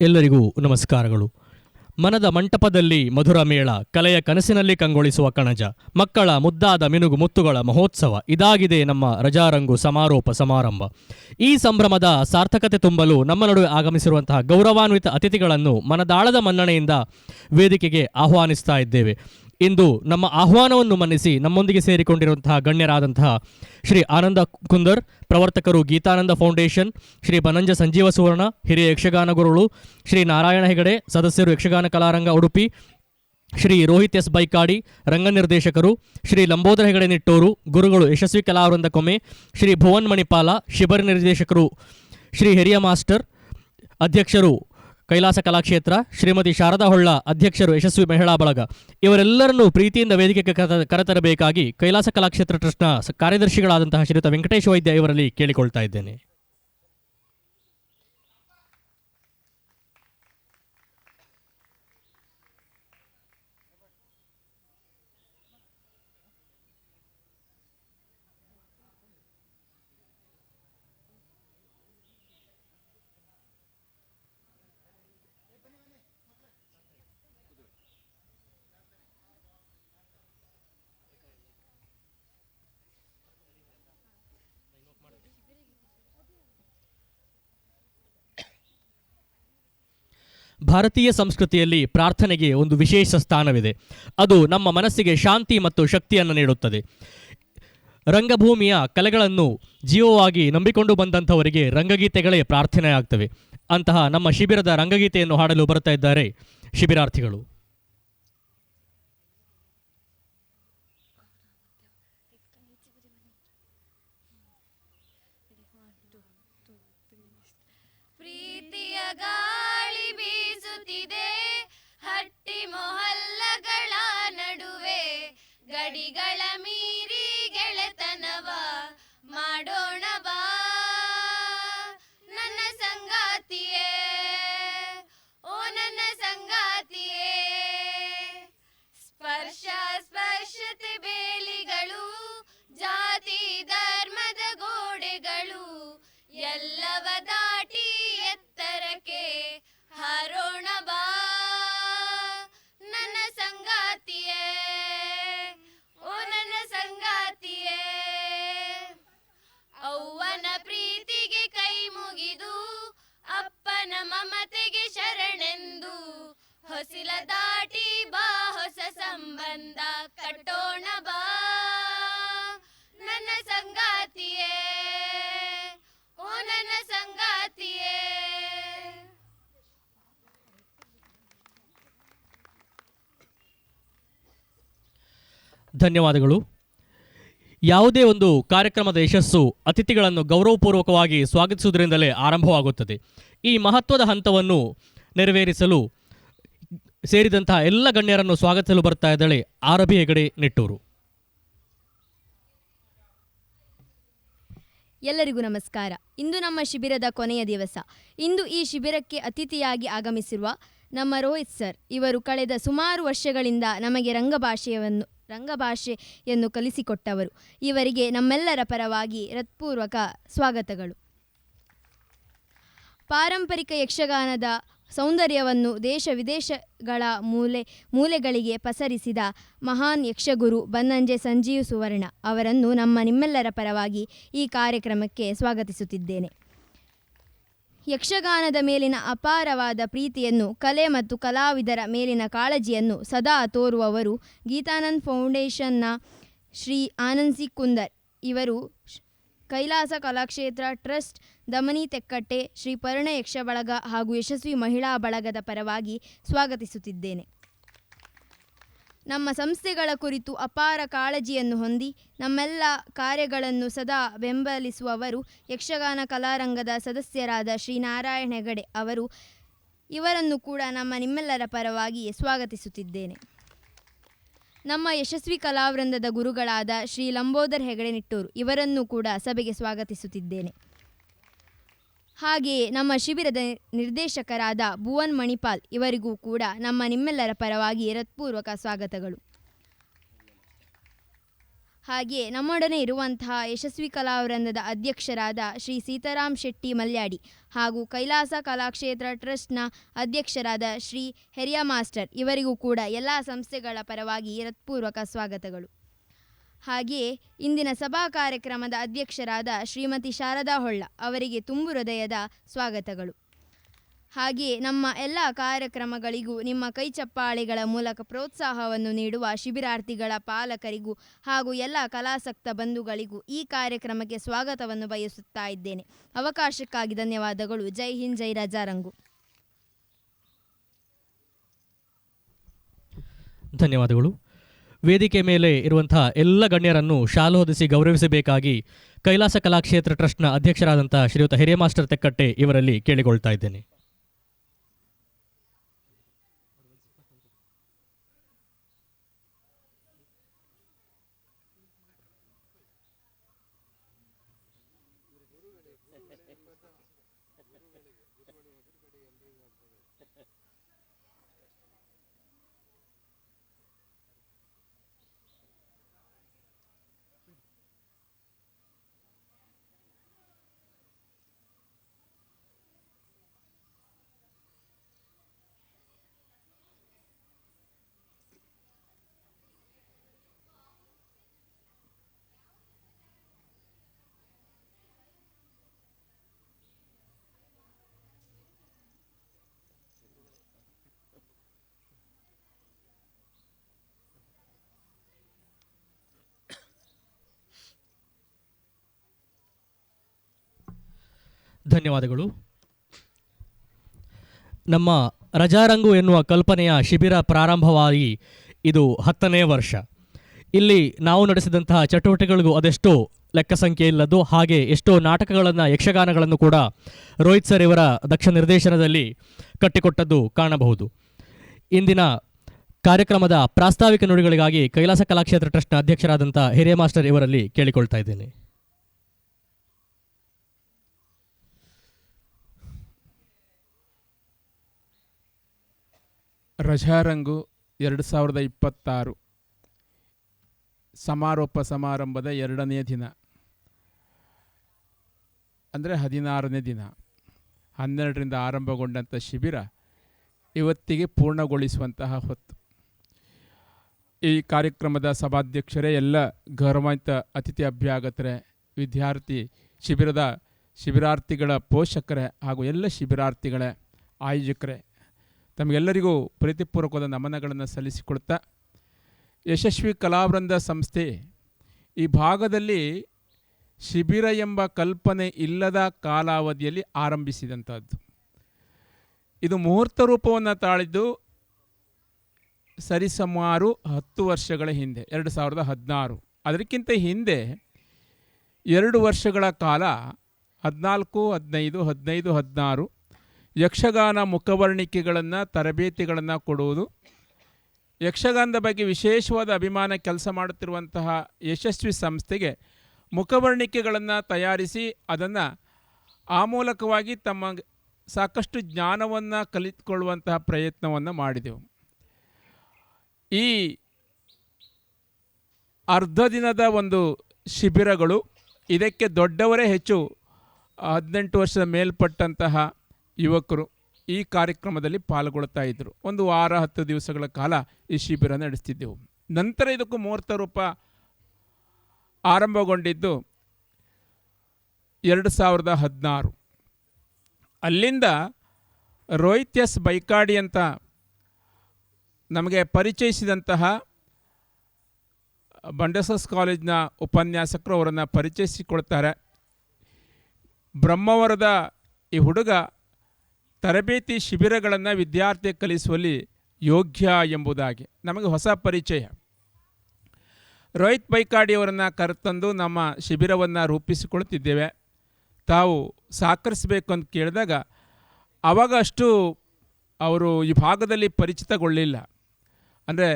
ಎಲ್ಲರಿಗೂ ನಮಸ್ಕಾರಗಳು. ಮನದ ಮಂಟಪದಲ್ಲಿ ಮಧುರ ಮೇಳ, ಕಲೆಯ ಕನಸಿನಲ್ಲಿ ಕಂಗೊಳಿಸುವ ಕಣಜ, ಮಕ್ಕಳ ಮುದ್ದಾದ ಮಿನುಗು ಮುತ್ತುಗಳ ಮಹೋತ್ಸವ, ಇದಾಗಿದೆ ನಮ್ಮ ರಜಾರಂಗು ಸಮಾರೋಪ ಸಮಾರಂಭ. ಈ ಸಂಭ್ರಮದ ಸಾರ್ಥಕತೆ ತುಂಬಲು ನಮ್ಮ ನಡುವೆ ಆಗಮಿಸಿರುವಂತಹ ಗೌರವಾನ್ವಿತ ಅತಿಥಿಗಳನ್ನು ಮನದಾಳದ ಮನ್ನಣೆಯಿಂದ ವೇದಿಕೆಗೆ ಆಹ್ವಾನಿಸ್ತಾ ಇದ್ದೇವೆ. ಇಂದು ನಮ್ಮ ಆಹ್ವಾನವನ್ನು ಮನ್ನಿಸಿ ನಮ್ಮೊಂದಿಗೆ ಸೇರಿಕೊಂಡಿರುವಂತಹ ಗಣ್ಯರಾದಂತಹ ಶ್ರೀ ಆನಂದ ಕುಂದರ್, ಪ್ರವರ್ತಕರು ಗೀತಾನಂದ ಫೌಂಡೇಶನ್, ಶ್ರೀ ಬನಂಜ ಸಂಜೀವ ಸುವರ್ಣ, ಹಿರಿಯ ಯಕ್ಷಗಾನ ಗುರುಗಳು, ಶ್ರೀ ನಾರಾಯಣ ಹೆಗಡೆ, ಸದಸ್ಯರು ಯಕ್ಷಗಾನ ಕಲಾರಂಗ ಉಡುಪಿ, ಶ್ರೀ ರೋಹಿತ್ ಎಸ್ ಬೈಕಾಡಿ, ರಂಗ ನಿರ್ದೇಶಕರು, ಶ್ರೀ ಲಂಬೋದರ ಹೆಗಡೆ ನಿಟ್ಟೂರು, ಗುರುಗಳು ಯಶಸ್ವಿ ಕಲಾವೃಂದ ಕೊಮ್ಮೆ, ಶ್ರೀ ಭುವನ್ ಮಣಿಪಾಲ, ಶಿಬಿರ ನಿರ್ದೇಶಕರು ಶ್ರೀ ಹಿರಿಯ ಮಾಸ್ಟರ್, ಅಧ್ಯಕ್ಷರು ಕೈಲಾಸ ಕಲಾಕ್ಷೇತ್ರ, ಶ್ರೀಮತಿ ಶಾರದಾ ಹೊಳ್ಳ, ಅಧ್ಯಕ್ಷರು ಯಶಸ್ವಿ ಮಹಿಳಾ ಬಳಗ, ಇವರೆಲ್ಲರನ್ನೂ ಪ್ರೀತಿಯಿಂದ ವೇದಿಕೆಗೆ ಕರೆತರಬೇಕಾಗಿ ಕೈಲಾಸ ಕಲಾಕ್ಷೇತ್ರ ಟ್ರಸ್ಟ್ನ ಕಾರ್ಯದರ್ಶಿಗಳಾದಂತಹ ಶ್ರೀಯುತ ವೆಂಕಟೇಶ್ ವೈದ್ಯ ಇವರಲ್ಲಿ ಕೇಳಿಕೊಳ್ತಾ ಇದ್ದೇನೆ. ಭಾರತೀಯ ಸಂಸ್ಕೃತಿಯಲ್ಲಿ ಪ್ರಾರ್ಥನೆಗೆ ಒಂದು ವಿಶೇಷ ಸ್ಥಾನವಿದೆ. ಅದು ನಮ್ಮ ಮನಸ್ಸಿಗೆ ಶಾಂತಿ ಮತ್ತು ಶಕ್ತಿಯನ್ನು ನೀಡುತ್ತದೆ. ರಂಗಭೂಮಿಯ ಕಲೆಗಳನ್ನು ಜೀವವಾಗಿ ನಂಬಿಕೊಂಡು ಬಂದಂಥವರಿಗೆ ರಂಗಗೀತೆಗಳೇ ಪ್ರಾರ್ಥನೆಯಾಗ್ತವೆ. ಅಂತಹ ನಮ್ಮ ಶಿಬಿರದ ರಂಗಗೀತೆಯನ್ನು ಹಾಡಲು ಬರುತ್ತಾ ಇದ್ದಾರೆ ಶಿಬಿರಾರ್ಥಿಗಳು. ಗಾಳಿ ಬೀಸುತ್ತಿದೆ ಹಟ್ಟಿ ಮೊಹಲ್ಲಗಳ ನಡುವೆ, ಗಡಿಗಳ ಮೀರಿ ಗೆಳೆತನವ ಮಾಡೋಣ ಬಾ ನನ್ನ ಸಂಗಾತಿಯೇ, ಓ ನನ್ನ ಸಂಗಾತಿಯೇ. ಸ್ಪರ್ಶ ಸ್ಪರ್ಶತೆ ಬೇಲಿಗಳು, ಜಾತಿ ಧರ್ಮದ ಗೋಡೆಗಳು ಎಲ್ಲವ ದಾಟಿ ಎತ್ತರಕ್ಕೆ ಹಾರೋಣ ಬಾ ನನ್ನ ಸಂಗಾತಿಯೇ, ಓ ನನ್ನ ಸಂಗಾತಿಯೇ. ಅವ್ವನ ಪ್ರೀತಿಗೆ ಕೈ ಮುಗಿದು, ಅಪ್ಪನ ಮಮತೆಗೆ ಶರಣೆಂದು, ಹೊಸಿಲ ದಾಟಿ ಬಾ ಹೊಸ ಸಂಬಂಧ ಕಟ್ಟೋಣ ಬಾ ನನ್ನ ಸಂಗಾತಿಯೇ, ಓ ನನ್ನ ಸಂಗಾತಿಯೇ. ಧನ್ಯವಾದಗಳು. ಯಾವುದೇ ಒಂದು ಕಾರ್ಯಕ್ರಮದ ಯಶಸ್ಸು ಅತಿಥಿಗಳನ್ನು ಗೌರವಪೂರ್ವಕವಾಗಿ ಸ್ವಾಗತಿಸುವುದರಿಂದಲೇ ಆರಂಭವಾಗುತ್ತದೆ. ಈ ಮಹತ್ವದ ಹಂತವನ್ನು ನೆರವೇರಿಸಲು ಸೇರಿದಂತಹ ಎಲ್ಲ ಗಣ್ಯರನ್ನು ಸ್ವಾಗತಿಸಲು ಬರ್ತಾ ಇದ್ದಾಳೆ ಆರಭಿ ಹೆಗಡೆ ನಿಟ್ಟೂರು. ಎಲ್ಲರಿಗೂ ನಮಸ್ಕಾರ. ಇಂದು ನಮ್ಮ ಶಿಬಿರದ ಕೊನೆಯ ದಿವಸ. ಇಂದು ಈ ಶಿಬಿರಕ್ಕೆ ಅತಿಥಿಯಾಗಿ ಆಗಮಿಸಿರುವ ನಮ್ಮ ರೋಹಿತ್ ಸರ್, ಇವರು ಕಳೆದ ಸುಮಾರು ವರ್ಷಗಳಿಂದ ನಮಗೆ ರಂಗಭಾಷೆಯನ್ನು ಕಲಿಸಿಕೊಟ್ಟವರು. ಇವರಿಗೆ ನಮ್ಮೆಲ್ಲರ ಪರವಾಗಿ ಹೃತ್ಪೂರ್ವಕ ಸ್ವಾಗತಗಳು. ಪಾರಂಪರಿಕ ಯಕ್ಷಗಾನದ ಸೌಂದರ್ಯವನ್ನು ದೇಶ ವಿದೇಶಗಳ ಮೂಲೆಗಳಿಗೆ ಪಸರಿಸಿದ ಮಹಾನ್ ಯಕ್ಷಗುರು ಬನ್ನಂಜೆ ಸಂಜೀವ್ ಸುವರ್ಣ ಅವರನ್ನು ನಿಮ್ಮೆಲ್ಲರ ಪರವಾಗಿ ಈ ಕಾರ್ಯಕ್ರಮಕ್ಕೆ ಸ್ವಾಗತಿಸುತ್ತಿದ್ದೇನೆ. ಯಕ್ಷಗಾನದ ಮೇಲಿನ ಅಪಾರವಾದ ಪ್ರೀತಿಯನ್ನು, ಕಲೆ ಮತ್ತು ಕಲಾವಿದರ ಮೇಲಿನ ಕಾಳಜಿಯನ್ನು ಸದಾ ತೋರುವವರು ಗೀತಾನಂದ್ ಫೌಂಡೇಶನ್ನ ಶ್ರೀ ಆನಂದ್ ಕುಂದರ್. ಇವರು ಕೈಲಾಸ ಕಲಾಕ್ಷೇತ್ರ ಟ್ರಸ್ಟ್, ದಮನಿ ತೆಕ್ಕಟ್ಟೆ, ಶ್ರೀ ಪರಿಣ ಯಕ್ಷ ಬಳಗ ಹಾಗೂ ಯಶಸ್ವಿ ಮಹಿಳಾ ಬಳಗದ ಪರವಾಗಿ ಸ್ವಾಗತಿಸುತ್ತಿದ್ದೇನೆ. ನಮ್ಮ ಸಂಸ್ಥೆಗಳ ಕುರಿತು ಅಪಾರ ಕಾಳಜಿಯನ್ನು ಹೊಂದಿ ನಮ್ಮೆಲ್ಲ ಕಾರ್ಯಗಳನ್ನು ಸದಾ ಬೆಂಬಲಿಸುವವರು ಯಕ್ಷಗಾನ ಕಲಾರಂಗದ ಸದಸ್ಯರಾದ ಶ್ರೀ ನಾರಾಯಣ ಹೆಗಡೆ ಅವರು. ಇವರನ್ನು ಕೂಡ ನಿಮ್ಮೆಲ್ಲರ ಪರವಾಗಿ ಸ್ವಾಗತಿಸುತ್ತಿದ್ದೇನೆ. ನಮ್ಮ ಯಶಸ್ವಿ ಕಲಾವೃಂದದ ಗುರುಗಳಾದ ಶ್ರೀ ಲಂಬೋದರ್ ಹೆಗಡೆ ನಿಟ್ಟೂರು, ಇವರನ್ನು ಕೂಡ ಸಭೆಗೆ ಸ್ವಾಗತಿಸುತ್ತಿದ್ದೇನೆ. ಹಾಗೆಯೇ ನಮ್ಮ ಶಿಬಿರದ ನಿರ್ದೇಶಕರಾದ ಭುವನ್ ಮಣಿಪಾಲ್, ಇವರಿಗೂ ಕೂಡ ನಿಮ್ಮೆಲ್ಲರ ಪರವಾಗಿ ಹೃತ್ಪೂರ್ವಕ ಸ್ವಾಗತಗಳು. ಹಾಗೆಯೇ ನಮ್ಮೊಡನೆ ಇರುವಂತಹ ಯಶಸ್ವಿ ಕಲಾವೃಂದದ ಅಧ್ಯಕ್ಷರಾದ ಶ್ರೀ ಸೀತಾರಾಮ್ ಶೆಟ್ಟಿ ಮಲ್ಯಾಡಿ ಹಾಗೂ ಕೈಲಾಸ ಕಲಾಕ್ಷೇತ್ರ ಟ್ರಸ್ಟ್ನ ಅಧ್ಯಕ್ಷರಾದ ಶ್ರೀ ಹೆರಿಯಾ ಮಾಸ್ಟರ್ ಇವರಿಗೂ ಕೂಡ ಎಲ್ಲ ಸಂಸ್ಥೆಗಳ ಪರವಾಗಿ ಹೃತ್ಪೂರ್ವಕ ಸ್ವಾಗತಗಳು. ಹಾಗೆಯೇ ಇಂದಿನ ಸಭಾ ಕಾರ್ಯಕ್ರಮದ ಅಧ್ಯಕ್ಷರಾದ ಶ್ರೀಮತಿ ಶಾರದಾ ಹೊಳ್ಳ ಅವರಿಗೆ ತುಂಬು ಹೃದಯದ ಸ್ವಾಗತಗಳು. ಹಾಗೆಯೇ ನಮ್ಮ ಎಲ್ಲ ಕಾರ್ಯಕ್ರಮಗಳಿಗೂ ನಿಮ್ಮ ಕೈ ಚಪ್ಪಾಳೆಗಳ ಮೂಲಕ ಪ್ರೋತ್ಸಾಹವನ್ನು ನೀಡುವ ಶಿಬಿರಾರ್ಥಿಗಳ ಪಾಲಕರಿಗೂ ಹಾಗೂ ಎಲ್ಲ ಕಲಾಸಕ್ತ ಬಂಧುಗಳಿಗೂ ಈ ಕಾರ್ಯಕ್ರಮಕ್ಕೆ ಸ್ವಾಗತವನ್ನು ಬಯಸುತ್ತಾ ಇದ್ದೇನೆ. ಅವಕಾಶಕ್ಕಾಗಿ ಧನ್ಯವಾದಗಳು. ಜೈ ಹಿಂದ್, ಜೈ ರಜಾರಂಗು. ಧನ್ಯವಾದಗಳು. ವೇದಿಕೆ ಮೇಲೆ ಇರುವಂತಹ ಎಲ್ಲ ಗಣ್ಯರನ್ನು ಶಾಲು ಹೊದಿಸಿ ಗೌರವಿಸಬೇಕಾಗಿ ಕೈಲಾಸ ಕಲಾಕ್ಷೇತ್ರ ಟ್ರಸ್ಟ್ನ ಅಧ್ಯಕ್ಷರಾದಂತಹ ಶ್ರೀಯುತ ಹಿರಿಯ ಮಾಸ್ಟರ್ ತೆಕ್ಕಟ್ಟೆ ಇವರಲ್ಲಿ ಕೇಳಿಕೊಳ್ತಾ ಇದ್ದೇನೆ. ಧನ್ಯವಾದಗಳು. ನಮ್ಮ ರಜಾರಂಗು ಎನ್ನುವ ಕಲ್ಪನೆಯ ಶಿಬಿರ ಪ್ರಾರಂಭವಾಗಿ ಇದು 10ನೇ ವರ್ಷ. ಇಲ್ಲಿ ನಾವು ನಡೆಸಿದಂತಹ ಚಟುವಟಿಕೆಗಳಿಗೂ ಅದೆಷ್ಟೋ ಲೆಕ್ಕ ಸಂಖ್ಯೆ ಇಲ್ಲದ್ದು. ಹಾಗೆ ಎಷ್ಟೋ ನಾಟಕಗಳನ್ನು, ಯಕ್ಷಗಾನಗಳನ್ನು ಕೂಡ ರೋಹಿತ್ ಸರ್ ಇವರ ದಕ್ಷ ನಿರ್ದೇಶನದಲ್ಲಿ ಕಟ್ಟಿಕೊಟ್ಟದ್ದು ಕಾಣಬಹುದು. ಇಂದಿನ ಕಾರ್ಯಕ್ರಮದ ಪ್ರಾಸ್ತಾವಿಕ ನುಡಿಗಳಿಗಾಗಿ ಕೈಲಾಸ ಕಲಾಕ್ಷೇತ್ರ ಟ್ರಸ್ಟ್ನ ಅಧ್ಯಕ್ಷರಾದಂಥ ಹಿರಿಯ ಮಾಸ್ಟರ್ ಇವರಲ್ಲಿ ಕೇಳಿಕೊಳ್ತಾ ಇದ್ದೇನೆ. ರಜಾರಂಗು 2026 ಸಮಾರೋಪ ಸಮಾರಂಭದ 2ನೇ ದಿನ, ಅಂದರೆ 16ನೇ ದಿನ. 12ರಿಂದ ಆರಂಭಗೊಂಡಂಥ ಶಿಬಿರ ಇವತ್ತಿಗೆ ಪೂರ್ಣಗೊಳಿಸುವಂತಹ ಹೊತ್ತು. ಈ ಕಾರ್ಯಕ್ರಮದ ಸಭಾಧ್ಯಕ್ಷರೇ, ಎಲ್ಲ ಗೌರವಾನ್ವಿತ ಅತಿಥಿ ಅಭ್ಯಾಗತರೇ, ವಿದ್ಯಾರ್ಥಿ ಶಿಬಿರಾರ್ಥಿಗಳ ಪೋಷಕರೇ ಹಾಗೂ ಎಲ್ಲ ಶಿಬಿರಾರ್ಥಿಗಳೇ, ಆಯೋಜಕರೇ, ತಮಗೆಲ್ಲರಿಗೂ ಪ್ರೀತಿಪೂರ್ವಕವಾದ ನಮನಗಳನ್ನು ಸಲ್ಲಿಸಿಕೊಡ್ತಾ, ಯಶಸ್ವಿ ಕಲಾವೃಂದ ಸಂಸ್ಥೆ ಈ ಭಾಗದಲ್ಲಿ ಶಿಬಿರ ಎಂಬ ಕಲ್ಪನೆ ಇಲ್ಲದ ಕಾಲಾವಧಿಯಲ್ಲಿ ಆರಂಭಿಸಿದಂಥದ್ದು. ಇದು ಮುಹೂರ್ತ ರೂಪವನ್ನು ತಾಳಿದ್ದು ಸರಿಸುಮಾರು 10 ವರ್ಷಗಳ ಹಿಂದೆ, 2016. ಅದಕ್ಕಿಂತ ಹಿಂದೆ 2 ವರ್ಷಗಳ ಕಾಲ 14, 15, 15, 16 ಯಕ್ಷಗಾನ ಮುಖವರ್ಣಿಕೆಗಳನ್ನು, ತರಬೇತಿಗಳನ್ನು ಕೊಡುವುದು. ಯಕ್ಷಗಾನದ ಬಗ್ಗೆ ವಿಶೇಷವಾದ ಅಭಿಮಾನ ಕೆಲಸ ಮಾಡುತ್ತಿರುವಂತಹ ಯಶಸ್ವಿ ಸಂಸ್ಥೆಗೆ ಮುಖವರ್ಣಿಕೆಗಳನ್ನು ತಯಾರಿಸಿ ಅದನ್ನು ಆ ಮೂಲಕವಾಗಿ ತಮ್ಮ ಸಾಕಷ್ಟು ಜ್ಞಾನವನ್ನು ಕಲಿತುಕೊಳ್ಳುವಂತಹ ಪ್ರಯತ್ನವನ್ನು ಮಾಡಿದೆವು. ಈ ಅರ್ಧ ದಿನದ ಒಂದು ಶಿಬಿರಗಳು, ಇದಕ್ಕೆ ದೊಡ್ಡವರೇ ಹೆಚ್ಚು 18 ವರ್ಷದ ಮೇಲ್ಪಟ್ಟಂತಹ ಯುವಕರು ಈ ಕಾರ್ಯಕ್ರಮದಲ್ಲಿ ಪಾಲ್ಗೊಳ್ತಾ ಇದ್ದರು. ಒಂದು ವಾರ 10 ದಿವಸಗಳ ಕಾಲ ಈ ಶಿಬಿರ ನಡೆಸ್ತಿದ್ದೆವು. ನಂತರ ಇದಕ್ಕೂ ಮುಹೂರ್ತ ರೂಪ ಆರಂಭಗೊಂಡಿದ್ದು 2016. ಅಲ್ಲಿಂದ ರೋಹಿತ್ ಎಸ್ ಬೈಕಾಡಿ ಅಂತ ನಮಗೆ ಪರಿಚಯಿಸಿದಂತಹ ಬಂಡಸಸ್ ಕಾಲೇಜ್ನ ಉಪನ್ಯಾಸಕರು ಅವರನ್ನು ಪರಿಚಯಿಸಿಕೊಳ್ತಾರೆ. ಬ್ರಹ್ಮಾವರದ ಈ ಹುಡುಗ ತರಬೇತಿ ಶಿಬಿರಗಳನ್ನು ವಿದ್ಯಾರ್ಥಿ ಕಲಿಸುವಲ್ಲಿ ಯೋಗ್ಯ ಎಂಬುದಾಗಿ ನಮಗೆ ಹೊಸ ಪರಿಚಯ. ರೋಹಿತ್ ಬೈಕಾಡಿಯವರನ್ನು ಕರೆತಂದು ನಮ್ಮ ಶಿಬಿರವನ್ನು ರೂಪಿಸಿಕೊಳ್ತಿದ್ದೇವೆ, ತಾವು ಸಹಕರಿಸಬೇಕು ಅಂತ ಕೇಳಿದಾಗ ಆವಾಗ ಅಷ್ಟು ಅವರು ಈ ಭಾಗದಲ್ಲಿ ಪರಿಚಿತಗೊಳ್ಳಿಲ್ಲ. ಅಂದರೆ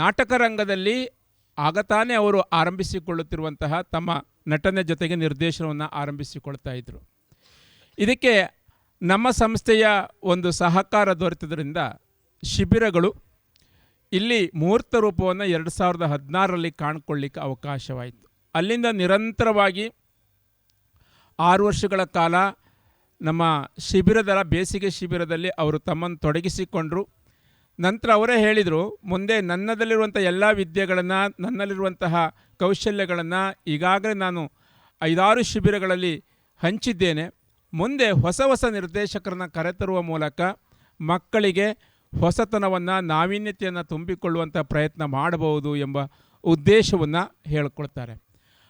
ನಾಟಕ ರಂಗದಲ್ಲಿ ಆಗ ತಾನೇ ಅವರು ಆರಂಭಿಸಿಕೊಳ್ಳುತ್ತಿರುವಂತಹ ತಮ್ಮ ನಟನೆ ಜೊತೆಗೆ ನಿರ್ದೇಶನವನ್ನು ಆರಂಭಿಸಿಕೊಳ್ತಾ ಇದ್ದರು. ಇದಕ್ಕೆ ನಮ್ಮ ಸಂಸ್ಥೆಯ ಒಂದು ಸಹಕಾರ ದೊರೆತದ್ರಿಂದ ಶಿಬಿರಗಳು ಇಲ್ಲಿ ಮೂರ್ತ ರೂಪವನ್ನು 2016ರಲ್ಲಿ ಕಾಣ್ಕೊಳ್ಳಿಕ್ಕೆ ಅವಕಾಶವಾಯಿತು. ಅಲ್ಲಿಂದ ನಿರಂತರವಾಗಿ 6 ವರ್ಷಗಳ ಕಾಲ ನಮ್ಮ ಬೇಸಿಗೆ ಶಿಬಿರದಲ್ಲಿ ಅವರು ತಮ್ಮನ್ನು ತೊಡಗಿಸಿಕೊಂಡರು. ನಂತರ ಅವರೇ ಹೇಳಿದರು, ಮುಂದೆ ನನ್ನದಲ್ಲಿರುವಂಥ ಎಲ್ಲ ವಿದ್ಯೆಗಳನ್ನು, ನನ್ನಲ್ಲಿರುವಂತಹ ಕೌಶಲ್ಯಗಳನ್ನು ಈಗಾಗಲೇ ನಾನು 5-6 ಶಿಬಿರಗಳಲ್ಲಿ ಹಂಚಿದ್ದೇನೆ. ಮುಂದೆ ಹೊಸ ಹೊಸ ನಿರ್ದೇಶಕರನ್ನು ಕರೆತರುವ ಮೂಲಕ ಮಕ್ಕಳಿಗೆ ಹೊಸತನವನ್ನು, ನಾವೀನ್ಯತೆಯನ್ನು ತುಂಬಿಕೊಳ್ಳುವಂಥ ಪ್ರಯತ್ನ ಮಾಡಬಹುದು ಎಂಬ ಉದ್ದೇಶವನ್ನು ಹೇಳಿಕೊಳ್ತಾರೆ.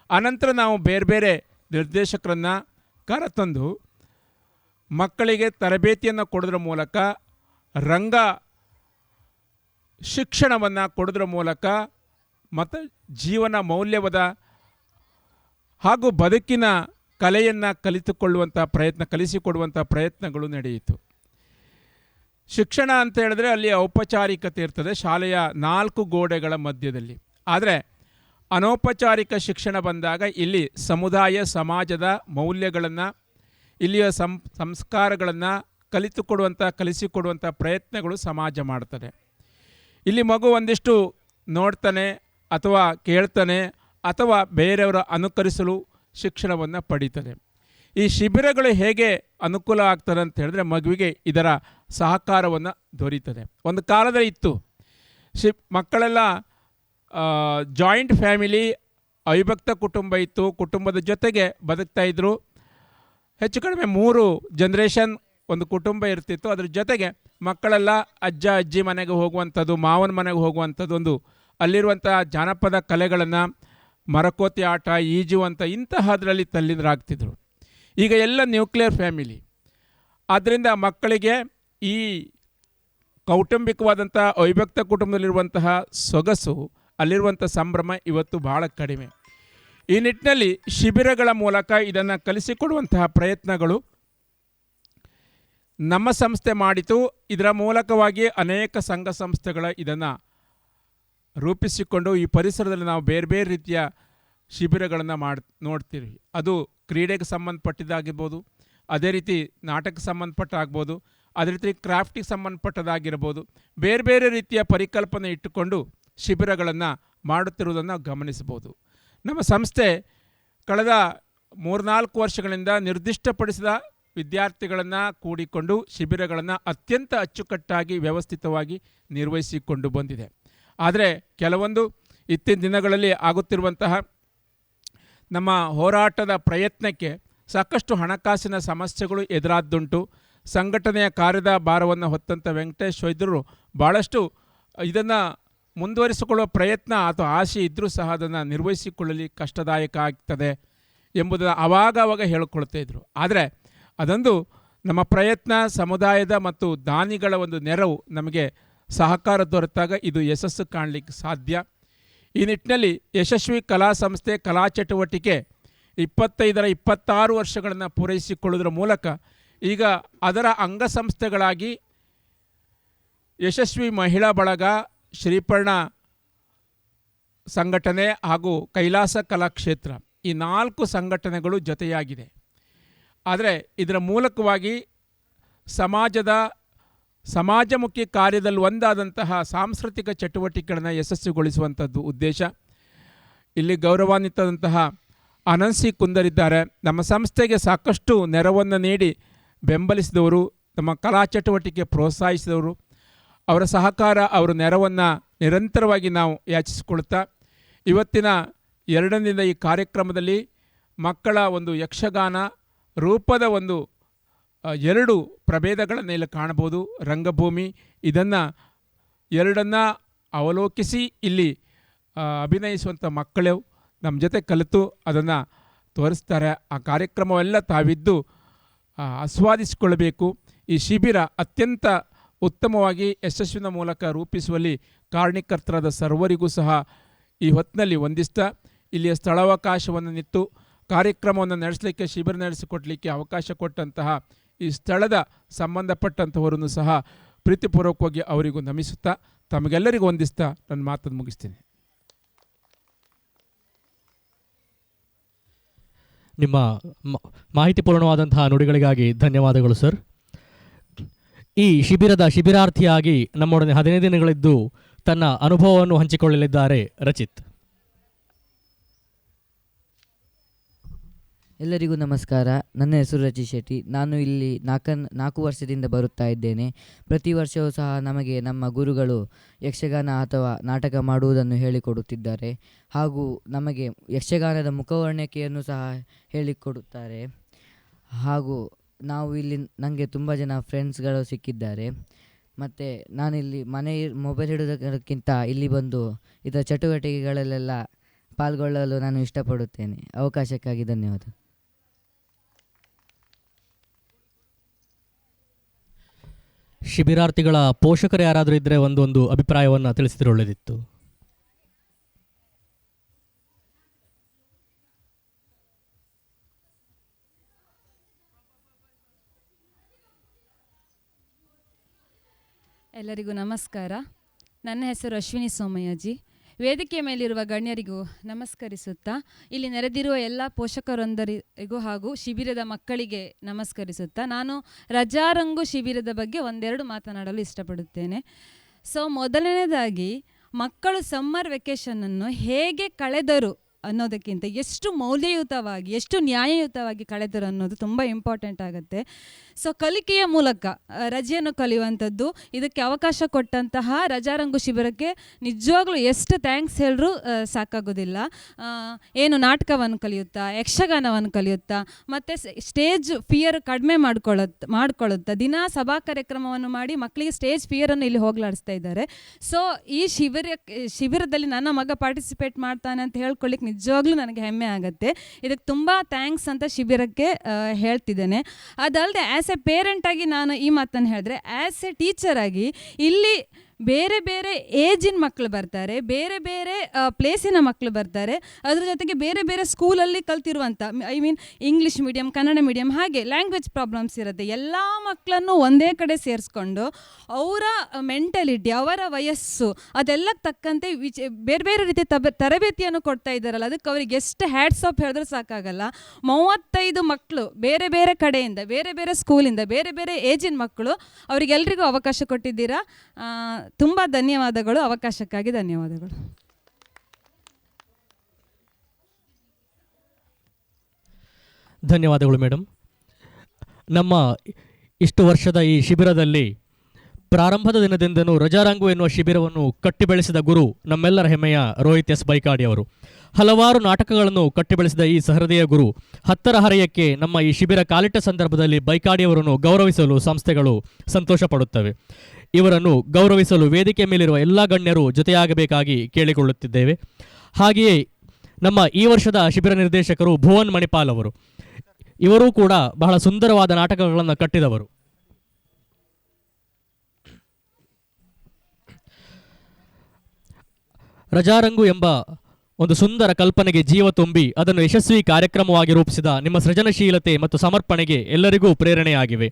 ಆನಂತರ ನಾವು ಬೇರೆ ಬೇರೆ ನಿರ್ದೇಶಕರನ್ನು ಕರೆತಂದು ಮಕ್ಕಳಿಗೆ ತರಬೇತಿಯನ್ನು ಕೊಡೋದ್ರ ಮೂಲಕ, ರಂಗ ಶಿಕ್ಷಣವನ್ನು ಕೊಡೋದ್ರ ಮೂಲಕ ಮತ್ತು ಜೀವನ ಮೌಲ್ಯವಾದ ಹಾಗೂ ಬದುಕಿನ ಕಲೆಯನ್ನು ಕಲಿಸಿಕೊಡುವಂಥ ಪ್ರಯತ್ನಗಳು ನಡೆಯಿತು. ಶಿಕ್ಷಣ ಅಂತ ಹೇಳಿದ್ರೆ ಅಲ್ಲಿ ಔಪಚಾರಿಕತೆ ಇರ್ತದೆ, ಶಾಲೆಯ 4 ಗೋಡೆಗಳ ಮಧ್ಯದಲ್ಲಿ. ಆದರೆ ಅನೌಪಚಾರಿಕ ಶಿಕ್ಷಣ ಬಂದಾಗ ಇಲ್ಲಿ ಸಮುದಾಯ ಸಮಾಜದ ಮೌಲ್ಯಗಳನ್ನು, ಇಲ್ಲಿಯ ಸಂಸ್ಕಾರಗಳನ್ನು ಕಲಿಸಿಕೊಡುವಂಥ ಪ್ರಯತ್ನಗಳು ಸಮಾಜ ಮಾಡ್ತದೆ. ಇಲ್ಲಿ ಮಗು ಒಂದಿಷ್ಟು ನೋಡ್ತಾನೆ ಅಥವಾ ಕೇಳ್ತಾನೆ ಅಥವಾ ಬೇರೆಯವರ ಅನುಕರಿಸಲು ಶಿಕ್ಷಣವನ್ನು ಪಡೀತದೆ. ಈ ಶಿಬಿರಗಳು ಹೇಗೆ ಅನುಕೂಲ ಆಗ್ತದೆ ಅಂತ ಹೇಳಿದ್ರೆ ಮಗುವಿಗೆ ಇದರ ಸಹಕಾರವನ್ನು ದೊರೀತದೆ. ಒಂದು ಕಾಲದಲ್ಲಿ ಇತ್ತು, ಮಕ್ಕಳೆಲ್ಲ ಜಾಯಿಂಟ್ ಫ್ಯಾಮಿಲಿ, ಅವಿಭಕ್ತ ಕುಟುಂಬ ಇತ್ತು, ಕುಟುಂಬದ ಜೊತೆಗೆ ಬದುಕ್ತಾ ಇದ್ದರು. ಹೆಚ್ಚು ಕಡಿಮೆ 3 ಜನ್ರೇಷನ್ ಒಂದು ಕುಟುಂಬ ಇರ್ತಿತ್ತು. ಅದ್ರ ಜೊತೆಗೆ ಮಕ್ಕಳೆಲ್ಲ ಅಜ್ಜ ಅಜ್ಜಿ ಮನೆಗೆ ಹೋಗುವಂಥದ್ದು, ಮಾವನ ಮನೆಗೆ ಹೋಗುವಂಥದ್ದು, ಒಂದು ಅಲ್ಲಿರುವಂಥ ಜಾನಪದ ಕಲೆಗಳನ್ನು, ಮರಕೋತಿ ಆಟ, ಈಜುವಂಥ ಇಂತಹದ್ರಲ್ಲಿ ತಲ್ಲೀನರಾಗ್ತಿದ್ರು. ಈಗ ಎಲ್ಲ ನ್ಯೂಕ್ಲಿಯರ್ ಫ್ಯಾಮಿಲಿ. ಆದ್ದರಿಂದ ಮಕ್ಕಳಿಗೆ ಈ ಕೌಟುಂಬಿಕವಾದಂಥ ಅವಿಭಕ್ತ ಕುಟುಂಬದಲ್ಲಿರುವಂತಹ ಸೊಗಸು, ಅಲ್ಲಿರುವಂಥ ಸಂಭ್ರಮ ಇವತ್ತು ಭಾಳ ಕಡಿಮೆ. ಈ ನಿಟ್ಟಿನಲ್ಲಿ ಶಿಬಿರಗಳ ಮೂಲಕ ಇದನ್ನು ಕಲಿಸಿಕೊಡುವಂತಹ ಪ್ರಯತ್ನಗಳು ನಮ್ಮ ಸಂಸ್ಥೆ ಮಾಡಿತು. ಇದರ ಮೂಲಕವಾಗಿ ಅನೇಕ ಸಂಘ ಸಂಸ್ಥೆಗಳ ಇದನ್ನು ರೂಪಿಸಿಕೊಂಡು ಈ ಪರಿಸರದಲ್ಲಿ ನಾವು ಬೇರೆ ಬೇರೆ ರೀತಿಯ ಶಿಬಿರಗಳನ್ನು ನೋಡ್ತೀವಿ. ಅದು ಕ್ರೀಡೆಗೆ ಸಂಬಂಧಪಟ್ಟಿದ್ದಾಗಿರ್ಬೋದು, ಅದೇ ರೀತಿ ನಾಟಕಕ್ಕೆ ಸಂಬಂಧಪಟ್ಟಾಗ್ಬೋದು, ಅದೇ ರೀತಿ ಕ್ರಾಫ್ಟಿಗೆ ಸಂಬಂಧಪಟ್ಟದಾಗಿರ್ಬೋದು. ಬೇರೆ ಬೇರೆ ರೀತಿಯ ಪರಿಕಲ್ಪನೆ ಇಟ್ಟುಕೊಂಡು ಶಿಬಿರಗಳನ್ನು ಮಾಡುತ್ತಿರುವುದನ್ನು ಗಮನಿಸಬಹುದು. ನಮ್ಮ ಸಂಸ್ಥೆ ಕಳೆದ 3-4 ವರ್ಷಗಳಿಂದ ನಿರ್ದಿಷ್ಟಪಡಿಸಿದ ವಿದ್ಯಾರ್ಥಿಗಳನ್ನು ಕೂಡಿಕೊಂಡು ಶಿಬಿರಗಳನ್ನು ಅತ್ಯಂತ ಅಚ್ಚುಕಟ್ಟಾಗಿ ವ್ಯವಸ್ಥಿತವಾಗಿ ನಿರ್ವಹಿಸಿಕೊಂಡು ಬಂದಿದೆ. ಆದರೆ ಕೆಲವೊಂದು ಇತ್ತೀಚಿನ ದಿನಗಳಲ್ಲಿ ಆಗುತ್ತಿರುವಂತಹ ನಮ್ಮ ಹೋರಾಟದ ಪ್ರಯತ್ನಕ್ಕೆ ಸಾಕಷ್ಟು ಹಣಕಾಸಿನ ಸಮಸ್ಯೆಗಳು ಎದುರಾದ್ದುಂಟು. ಸಂಘಟನೆಯ ಕಾರ್ಯದ ಭಾರವನ್ನು ಹೊತ್ತಂಥ ವೆಂಕಟೇಶ್ ವೈದ್ಯರು ಭಾಳಷ್ಟು ಇದನ್ನು ಮುಂದುವರಿಸಿಕೊಳ್ಳುವ ಪ್ರಯತ್ನ ಅಥವಾ ಆಸೆ ಇದ್ದರೂ ಸಹ ಅದನ್ನು ನಿರ್ವಹಿಸಿಕೊಳ್ಳಲಿ ಕಷ್ಟದಾಯಕ ಆಗ್ತದೆ ಎಂಬುದನ್ನು ಆವಾಗ ಹೇಳಿಕೊಳ್ತಾ ಇದ್ದರು. ಆದರೆ ಅದೊಂದು ನಮ್ಮ ಪ್ರಯತ್ನ, ಸಮುದಾಯದ ಮತ್ತು ದಾನಿಗಳ ಒಂದು ನೆರವು ನಮಗೆ ಸಹಕಾರ ದೊರೆತಾಗ ಇದು ಯಶಸ್ಸು ಕಾಣಲಿಕ್ಕೆ ಸಾಧ್ಯ. ಈ ನಿಟ್ಟಿನಲ್ಲಿ ಯಶಸ್ವಿ ಕಲಾ ಸಂಸ್ಥೆ ಕಲಾ ಚಟುವಟಿಕೆ 26 ವರ್ಷಗಳನ್ನು ಪೂರೈಸಿಕೊಳ್ಳುವುದರ ಮೂಲಕ ಈಗ ಅದರ ಅಂಗಸಂಸ್ಥೆಗಳಾಗಿ ಯಶಸ್ವಿ ಮಹಿಳಾ ಬಳಗ, ಶ್ರೀಪರ್ಣ ಸಂಘಟನೆ ಹಾಗೂ ಕೈಲಾಸ ಕಲಾಕ್ಷೇತ್ರ ಈ 4 ಸಂಘಟನೆಗಳು ಜೊತೆಯಾಗಿದೆ. ಆದರೆ ಇದರ ಮೂಲಕವಾಗಿ ಸಮಾಜಮುಖಿ ಕಾರ್ಯದಲ್ಲಿ ಒಂದಾದಂತಹ ಸಾಂಸ್ಕೃತಿಕ ಚಟುವಟಿಕೆಗಳನ್ನು ಯಶಸ್ವಿಗೊಳಿಸುವಂಥದ್ದು ಉದ್ದೇಶ. ಇಲ್ಲಿ ಗೌರವಾನ್ವಿತದಂತಹ ಅನನ್ಸಿ ಕುಂದರಿದ್ದಾರೆ. ನಮ್ಮ ಸಂಸ್ಥೆಗೆ ಸಾಕಷ್ಟು ನೆರವನ್ನು ನೀಡಿ ಬೆಂಬಲಿಸಿದವರು, ನಮ್ಮ ಕಲಾ ಚಟುವಟಿಕೆ ಪ್ರೋತ್ಸಾಹಿಸಿದವರು. ಅವರ ಸಹಕಾರ, ಅವರ ನೆರವನ್ನು ನಿರಂತರವಾಗಿ ನಾವು ಯಾಚಿಸಿಕೊಳ್ತಾ ಇವತ್ತಿನ 2ನೇ ದಿನದ ಈ ಕಾರ್ಯಕ್ರಮದಲ್ಲಿ ಮಕ್ಕಳ ಒಂದು ಯಕ್ಷಗಾನ ರೂಪದ ಒಂದು 2 ಪ್ರಭೇದಗಳನ್ನು ಇಲ್ಲಿ ಕಾಣಬಹುದು. ರಂಗಭೂಮಿ ಇದನ್ನು 2ನ್ನು ಅವಲೋಕಿಸಿ ಇಲ್ಲಿ ಅಭಿನಯಿಸುವಂಥ ಮಕ್ಕಳು ನಮ್ಮ ಜೊತೆ ಕಲಿತು ಅದನ್ನು ತೋರಿಸ್ತಾರೆ. ಆ ಕಾರ್ಯಕ್ರಮವೆಲ್ಲ ತಾವಿದ್ದು ಆಸ್ವಾದಿಸಿಕೊಳ್ಳಬೇಕು. ಈ ಶಿಬಿರ ಅತ್ಯಂತ ಉತ್ತಮವಾಗಿ ಯಶಸ್ವಿನ ಮೂಲಕ ರೂಪಿಸುವಲ್ಲಿ ಕಾರಣೀಕರ್ತರಾದ ಸರ್ವರಿಗೂ ಸಹ ಈ ಹೊತ್ತಿನಲ್ಲಿ ವಂದಿಸ್ತಾ ಇಲ್ಲಿಯ ಸ್ಥಳಾವಕಾಶವನ್ನು ನಿತ್ತು ಕಾರ್ಯಕ್ರಮವನ್ನು ನಡೆಸಲಿಕ್ಕೆ, ಶಿಬಿರ ನಡೆಸಿಕೊಡಲಿಕ್ಕೆ ಅವಕಾಶ ಕೊಟ್ಟಂತಹ ಈ ಸ್ಥಳದ ಸಂಬಂಧಪಟ್ಟಂಥವರನ್ನು ಸಹ ಪ್ರೀತಿಪೂರ್ವಕವಾಗಿ ಅವರಿಗೂ ನಮಿಸುತ್ತಾ ತಮಗೆಲ್ಲರಿಗೂ ವಂದಿಸ್ತಾ ನನ್ನ ಮಾತನ್ನು ಮುಗಿಸ್ತೀನಿ. ನಿಮ್ಮ ಮಾಹಿತಿಪೂರ್ಣವಾದಂತಹ ನುಡಿಗಳಿಗಾಗಿ ಧನ್ಯವಾದಗಳು ಸರ್. ಈ ಶಿಬಿರಾರ್ಥಿಯಾಗಿ ನಮ್ಮೊಡನೆ 15 ದಿನಗಳಿದ್ದು ತನ್ನ ಅನುಭವವನ್ನು ಹಂಚಿಕೊಳ್ಳಲಿದ್ದಾರೆ ರಚಿತ್. ಎಲ್ಲರಿಗೂ ನಮಸ್ಕಾರ. ನನ್ನ ಹೆಸರು ರಚಿತ್ ಶೆಟ್ಟಿ. ನಾನು ಇಲ್ಲಿ 4 ವರ್ಷದಿಂದ ಬರುತ್ತಾ ಇದ್ದೇನೆ. ಪ್ರತಿ ವರ್ಷವೂ ಸಹ ನಮಗೆ ನಮ್ಮ ಗುರುಗಳು ಯಕ್ಷಗಾನ ಅಥವಾ ನಾಟಕ ಮಾಡುವುದನ್ನು ಹೇಳಿಕೊಡುತ್ತಿದ್ದಾರೆ. ಹಾಗೂ ನಮಗೆ ಯಕ್ಷಗಾನದ ಮುಖವರ್ಣಿಕೆಯನ್ನು ಸಹ ಹೇಳಿಕೊಡುತ್ತಾರೆ. ಹಾಗೂ ನಾವು ಇಲ್ಲಿ ನನಗೆ ತುಂಬ ಜನ ಫ್ರೆಂಡ್ಸ್ಗಳು ಸಿಕ್ಕಿದ್ದಾರೆ. ಮತ್ತು ನಾನಿಲ್ಲಿ ಮೊಬೈಲ್ ಹಿಡಿಯೋದಕ್ಕಿಂತ ಇಲ್ಲಿ ಬಂದು ಇದರ ಚಟುವಟಿಕೆಗಳಲ್ಲೆಲ್ಲ ಪಾಲ್ಗೊಳ್ಳಲು ನಾನು ಇಷ್ಟಪಡುತ್ತೇನೆ. ಅವಕಾಶಕ್ಕಾಗಿ ಧನ್ಯವಾದ. ಶಿಬಿರಾರ್ಥಿಗಳ ಪೋಷಕರು ಯಾರಾದರೂ ಇದ್ದರೆ ಒಂದು ಅಭಿಪ್ರಾಯವನ್ನು ತಿಳಿಸಿದ್ರೆ ಒಳ್ಳೆಯದಿತ್ತು. ಎಲ್ಲರಿಗೂ ನಮಸ್ಕಾರ. ನನ್ನ ಹೆಸರು ಅಶ್ವಿನಿ ಸೋಮಯ್ಯಜಿ. ವೇದಿಕೆಯ ಮೇಲಿರುವ ಗಣ್ಯರಿಗೂ ನಮಸ್ಕರಿಸುತ್ತಾ, ಇಲ್ಲಿ ನೆರೆದಿರುವ ಎಲ್ಲ ಪೋಷಕರೊಂದರಿಗೂ ಹಾಗೂ ಶಿಬಿರದ ಮಕ್ಕಳಿಗೆ ನಮಸ್ಕರಿಸುತ್ತಾ, ನಾನು ರಜಾರಂಗು ಶಿಬಿರದ ಬಗ್ಗೆ ಒಂದೆರಡು ಮಾತನಾಡಲು ಇಷ್ಟಪಡುತ್ತೇನೆ. ಮೊದಲನೇದಾಗಿ, ಮಕ್ಕಳು ಸಮ್ಮರ್ ವೆಕೇಷನನ್ನು ಹೇಗೆ ಕಳೆದರು ಅನ್ನೋದಕ್ಕಿಂತ ಎಷ್ಟು ಮೌಲ್ಯಯುತವಾಗಿ, ಎಷ್ಟು ನ್ಯಾಯಯುತವಾಗಿ ಕಳೆದರು ಅನ್ನೋದು ತುಂಬ ಇಂಪಾರ್ಟೆಂಟ್ ಆಗುತ್ತೆ. ಕಲಿಕೆಯ ಮೂಲಕ ರಜೆಯನ್ನು ಕಲಿಯುವಂಥದ್ದು, ಇದಕ್ಕೆ ಅವಕಾಶ ಕೊಟ್ಟಂತಹ ರಜಾರಂಗು ಶಿಬಿರಕ್ಕೆ ನಿಜವಾಗ್ಲೂ ಎಷ್ಟು ಥ್ಯಾಂಕ್ಸ್ ಹೇಳಿದ್ರು ಸಾಕಾಗೋದಿಲ್ಲ. ಏನು ನಾಟಕವನ್ನು ಕಲಿಯುತ್ತಾ, ಯಕ್ಷಗಾನವನ್ನು ಕಲಿಯುತ್ತಾ, ಮತ್ತು ಸ್ಟೇಜ್ ಫಿಯರ್ ಕಡಿಮೆ ಮಾಡ್ಕೊಳ್ಳುತ್ತಾ ದಿನ ಸಭಾ ಕಾರ್ಯಕ್ರಮವನ್ನು ಮಾಡಿ ಮಕ್ಕಳಿಗೆ ಸ್ಟೇಜ್ ಫಿಯರನ್ನು ಇಲ್ಲಿ ಹೋಗ್ಲಾಡಿಸ್ತಾ ಇದ್ದಾರೆ. ಈ ಶಿಬಿರದಲ್ಲಿ ನನ್ನ ಮಗ ಪಾರ್ಟಿಸಿಪೇಟ್ ಮಾಡ್ತಾನೆ ಅಂತ ಹೇಳ್ಕೊಳ್ಳಿಕ್ಕೆ ನಿಜವಾಗ್ಲೂ ನನಗೆ ಹೆಮ್ಮೆ ಆಗುತ್ತೆ. ಇದಕ್ಕೆ ತುಂಬ ಥ್ಯಾಂಕ್ಸ್ ಅಂತ ಶಿಬಿರಕ್ಕೆ ಹೇಳ್ತಿದ್ದೇನೆ. ಅದಲ್ಲದೆ ಆ್ಯಸ್ ಎ ಪೇರೆಂಟಾಗಿ ನಾನು ಈ ಮಾತನ್ನು ಹೇಳಿದ್ರೆ, ಆ್ಯಸ್ ಎ ಟೀಚರಾಗಿ ಇಲ್ಲಿ ಬೇರೆ ಬೇರೆ ಏಜಿನ ಮಕ್ಕಳು ಬರ್ತಾರೆ, ಬೇರೆ ಬೇರೆ ಪ್ಲೇಸಿನ ಮಕ್ಕಳು ಬರ್ತಾರೆ, ಅದ್ರ ಜೊತೆಗೆ ಬೇರೆ ಬೇರೆ ಸ್ಕೂಲಲ್ಲಿ ಕಲ್ತಿರುವಂಥ, I mean English medium, Kannada medium, ಹಾಗೆ ಲ್ಯಾಂಗ್ವೇಜ್ ಪ್ರಾಬ್ಲಮ್ಸ್ ಇರುತ್ತೆ. ಎಲ್ಲ ಮಕ್ಕಳನ್ನು ಒಂದೇ ಕಡೆ ಸೇರಿಸ್ಕೊಂಡು ಅವರ ಮೆಂಟಲಿಟಿ, ಅವರ ವಯಸ್ಸು ಅದೆಲ್ಲಕ್ಕೆ ತಕ್ಕಂತೆ ಬೇರೆ ಬೇರೆ ರೀತಿ ತರಬೇತಿಯನ್ನು ಕೊಡ್ತಾ ಇದ್ದಾರಲ್ಲ, ಅದಕ್ಕೆ ಅವ್ರಿಗೆ ಎಷ್ಟು ಹ್ಯಾಟ್ಸ್ ಆಫ್ ಹೇಳಿದ್ರೂ ಸಾಕಾಗಲ್ಲ. 35 ಮಕ್ಕಳು ಬೇರೆ ಬೇರೆ ಕಡೆಯಿಂದ, ಬೇರೆ ಬೇರೆ ಸ್ಕೂಲಿಂದ, ಬೇರೆ ಬೇರೆ ಏಜಿನ ಮಕ್ಕಳು, ಅವರಿಗೆಲ್ರಿಗೂ ಅವಕಾಶ ಕೊಟ್ಟಿದ್ದೀರಾ. ತುಂಬ ಧನ್ಯವಾದಗಳು. ಅವಕಾಶಕ್ಕಾಗಿ ಧನ್ಯವಾದಗಳು. ಧನ್ಯವಾದಗಳು ಮೇಡಮ್. ನಮ್ಮ ಇಷ್ಟು ವರ್ಷದ ಈ ಶಿಬಿರದಲ್ಲಿ ಪ್ರಾರಂಭದ ದಿನದಿಂದನೂ ರಜಾರಂಗು ಎನ್ನುವ ಶಿಬಿರವನ್ನು ಕಟ್ಟಿ ಬೆಳೆಸಿದ ಗುರು ನಮ್ಮೆಲ್ಲರ ಹೆಮ್ಮೆಯ ರೋಹಿತ್ ಎಸ್ ಬೈಕಾಡಿ ಅವರು. ಹಲವಾರು ನಾಟಕಗಳನ್ನು ಕಟ್ಟಿ ಬೆಳೆಸಿದ ಈ ಸಹೃದಯ ಗುರು ಹತ್ತರ ಹರೆಯಕ್ಕೆ ನಮ್ಮ ಈ ಶಿಬಿರ ಕಾಲಿಟ್ಟ ಸಂದರ್ಭದಲ್ಲಿ ಬೈಕಾಡಿಯವರನ್ನು ಗೌರವಿಸಲು ಸಂಸ್ಥೆಗಳು ಸಂತೋಷ ಪಡುತ್ತವೆ. ಇವರನ್ನು ಗೌರವಿಸಲು ವೇದಿಕೆ ಮೇಲಿರುವ ಎಲ್ಲ ಗಣ್ಯರು ಜೊತೆಯಾಗಬೇಕಾಗಿ ಕೇಳಿಕೊಳ್ಳುತ್ತಿದ್ದೇವೆ. ಹಾಗೆಯೇ ನಮ್ಮ ಈ ವರ್ಷದ ಶಿಬಿರ ನಿರ್ದೇಶಕರು ಭುವನ್ ಮಣಿಪಾಲ್ ಅವರು. ಇವರೂ ಕೂಡ ಬಹಳ ಸುಂದರವಾದ ನಾಟಕಗಳನ್ನು ಕಟ್ಟಿದವರು. ರಜಾರಂಗು ಎಂಬ ಒಂದು ಸುಂದರ ಕಲ್ಪನೆಗೆ ಜೀವ ತುಂಬಿ ಅದನ್ನು ಯಶಸ್ವಿ ಕಾರ್ಯಕ್ರಮವಾಗಿ ರೂಪಿಸಿದ ನಿಮ್ಮ ಸೃಜನಶೀಲತೆ ಮತ್ತು ಸಮರ್ಪಣೆಗೆ ಎಲ್ಲರಿಗೂ ಪ್ರೇರಣೆಯಾಗಿವೆ.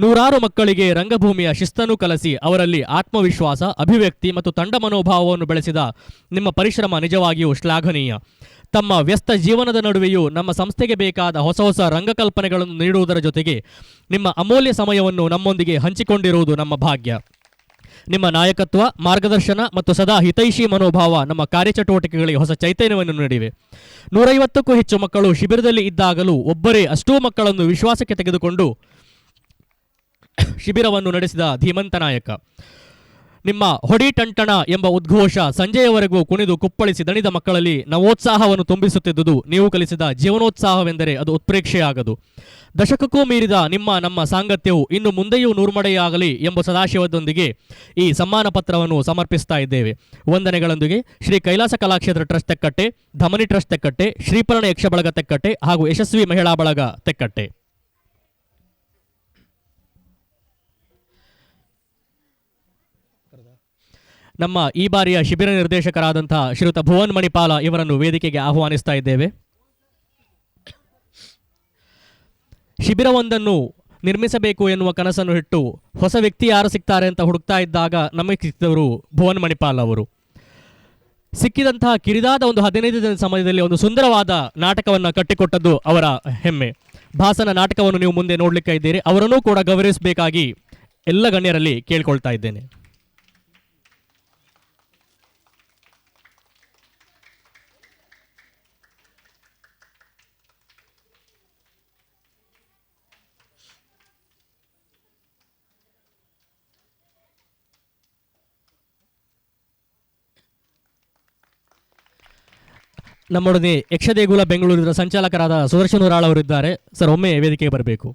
ನೂರಾರು ಮಕ್ಕಳಿಗೆ ರಂಗಭೂಮಿಯ ಶಿಸ್ತನ್ನು ಕಲಿಸಿ ಅವರಲ್ಲಿ ಆತ್ಮವಿಶ್ವಾಸ, ಅಭಿವ್ಯಕ್ತಿ ಮತ್ತು ತಂಡ ಮನೋಭಾವವನ್ನು ಬೆಳೆಸಿದ ನಿಮ್ಮ ಪರಿಶ್ರಮ ನಿಜವಾಗಿಯೂ ಶ್ಲಾಘನೀಯ. ತಮ್ಮ ವ್ಯಸ್ತ ಜೀವನದ ನಡುವೆಯೂ ನಮ್ಮ ಸಂಸ್ಥೆಗೆ ಬೇಕಾದ ಹೊಸ ಹೊಸ ರಂಗಕಲ್ಪನೆಗಳನ್ನು ನೀಡುವುದರ ಜೊತೆಗೆ ನಿಮ್ಮ ಅಮೂಲ್ಯ ಸಮಯವನ್ನು ನಮ್ಮೊಂದಿಗೆ ಹಂಚಿಕೊಂಡಿರುವುದು ನಮ್ಮ ಭಾಗ್ಯ. ನಿಮ್ಮ ನಾಯಕತ್ವ, ಮಾರ್ಗದರ್ಶನ ಮತ್ತು ಸದಾ ಹಿತೈಷಿ ಮನೋಭಾವ ನಮ್ಮ ಕಾರ್ಯಚಟುವಟಿಕೆಗಳಿಗೆ ಹೊಸ ಚೈತನ್ಯವನ್ನು ನೀಡಿವೆ. 150ಕ್ಕೂ ಹೆಚ್ಚು ಮಕ್ಕಳು ಶಿಬಿರದಲ್ಲಿ ಇದ್ದಾಗಲೂ ಒಬ್ಬರೇ ಅಷ್ಟೂ ಮಕ್ಕಳನ್ನು ವಿಶ್ವಾಸಕ್ಕೆ ತೆಗೆದುಕೊಂಡು ಶಿಬಿರವನ್ನು ನಡೆಸಿದ ಧೀಮಂತ ನಾಯಕ. ನಿಮ್ಮ ಹೊಡಿ ಟಂಟಣ ಎಂಬ ಉದ್ಘೋಷ ಸಂಜೆಯವರೆಗೂ ಕುಣಿದು ಕುಪ್ಪಳಿಸಿ ದಣಿದ ಮಕ್ಕಳಲ್ಲಿ ನವೋತ್ಸಾಹವನ್ನು ತುಂಬಿಸುತ್ತಿದ್ದುದು ನೀವು ಕಲಿಸಿದ ಜೀವನೋತ್ಸಾಹವೆಂದರೆ ಅದು ಉತ್ಪ್ರೇಕ್ಷೆಯಾಗದು. ದಶಕಕ್ಕೂ ಮೀರಿದ ನಮ್ಮ ಸಾಂಗತ್ಯವು ಇನ್ನು ಮುಂದೆಯೂ ನೂರ್ಮಡೆಯಾಗಲಿ ಎಂಬ ಸದಾಶಯದೊಂದಿಗೆ ಈ ಸಮ್ಮಾನ ಪತ್ರವನ್ನು ಸಮರ್ಪಿಸ್ತಾ ಇದ್ದೇವೆ. ವಂದನೆಗಳೊಂದಿಗೆ ಶ್ರೀ ಕೈಲಾಸ ಕಲಾಕ್ಷೇತ್ರ ಟ್ರಸ್ಟ್ ತೆಕ್ಕಟ್ಟೆ, ಧಮನಿ ಟ್ರಸ್ಟ್ ತೆಕ್ಕಟ್ಟೆ, ಶ್ರೀಪರ್ಣ ಯಕ್ಷ ಬಳಗ ತೆಕ್ಕಟ್ಟೆ ಹಾಗೂ ಯಶಸ್ವಿ ಮಹಿಳಾ ಬಳಗ ತೆಕ್ಕಟ್ಟೆ. ನಮ್ಮ ಈ ಬಾರಿಯ ಶಿಬಿರ ನಿರ್ದೇಶಕರಾದಂತಹ ಶ್ರೀಯುತ ಭುವನ್ ಮಣಿಪಾಲ ಇವರನ್ನು ವೇದಿಕೆಗೆ ಆಹ್ವಾನಿಸ್ತಾ ಇದ್ದೇವೆ. ಶಿಬಿರವೊಂದನ್ನು ನಿರ್ಮಿಸಬೇಕು ಎನ್ನುವ ಕನಸನ್ನು ಇಟ್ಟು ಹೊಸ ವ್ಯಕ್ತಿ ಯಾರು ಸಿಗ್ತಾರೆ ಅಂತ ಹುಡುಕ್ತಾ ಇದ್ದಾಗ ನಮಗೆ ಸಿಕ್ಕಿದವರು ಭುವನ್ ಮಣಿಪಾಲ್ ಅವರು. ಸಿಕ್ಕಿದಂತಹ ಕಿರಿದಾದ ಒಂದು 15 ದಿನದ ಸಮಯದಲ್ಲಿ ಒಂದು ಸುಂದರವಾದ ನಾಟಕವನ್ನು ಕಟ್ಟಿಕೊಟ್ಟದ್ದು ಅವರ ಹೆಮ್ಮೆ. ಭಾಸನ ನಾಟಕವನ್ನು ನೀವು ಮುಂದೆ ನೋಡಲಿಕ್ಕೆ ಇದ್ದೀರಿ. ಅವರನ್ನೂ ಕೂಡ ಗೌರವಿಸಬೇಕಾಗಿ ಎಲ್ಲ ಗಣ್ಯರಲ್ಲಿ ಕೇಳ್ಕೊಳ್ತಾ ಇದ್ದೇನೆ. ನಮ್ಮೊಡನೆ ಯಕ್ಷದೇಗುಲ ಬೆಂಗಳೂರಿನ ಸಂಚಾಲಕರಾದ ಸುದರ್ಶನ್ ಉರಾಳ್ ಅವರಿದ್ದಾರೆ. ಸರ್, ಒಮ್ಮೆ ವೇದಿಕೆಗೆ ಬರಬೇಕು.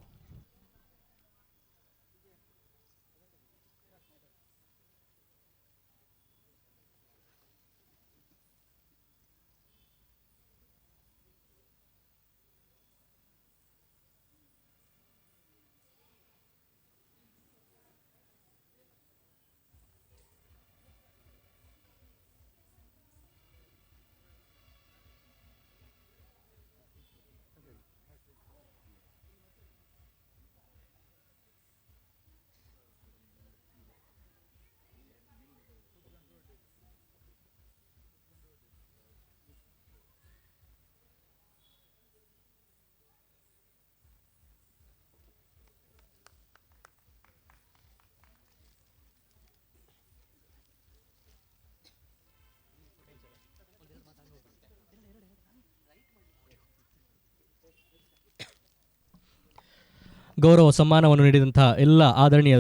ಗೌರವ ಸಮ್ಮಾನವನ್ನು ನೀಡಿದಂತಹ ಎಲ್ಲ ಆದರಣೀಯ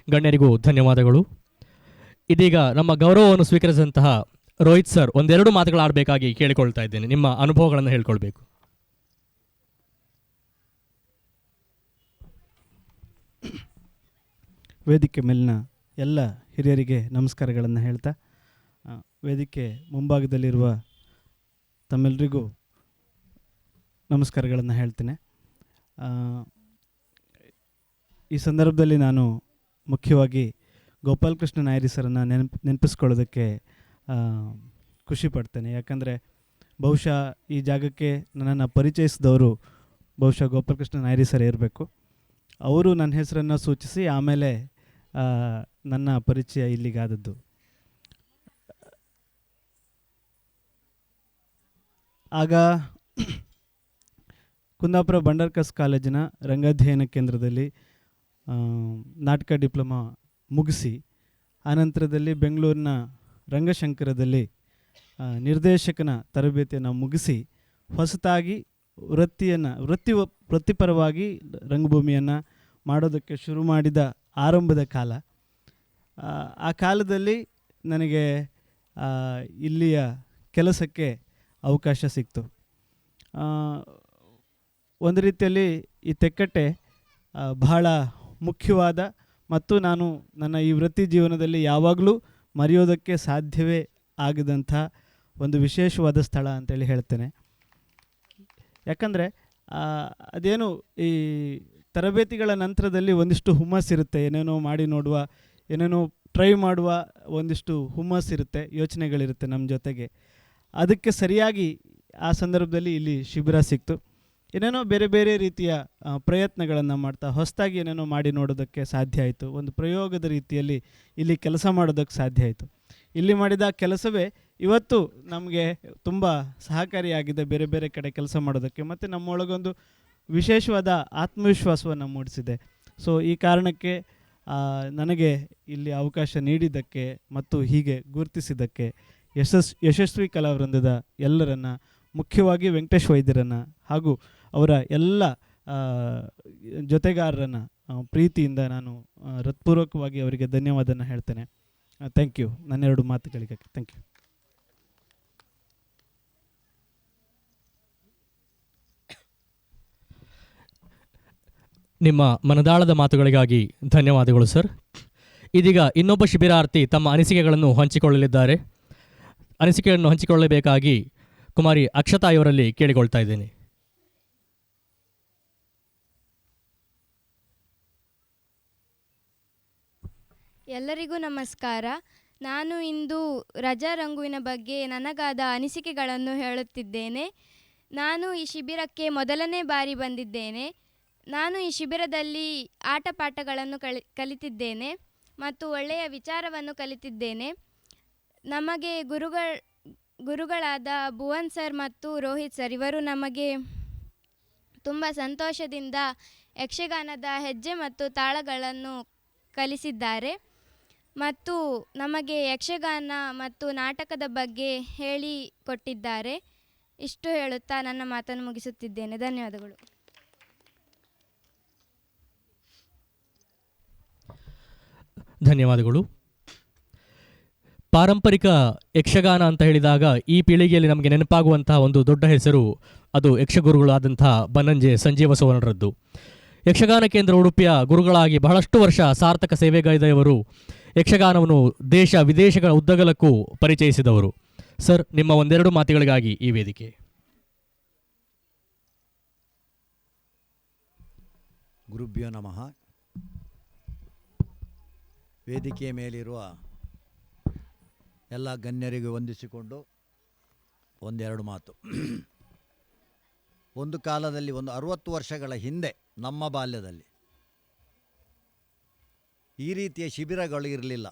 ಗಣ್ಯರಿಗೂ ಧನ್ಯವಾದಗಳು. ಇದೀಗ ನಮ್ಮ ಗೌರವವನ್ನು ಸ್ವೀಕರಿಸಿದಂತಹ ರೋಹಿತ್ ಸರ್ ಒಂದೆರಡು ಮಾತುಗಳಾಡಬೇಕಾಗಿ ಕೇಳಿಕೊಳ್ತಾ ಇದ್ದೇನೆ. ನಿಮ್ಮ ಅನುಭವಗಳನ್ನು ಹೇಳ್ಕೊಳ್ಬೇಕು. ವೇದಿಕೆ ಮೇಲಿನ ಎಲ್ಲ ಹಿರಿಯರಿಗೆ ನಮಸ್ಕಾರಗಳನ್ನು ಹೇಳ್ತಾ, ವೇದಿಕೆ ಮುಂಭಾಗದಲ್ಲಿರುವ ತಮ್ಮೆಲ್ಲರಿಗೂ ನಮಸ್ಕಾರಗಳನ್ನು ಹೇಳ್ತೇನೆ. ಈ ಸಂದರ್ಭದಲ್ಲಿ ನಾನು ಮುಖ್ಯವಾಗಿ ಗೋಪಾಲಕೃಷ್ಣ ನಾಯರಿ ಸರನ್ನು ನೆನಪಿಸ್ಕೊಳ್ಳೋದಕ್ಕೆ ಖುಷಿ ಪಡ್ತೇನೆ. ಯಾಕಂದರೆ ಬಹುಶಃ ಈ ಜಾಗಕ್ಕೆ ನನ್ನನ್ನು ಪರಿಚಯಿಸಿದವರು ಬಹುಶಃ ಗೋಪಾಲಕೃಷ್ಣ ನಾಯರಿ ಸರ್ ಇರಬೇಕು. ಅವರು ನನ್ನ ಹೆಸರನ್ನು ಸೂಚಿಸಿ ಆಮೇಲೆ ನನ್ನ ಪರಿಚಯ ಇಲ್ಲಿಗಾದದ್ದು. ಆಗ ಕುಂದಾಪುರ ಬಂಡರ್ಕಸ್ ಕಾಲೇಜಿನ ರಂಗಾಧ್ಯಯನ ಕೇಂದ್ರದಲ್ಲಿ ನಾಟಕ ಡಿಪ್ಲೊಮಾ ಮುಗಿಸಿ, ಆನಂತರದಲ್ಲಿ ಬೆಂಗಳೂರಿನ ರಂಗಶಂಕರದಲ್ಲಿ ನಿರ್ದೇಶಕನ ತರಬೇತಿಯನ್ನು ಮುಗಿಸಿ ಹೊಸತಾಗಿ ವೃತ್ತಿಪರವಾಗಿ ರಂಗಭೂಮಿಯನ್ನು ಮಾಡೋದಕ್ಕೆ ಶುರು ಮಾಡಿದ ಆರಂಭದ ಕಾಲ. ಆ ಕಾಲದಲ್ಲಿ ನನಗೆ ಇಲ್ಲಿಯ ಕೆಲಸಕ್ಕೆ ಅವಕಾಶ ಸಿಕ್ತು. ಒಂದು ರೀತಿಯಲ್ಲಿ ಈ ತೆಕ್ಕಟ್ಟೆ ಬಹಳ ಮುಖ್ಯವಾದ ಮತ್ತು ನಾನು ನನ್ನ ಈ ವೃತ್ತಿ ಜೀವನದಲ್ಲಿ ಯಾವಾಗಲೂ ಮರೆಯೋದಕ್ಕೆ ಸಾಧ್ಯವೇ ಆಗದಂಥ ಒಂದು ವಿಶೇಷವಾದ ಸ್ಥಳ ಅಂತೇಳಿ ಹೇಳ್ತೇನೆ. ಯಾಕಂದರೆ ಅದೇನು ಈ ತರಬೇತಿಗಳ ನಂತರದಲ್ಲಿ ಒಂದಿಷ್ಟು ಹುಮ್ಮಸ್ಸಿರುತ್ತೆ, ಏನೇನೋ ಮಾಡಿ ನೋಡುವ, ಏನೇನೋ ಟ್ರೈ ಮಾಡುವ ಒಂದಿಷ್ಟು ಹುಮ್ಮಸ್ಸಿರುತ್ತೆ, ಯೋಚನೆಗಳಿರುತ್ತೆ ನಮ್ಮ ಜೊತೆಗೆ. ಅದಕ್ಕೆ ಸರಿಯಾಗಿ ಆ ಸಂದರ್ಭದಲ್ಲಿ ಇಲ್ಲಿ ಶಿಬಿರ ಸಿಕ್ತು. ಏನೇನೋ ಬೇರೆ ಬೇರೆ ರೀತಿಯ ಪ್ರಯತ್ನಗಳನ್ನು ಮಾಡ್ತಾ ಹೊಸದಾಗಿ ಏನೇನೋ ಮಾಡಿ ನೋಡೋದಕ್ಕೆ ಸಾಧ್ಯ ಆಯಿತು. ಒಂದು ಪ್ರಯೋಗದ ರೀತಿಯಲ್ಲಿ ಇಲ್ಲಿ ಕೆಲಸ ಮಾಡೋದಕ್ಕೆ ಸಾಧ್ಯ ಆಯಿತು. ಇಲ್ಲಿ ಮಾಡಿದ ಕೆಲಸವೇ ಇವತ್ತು ನಮಗೆ ತುಂಬ ಸಹಕಾರಿಯಾಗಿದೆ ಬೇರೆ ಬೇರೆ ಕಡೆ ಕೆಲಸ ಮಾಡೋದಕ್ಕೆ, ಮತ್ತು ನಮ್ಮೊಳಗೊಂದು ವಿಶೇಷವಾದ ಆತ್ಮವಿಶ್ವಾಸವನ್ನು ಮೂಡಿಸಿದೆ. ಸೊ ಈ ಕಾರಣಕ್ಕೆ ನನಗೆ ಇಲ್ಲಿ ಅವಕಾಶ ನೀಡಿದ್ದಕ್ಕೆ ಮತ್ತು ಹೀಗೆ ಗುರುತಿಸಿದ್ದಕ್ಕೆ ಯಶಸ್ವಿ ಕಲಾವೃಂದದ ಎಲ್ಲರನ್ನು, ಮುಖ್ಯವಾಗಿ ವೆಂಕಟೇಶ್ ವೈದ್ಯರನ್ನು ಹಾಗೂ ಅವರ ಎಲ್ಲ ಜೊತೆಗಾರರನ್ನು ಪ್ರೀತಿಯಿಂದ ನಾನು ಹೃತ್ಪೂರ್ವಕವಾಗಿ ಅವರಿಗೆ ಧನ್ಯವಾದನ ಹೇಳ್ತೇನೆ. Thank you. ನನ್ನೆರಡು ಮಾತುಗಳಿಗೆ ಥ್ಯಾಂಕ್ ಯು. ನಿಮ್ಮ ಮನದಾಳದ ಮಾತುಗಳಿಗಾಗಿ ಧನ್ಯವಾದಗಳು ಸರ್. ಇದೀಗ ಇನ್ನೊಬ್ಬ ಶಿಬಿರಾರ್ಥಿ ತಮ್ಮ ಅನಿಸಿಕೆಗಳನ್ನು ಹಂಚಿಕೊಳ್ಳಲಿದ್ದಾರೆ. ಅನಿಸಿಕೆಯನ್ನು ಹಂಚಿಕೊಳ್ಳಬೇಕಾಗಿ ಕುಮಾರಿ ಅಕ್ಷತಾ ಇವರಲ್ಲಿ ಕೇಳಿಕೊಳ್ತಾ ಇದ್ದೇನೆ. ಎಲ್ಲರಿಗೂ ನಮಸ್ಕಾರ. ನಾನು ಇಂದು ರಜಾ ರಂಗುವಿನ ಬಗ್ಗೆ ನನಗಾದ ಅನಿಸಿಕೆಗಳನ್ನು ಹೇಳುತ್ತಿದ್ದೇನೆ. ನಾನು ಈ ಶಿಬಿರಕ್ಕೆ ಮೊದಲನೇ ಬಾರಿ ಬಂದಿದ್ದೇನೆ. ನಾನು ಈ ಶಿಬಿರದಲ್ಲಿ ಆಟ ಪಾಠಗಳನ್ನು ಕಲಿತಿದ್ದೇನೆ ಮತ್ತು ಒಳ್ಳೆಯ ವಿಚಾರವನ್ನು ಕಲಿತಿದ್ದೇನೆ. ನಮಗೆ ಗುರುಗಳಾದ ಭುವನ್ ಸರ್ ಮತ್ತು ರೋಹಿತ್ ಸರ್ ಇವರು ನಮಗೆ ತುಂಬ ಸಂತೋಷದಿಂದ ಯಕ್ಷಗಾನದ ಹೆಜ್ಜೆ ಮತ್ತು ತಾಳಗಳನ್ನು ಕಲಿಸಿದ್ದಾರೆ ಮತ್ತು ನಮಗೆ ಯಕ್ಷಗಾನ ಮತ್ತು ನಾಟಕದ ಬಗ್ಗೆ ಹೇಳಿಕೊಟ್ಟಿದ್ದಾರೆ. ಇಷ್ಟು ಹೇಳುತ್ತಾ ನನ್ನ ಮಾತನ್ನು ಮುಗಿಸುತ್ತಿದ್ದೇನೆ. ಧನ್ಯವಾದಗಳು. ಧನ್ಯವಾದಗಳು. ಪಾರಂಪರಿಕ ಯಕ್ಷಗಾನ ಅಂತ ಹೇಳಿದಾಗ ಈ ಪೀಳಿಗೆಯಲ್ಲಿ ನಮಗೆ ನೆನಪಾಗುವಂತಹ ಒಂದು ದೊಡ್ಡ ಹೆಸರು ಅದು ಯಕ್ಷಗುರುಗಳಾದಂತಹ ಬನ್ನಂಜೆ ಸಂಜೀವ ಸುವರ್ಣರದ್ದು. ಯಕ್ಷಗಾನ ಕೇಂದ್ರ ಉಡುಪಿಯ ಗುರುಗಳಾಗಿ ಬಹಳಷ್ಟು ವರ್ಷ ಸಾರ್ಥಕ ಸೇವೆಗೈದ ಇವರು ಯಕ್ಷಗಾನವನ್ನು ದೇಶ ವಿದೇಶಗಳ ಉದ್ದಗಲಕ್ಕೂ ಪರಿಚಯಿಸಿದವರು. ಸರ್, ನಿಮ್ಮ ಒಂದೆರಡು ಮಾತುಗಳಿಗಾಗಿ ಈ ವೇದಿಕೆ. ಗುರುಭ್ಯೋ ನಮಃ. ವೇದಿಕೆಯ ಮೇಲಿರುವ ಎಲ್ಲ ಗಣ್ಯರಿಗೆ ವಂದಿಸಿಕೊಂಡು ಒಂದೆರಡು ಮಾತು. ಒಂದು ಕಾಲದಲ್ಲಿ, ಒಂದು 60 ವರ್ಷಗಳ ಹಿಂದೆ, ನಮ್ಮ ಬಾಲ್ಯದಲ್ಲಿ ಈ ರೀತಿಯ ಶಿಬಿರಗಳು ಇರಲಿಲ್ಲ.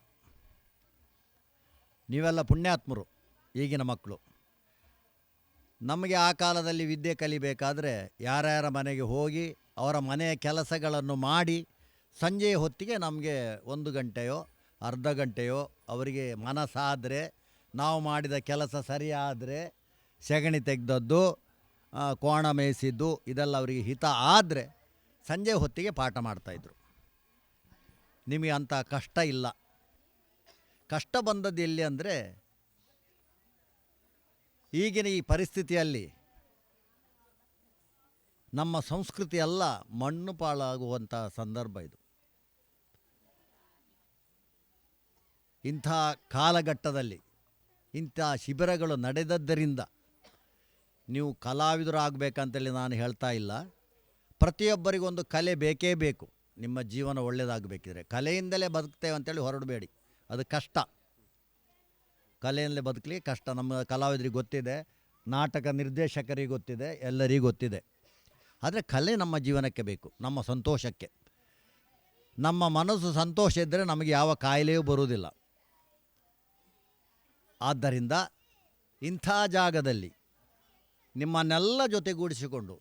ನೀವೆಲ್ಲ ಪುಣ್ಯಾತ್ಮರು, ಈಗಿನ ಮಕ್ಕಳು. ನಮಗೆ ಆ ಕಾಲದಲ್ಲಿ ವಿದ್ಯೆ ಕಲಿಬೇಕಾದ್ರೆ ಯಾರ್ಯಾರ ಮನೆಗೆ ಹೋಗಿ ಅವರ ಮನೆಯ ಕೆಲಸಗಳನ್ನು ಮಾಡಿ ಸಂಜೆಯ ಹೊತ್ತಿಗೆ ನಮಗೆ 1 ಗಂಟೆಯೋ ಅರ್ಧ ಗಂಟೆಯೋ ಅವರಿಗೆ ಮನಸ್ಸಾದರೆ, ನಾವು ಮಾಡಿದ ಕೆಲಸ ಸರಿಯಾದರೆ, ಸೆಗಣಿ ತೆಗೆದದ್ದು, ಕೋಣ ಮೇಯಿಸಿದ್ದು ಇದೆಲ್ಲ ಅವರಿಗೆ ಹಿತ ಆದರೆ ಸಂಜೆ ಹೊತ್ತಿಗೆ ಪಾಠ ಮಾಡ್ತಾಯಿದ್ರು. ನಿಮಗೆ ಅಂಥ ಕಷ್ಟ ಇಲ್ಲ. ಕಷ್ಟ ಬಂದದ್ದು ಎಲ್ಲಿ ಅಂದರೆ, ಈಗಿನ ಈ ಪರಿಸ್ಥಿತಿಯಲ್ಲಿ ನಮ್ಮ ಸಂಸ್ಕೃತಿ ಎಲ್ಲ ಮಣ್ಣು ಪಾಲಾಗುವಂಥ ಸಂದರ್ಭ ಇದು. ಇಂಥ ಕಾಲಘಟ್ಟದಲ್ಲಿ ಇಂಥ ಶಿಬಿರಗಳು ನಡೆದದ್ದರಿಂದ ನೀವು ಕಲಾವಿದರು ಆಗಬೇಕಂತೇಳಿ ನಾನು ಹೇಳ್ತಾ ಇಲ್ಲ. ಪ್ರತಿಯೊಬ್ಬರಿಗೊಂದು ಕಲೆ ಬೇಕೇ ಬೇಕು. ನಿಮ್ಮ ಜೀವನ ಒಳ್ಳೆಯದಾಗಬೇಕಿದ್ರೆ ಕಲೆಯಿಂದಲೇ ಬದುಕ್ತೇವೆ ಅಂತೇಳಿ ಹೊರಡಬೇಡಿ, ಅದು ಕಷ್ಟ. ಕಲೆಯಿಂದಲೇ ಬದುಕಲಿಕ್ಕೆ ಕಷ್ಟ. ನಮ್ಮ ಕಲಾವಿದರಿಗೆ ಗೊತ್ತಿದೆ, ನಾಟಕ ನಿರ್ದೇಶಕರಿಗೆ ಗೊತ್ತಿದೆ, ಎಲ್ಲರಿಗೂ ಗೊತ್ತಿದೆ. ಆದರೆ ಕಲೆ ನಮ್ಮ ಜೀವನಕ್ಕೆ ಬೇಕು, ನಮ್ಮ ಸಂತೋಷಕ್ಕೆ. ನಮ್ಮ ಮನಸ್ಸು ಸಂತೋಷ ಇದ್ದರೆ ನಮಗೆ ಯಾವ ಕಾಯಿಲೆಯೂ ಬರುವುದಿಲ್ಲ. ಆದ್ದರಿಂದ ಇಂಥ ಜಾಗದಲ್ಲಿ ನಿಮ್ಮನ್ನೆಲ್ಲ ಜೊತೆಗೂಡಿಸಿಕೊಂಡು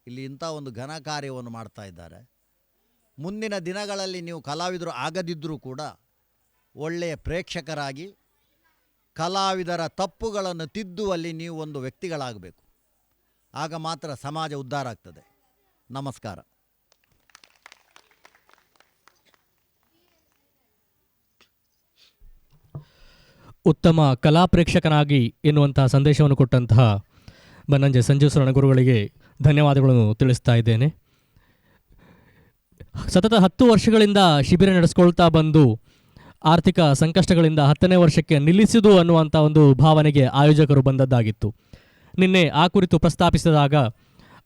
ಇಲ್ಲಿ ಇಂಥ ಒಂದು ಘನ ಕಾರ್ಯವನ್ನು ಮಾಡ್ತಾ ಇದ್ದಾರೆ. ಮುಂದಿನ ದಿನಗಳಲ್ಲಿ ನೀವು ಕಲಾವಿದರು ಆಗದಿದ್ದರೂ ಕೂಡ ಒಳ್ಳೆಯ ಪ್ರೇಕ್ಷಕರಾಗಿ ಕಲಾವಿದರ ತಪ್ಪುಗಳನ್ನು ತಿದ್ದುವಲ್ಲಿ ನೀವು ಒಂದು ವ್ಯಕ್ತಿಗಳಾಗಬೇಕು. ಆಗ ಮಾತ್ರ ಸಮಾಜ ಉದ್ಧಾರ ಆಗ್ತದೆ. ನಮಸ್ಕಾರ. ಉತ್ತಮ ಕಲಾ ಪ್ರೇಕ್ಷಕನಾಗಿ ಎನ್ನುವಂತಹ ಸಂದೇಶವನ್ನು ಕೊಟ್ಟಂತಹ ಬನ್ನಂಜೆ ಸಂಜೀವ ಸುವರ್ಣ ಗುರುಗಳಿಗೆ ಧನ್ಯವಾದಗಳನ್ನು ತಿಳಿಸ್ತಾ ಇದ್ದೇನೆ. ಸತತ 10 ವರ್ಷಗಳಿಂದ ಶಿಬಿರ ನಡೆಸ್ಕೊಳ್ತಾ ಬಂದು ಆರ್ಥಿಕ ಸಂಕಷ್ಟಗಳಿಂದ 10ನೇ ವರ್ಷಕ್ಕೆ ನಿಲ್ಲಿಸಿದು ಅನ್ನುವಂಥ ಒಂದು ಭಾವನೆಗೆ ಆಯೋಜಕರು ಬಂದದ್ದಾಗಿತ್ತು. ನಿನ್ನೆ ಆ ಕುರಿತು ಪ್ರಸ್ತಾಪಿಸಿದಾಗ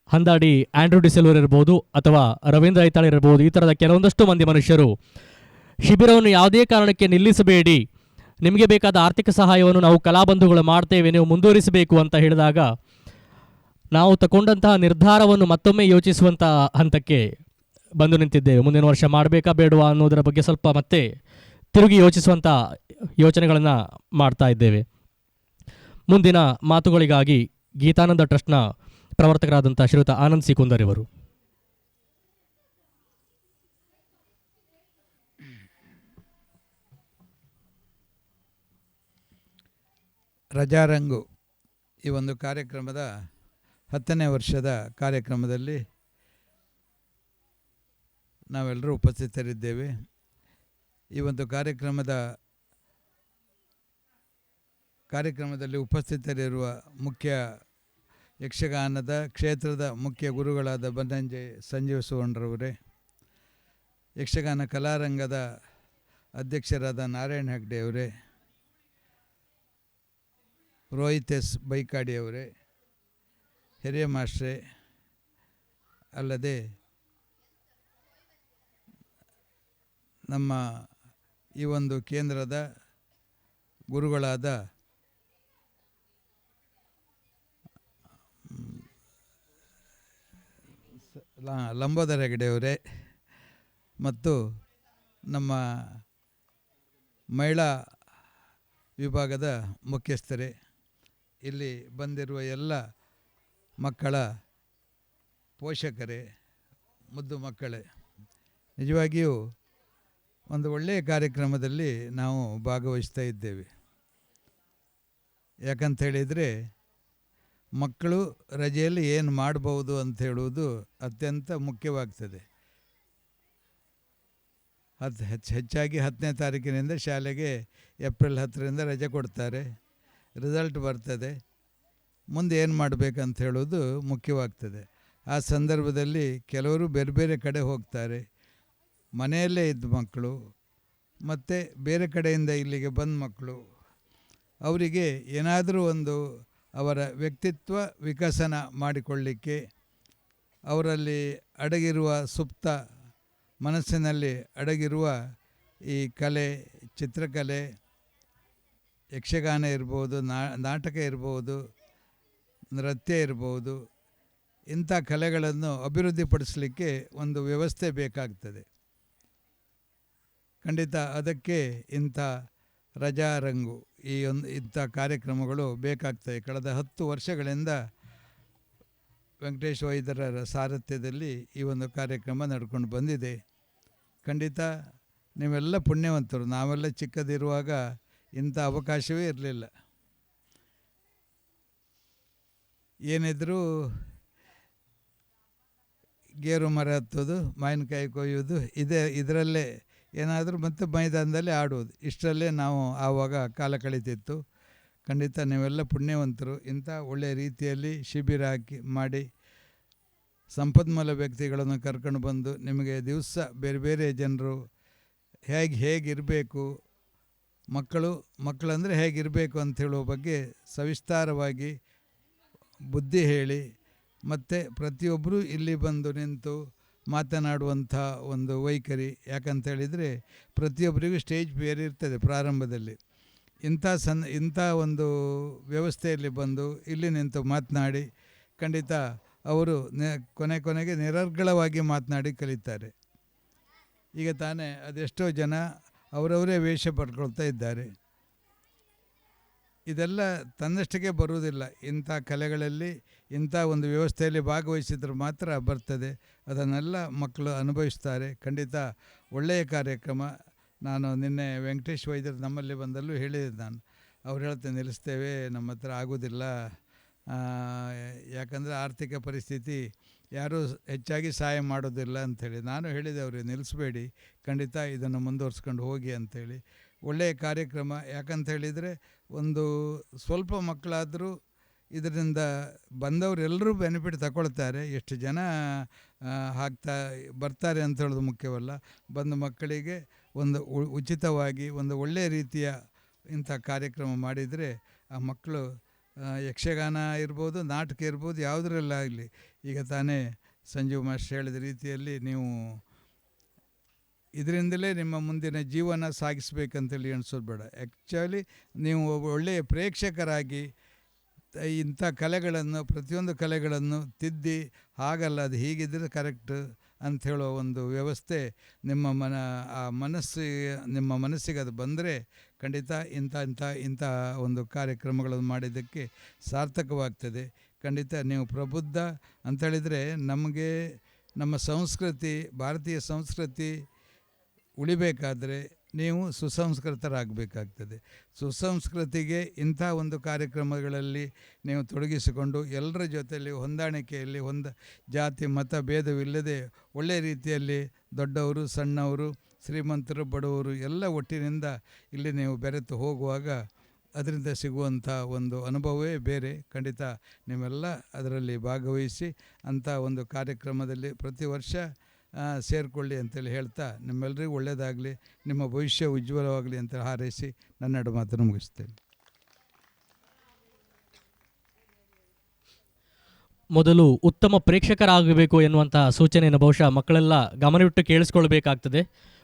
ಹಂದಾಡಿ ಆಂಡ್ರೂ ಡಿಸೆಲ್ವರ್ ಇರ್ಬೋದು ಅಥವಾ ರವೀಂದ್ರ ಐತಾಳ್ ಇರ್ಬೋದು, ಈ ಥರದ ಕೆಲವೊಂದಷ್ಟು ಮಂದಿ ಮನುಷ್ಯರು ಶಿಬಿರವನ್ನು ಯಾವುದೇ ಕಾರಣಕ್ಕೆ ನಿಲ್ಲಿಸಬೇಡಿ, ನಿಮಗೆ ಬೇಕಾದ ಆರ್ಥಿಕ ಸಹಾಯವನ್ನು ನಾವು ಕಲಾಬಂಧುಗಳು ಮಾಡ್ತೇವೆ, ನೀವು ಮುಂದುವರಿಸಬೇಕು ಅಂತ ಹೇಳಿದಾಗ ನಾವು ತಗೊಂಡಂತಹ ನಿರ್ಧಾರವನ್ನು ಮತ್ತೊಮ್ಮೆ ಯೋಚಿಸುವಂಥ ಹಂತಕ್ಕೆ ಬಂದು ನಿಂತಿದ್ದೇವೆ. ಮುಂದಿನ ವರ್ಷ ಮಾಡಬೇಕಾ ಬೇಡವಾ ಅನ್ನೋದರ ಬಗ್ಗೆ ಸ್ವಲ್ಪ ಮತ್ತೆ ತಿರುಗಿ ಯೋಚಿಸುವಂಥ ಯೋಚನೆಗಳನ್ನು ಮಾಡ್ತಾ ಇದ್ದೇವೆ. ಮುಂದಿನ ಮಾತುಗಳಿಗಾಗಿ ಗೀತಾನಂದ ಟ್ರಸ್ಟ್ನ ಪ್ರವರ್ತಕರಾದಂಥ ಶ್ರೀಯುತ ಆನಂದ್ ಸಿ ಕುಂದರ್ ಇವರು. ರಜಾರಂಗು ಈ ಒಂದು ಕಾರ್ಯಕ್ರಮದ 10ನೇ ವರ್ಷದ ಕಾರ್ಯಕ್ರಮದಲ್ಲಿ ನಾವೆಲ್ಲರೂ ಉಪಸ್ಥಿತರಿದ್ದೇವೆ. ಈ ಒಂದು ಕಾರ್ಯಕ್ರಮದಲ್ಲಿ ಉಪಸ್ಥಿತರಿರುವ ಮುಖ್ಯ ಯಕ್ಷಗಾನದ ಕ್ಷೇತ್ರದ ಮುಖ್ಯ ಗುರುಗಳಾದ ಬನ್ನಂಜೆ ಸಂಜೀವ ಸುವರ್ಣರವರೇ, ಯಕ್ಷಗಾನ ಕಲಾರಂಗದ ಅಧ್ಯಕ್ಷರಾದ ನಾರಾಯಣ ಹೆಗ್ಡೆಯವರೇ, ರೋಹಿತ್ ಎಸ್ ಬೈಕಾಡಿಯವರೇ, ಹಿರಿಯ ಮಾಸ್ಟ್ರೇ, ಅಲ್ಲದೆ ನಮ್ಮ ಈ ಒಂದು ಕೇಂದ್ರದ ಗುರುಗಳಾದ ಲಂಬೋದರ ಹೆಗಡೆಯವರೇ ಮತ್ತು ನಮ್ಮ ಮಹಿಳಾ ವಿಭಾಗದ ಮುಖ್ಯಸ್ಥರೇ, ಇಲ್ಲಿ ಬಂದಿರುವ ಎಲ್ಲ ಮಕ್ಕಳ ಪೋಷಕರೇ, ಮುದ್ದು ಮಕ್ಕಳೇ, ನಿಜವಾಗಿಯೂ ಒಂದು ಒಳ್ಳೆಯ ಕಾರ್ಯಕ್ರಮದಲ್ಲಿ ನಾವು ಭಾಗವಹಿಸ್ತಾ ಇದ್ದೇವೆ. ಯಾಕಂತ ಹೇಳಿದರೆ ಮಕ್ಕಳು ರಜೆಯಲ್ಲಿ ಏನು ಮಾಡ್ಬೋದು ಅಂತ ಹೇಳುವುದು ಅತ್ಯಂತ ಮುಖ್ಯವಾಗ್ತದೆ. ಹೆಚ್ಚಾಗಿ 10ನೇ ತಾರೀಕಿನಿಂದ ಶಾಲೆಗೆ ಏಪ್ರಿಲ್ 10ರಿಂದ ರಜೆ ಕೊಡ್ತಾರೆ. ರಿಸಲ್ಟ್ ಬರ್ತದೆ, ಮುಂದೆ ಏನು ಮಾಡಬೇಕಂತ ಹೇಳೋದು ಮುಖ್ಯವಾಗ್ತದೆ. ಆ ಸಂದರ್ಭದಲ್ಲಿ ಕೆಲವರು ಬೇರೆ ಬೇರೆ ಕಡೆ ಹೋಗ್ತಾರೆ. ಮನೆಯಲ್ಲೇ ಇದ್ದ ಮಕ್ಕಳು ಮತ್ತು ಬೇರೆ ಕಡೆಯಿಂದ ಇಲ್ಲಿಗೆ ಬಂದ ಮಕ್ಕಳು, ಅವರಿಗೆ ಏನಾದರೂ ಒಂದು ಅವರ ವ್ಯಕ್ತಿತ್ವ ವಿಕಸನ ಮಾಡಿಕೊಳ್ಳಿಕ್ಕೆ, ಅವರಲ್ಲಿ ಅಡಗಿರುವ ಸುಪ್ತ ಮನಸ್ಸಿನಲ್ಲಿ ಅಡಗಿರುವ ಈ ಕಲೆ, ಚಿತ್ರಕಲೆ, ಯಕ್ಷಗಾನ ಇರ್ಬೋದು, ನಾಟಕ ಇರ್ಬೋದು, ನೃತ್ಯ ಇರ್ಬೋದು, ಇಂಥ ಕಲೆಗಳನ್ನು ಅಭಿವೃದ್ಧಿಪಡಿಸಲಿಕ್ಕೆ ಒಂದು ವ್ಯವಸ್ಥೆ ಬೇಕಾಗ್ತದೆ. ಖಂಡಿತ ಅದಕ್ಕೆ ಇಂಥ ರಜಾರಂಗು, ಇಂಥ ಕಾರ್ಯಕ್ರಮಗಳು ಬೇಕಾಗ್ತವೆ. ಕಳೆದ 10 ವರ್ಷಗಳಿಂದ ವೆಂಕಟೇಶ್ ವೈದ್ಯರ ಸಾರಥ್ಯದಲ್ಲಿ ಈ ಒಂದು ಕಾರ್ಯಕ್ರಮ ನಡ್ಕೊಂಡು ಬಂದಿದೆ. ಖಂಡಿತ ನೀವೆಲ್ಲ ಪುಣ್ಯವಂತರು. ನಾವೆಲ್ಲ ಚಿಕ್ಕದಿರುವಾಗ ಇಂಥ ಅವಕಾಶವೇ ಇರಲಿಲ್ಲ. ಏನಿದ್ರೂ ಗೇರು ಮರ ಹತ್ತೋದು, ಮಾವಿನಕಾಯಿ ಕೊಯ್ಯೋದು, ಇದರಲ್ಲೇ ಏನಾದರೂ ಮತ್ತು ಮೈದಾನದಲ್ಲಿ ಆಡೋದು, ಇಷ್ಟರಲ್ಲೇ ನಾವು ಆವಾಗ ಕಾಲ ಕಳೀತಿತ್ತು. ಖಂಡಿತ ನೀವೆಲ್ಲ ಪುಣ್ಯವಂತರು. ಇಂಥ ಒಳ್ಳೆಯ ರೀತಿಯಲ್ಲಿ ಶಿಬಿರ ಮಾಡಿ ಸಂಪನ್ಮೂಲ ವ್ಯಕ್ತಿಗಳನ್ನು ಕರ್ಕೊಂಡು ಬಂದು ನಿಮಗೆ ದಿವಸ ಬೇರೆ ಬೇರೆ ಜನರು ಹೇಗಿರಬೇಕು, ಮಕ್ಕಳಂದರೆ ಹೇಗಿರಬೇಕು ಅಂತ ಹೇಳುವ ಬಗ್ಗೆ ಸವಿಸ್ತಾರವಾಗಿ ಬುದ್ಧಿ ಹೇಳಿ, ಮತ್ತು ಪ್ರತಿಯೊಬ್ಬರೂ ಇಲ್ಲಿ ಬಂದು ನಿಂತು ಮಾತನಾಡುವಂಥ ಒಂದು ವೈಖರಿ. ಯಾಕಂತೇಳಿದರೆ ಪ್ರತಿಯೊಬ್ಬರಿಗೂ ಸ್ಟೇಜ್ ಫಿಯರ್ ಇರ್ತದೆ ಪ್ರಾರಂಭದಲ್ಲಿ. ಇಂಥ ಒಂದು ವ್ಯವಸ್ಥೆಯಲ್ಲಿ ಬಂದು ಇಲ್ಲಿ ನಿಂತು ಮಾತನಾಡಿ ಖಂಡಿತ ಅವರು ಕೊನೆಗೆ ನಿರರ್ಗಳವಾಗಿ ಮಾತನಾಡಿ ಕಲಿತಾರೆ. ಈಗ ತಾನೇ ಅದೆಷ್ಟೋ ಜನ ಅವರವರೇ ವೇಷ ಪಡ್ಕೊಳ್ತಾ ಇದ್ದಾರೆ. ಇದೆಲ್ಲ ತನ್ನಷ್ಟಕ್ಕೆ ಬರುವುದಿಲ್ಲ. ಇಂಥ ಕಲೆಗಳಲ್ಲಿ ಇಂಥ ಒಂದು ವ್ಯವಸ್ಥೆಯಲ್ಲಿ ಭಾಗವಹಿಸಿದ್ರೆ ಮಾತ್ರ ಬರ್ತದೆ. ಅದನ್ನೆಲ್ಲ ಮಕ್ಕಳು ಅನುಭವಿಸ್ತಾರೆ. ಖಂಡಿತ ಒಳ್ಳೆಯ ಕಾರ್ಯಕ್ರಮ. ನಾನು ನಿನ್ನೆ ವೆಂಕಟೇಶ್ ವೈದ್ಯರು ನಮ್ಮಲ್ಲಿ ಬಂದಲ್ಲೂ ಹೇಳಿದೆ. ಅವ್ರು ಹೇಳ್ತೇನೆ, ನಿಲ್ಲಿಸ್ತೇವೆ, ನಮ್ಮ ಹತ್ರ ಆಗೋದಿಲ್ಲ, ಯಾಕಂದರೆ ಆರ್ಥಿಕ ಪರಿಸ್ಥಿತಿ, ಯಾರೂ ಹೆಚ್ಚಾಗಿ ಸಹಾಯ ಮಾಡೋದಿಲ್ಲ ಅಂಥೇಳಿ. ನಾನು ಹೇಳಿದೆ ಅವ್ರಿಗೆ, ನಿಲ್ಲಿಸಬೇಡಿ, ಖಂಡಿತ ಇದನ್ನು ಮುಂದುವರ್ಸ್ಕೊಂಡು ಹೋಗಿ ಅಂಥೇಳಿ. ಒಳ್ಳೆಯ ಕಾರ್ಯಕ್ರಮ. ಯಾಕಂತ ಹೇಳಿದರೆ ಒಂದು ಸ್ವಲ್ಪ ಮಕ್ಕಳಾದರೂ ಇದರಿಂದ ಬಂದವರೆಲ್ಲರೂ ಬೆನಿಫಿಟ್ ತಗೊಳ್ತಾರೆ. ಎಷ್ಟು ಜನ ಬರ್ತಾರೆ ಅಂತ ಹೇಳೋದು ಮುಖ್ಯವಲ್ಲ. ಬಂದ ಮಕ್ಕಳಿಗೆ ಒಂದು ಉಚಿತವಾಗಿ ಒಂದು ಒಳ್ಳೆಯ ರೀತಿಯ ಇಂಥ ಕಾರ್ಯಕ್ರಮ ಮಾಡಿದರೆ ಆ ಮಕ್ಕಳು ಯಕ್ಷಗಾನ ಇರ್ಬೋದು, ನಾಟಕ ಇರ್ಬೋದು, ಯಾವುದರಲ್ಲ ಆಗಲಿ, ಈಗ ತಾನೇ ಸಂಜೀವ್ ಮಾಸ್ಟರ್ ಹೇಳಿದ ರೀತಿಯಲ್ಲಿ ನೀವು ಇದರಿಂದಲೇ ನಿಮ್ಮ ಮುಂದಿನ ಜೀವನ ಸಾಗಿಸಬೇಕಂತೇಳಿ ಅನಿಸೋದು ಬೇಡ. ಆ್ಯಕ್ಚುಲಿ ನೀವು ಒಳ್ಳೆಯ ಪ್ರೇಕ್ಷಕರಾಗಿ ಇಂಥ ಕಲೆಗಳನ್ನು, ಪ್ರತಿಯೊಂದು ಕಲೆಗಳನ್ನು ತಿದ್ದಿ, ಹಾಗಲ್ಲ ಅದು ಹೀಗಿದ್ದರೆ ಕರೆಕ್ಟ್ ಅಂತ ಹೇಳೋ ಒಂದು ವ್ಯವಸ್ಥೆ ನಿಮ್ಮ ನಿಮ್ಮ ಮನಸ್ಸಿಗೆ ಅದು ಬಂದರೆ ಖಂಡಿತ ಇಂಥ ಒಂದು ಕಾರ್ಯಕ್ರಮಗಳನ್ನು ಮಾಡಿದ್ದಕ್ಕೆ ಸಾರ್ಥಕವಾಗ್ತದೆ. ಖಂಡಿತ ನೀವು ಪ್ರಬುದ್ಧ ಅಂಥೇಳಿದರೆ ನಮಗೆ ನಮ್ಮ ಸಂಸ್ಕೃತಿ, ಭಾರತೀಯ ಸಂಸ್ಕೃತಿ ಉಳಿಬೇಕಾದರೆ ನೀವು ಸುಸಂಸ್ಕೃತರಾಗಬೇಕಾಗ್ತದೆ. ಸುಸಂಸ್ಕೃತಿಗೆ ಇಂಥ ಒಂದು ಕಾರ್ಯಕ್ರಮಗಳಲ್ಲಿ ನೀವು ತೊಡಗಿಸಿಕೊಂಡು ಎಲ್ಲರ ಜೊತೆಯಲ್ಲಿ ಹೊಂದಾಣಿಕೆಯಲ್ಲಿ ಜಾತಿ ಮತ ಭೇದವಿಲ್ಲದೆ ಒಳ್ಳೆಯ ರೀತಿಯಲ್ಲಿ ದೊಡ್ಡವರು, ಸಣ್ಣವರು, ಶ್ರೀಮಂತರು, ಬಡವರು ಎಲ್ಲ ಒಟ್ಟಿನಿಂದ ಇಲ್ಲಿ ನೀವು ಬೆರೆತು ಹೋಗುವಾಗ ಅದರಿಂದ ಸಿಗುವಂಥ ಒಂದು ಅನುಭವವೇ ಬೇರೆ. ಖಂಡಿತ ನೀವೆಲ್ಲ ಅದರಲ್ಲಿ ಭಾಗವಹಿಸಿ ಅಂಥ ಒಂದು ಕಾರ್ಯಕ್ರಮದಲ್ಲಿ ಪ್ರತಿ ವರ್ಷ ಸೇರಿಕೊಳ್ಳಿ ಅಂತೇಳಿ ಹೇಳ್ತಾ, ನಿಮ್ಮೆಲ್ಲರಿಗೂ ಒಳ್ಳೆಯದಾಗಲಿ, ನಿಮ್ಮ ಭವಿಷ್ಯ ಉಜ್ವಲವಾಗಲಿ ಅಂತ ಹಾರೈಸಿ ನನ್ನೆರಡು ಮಾತನ್ನು ಮುಗಿಸ್ತೇನೆ. ಮೊದಲು ಉತ್ತಮ ಪ್ರೇಕ್ಷಕರಾಗಬೇಕು ಎನ್ನುವಂತಹ ಸೂಚನೆಯನ್ನು ಬಹುಶಃ ಮಕ್ಕಳೆಲ್ಲ ಗಮನವಿಟ್ಟು ಕೇಳಿಸ್ಕೊಳ್ಬೇಕಾಗ್ತದೆ.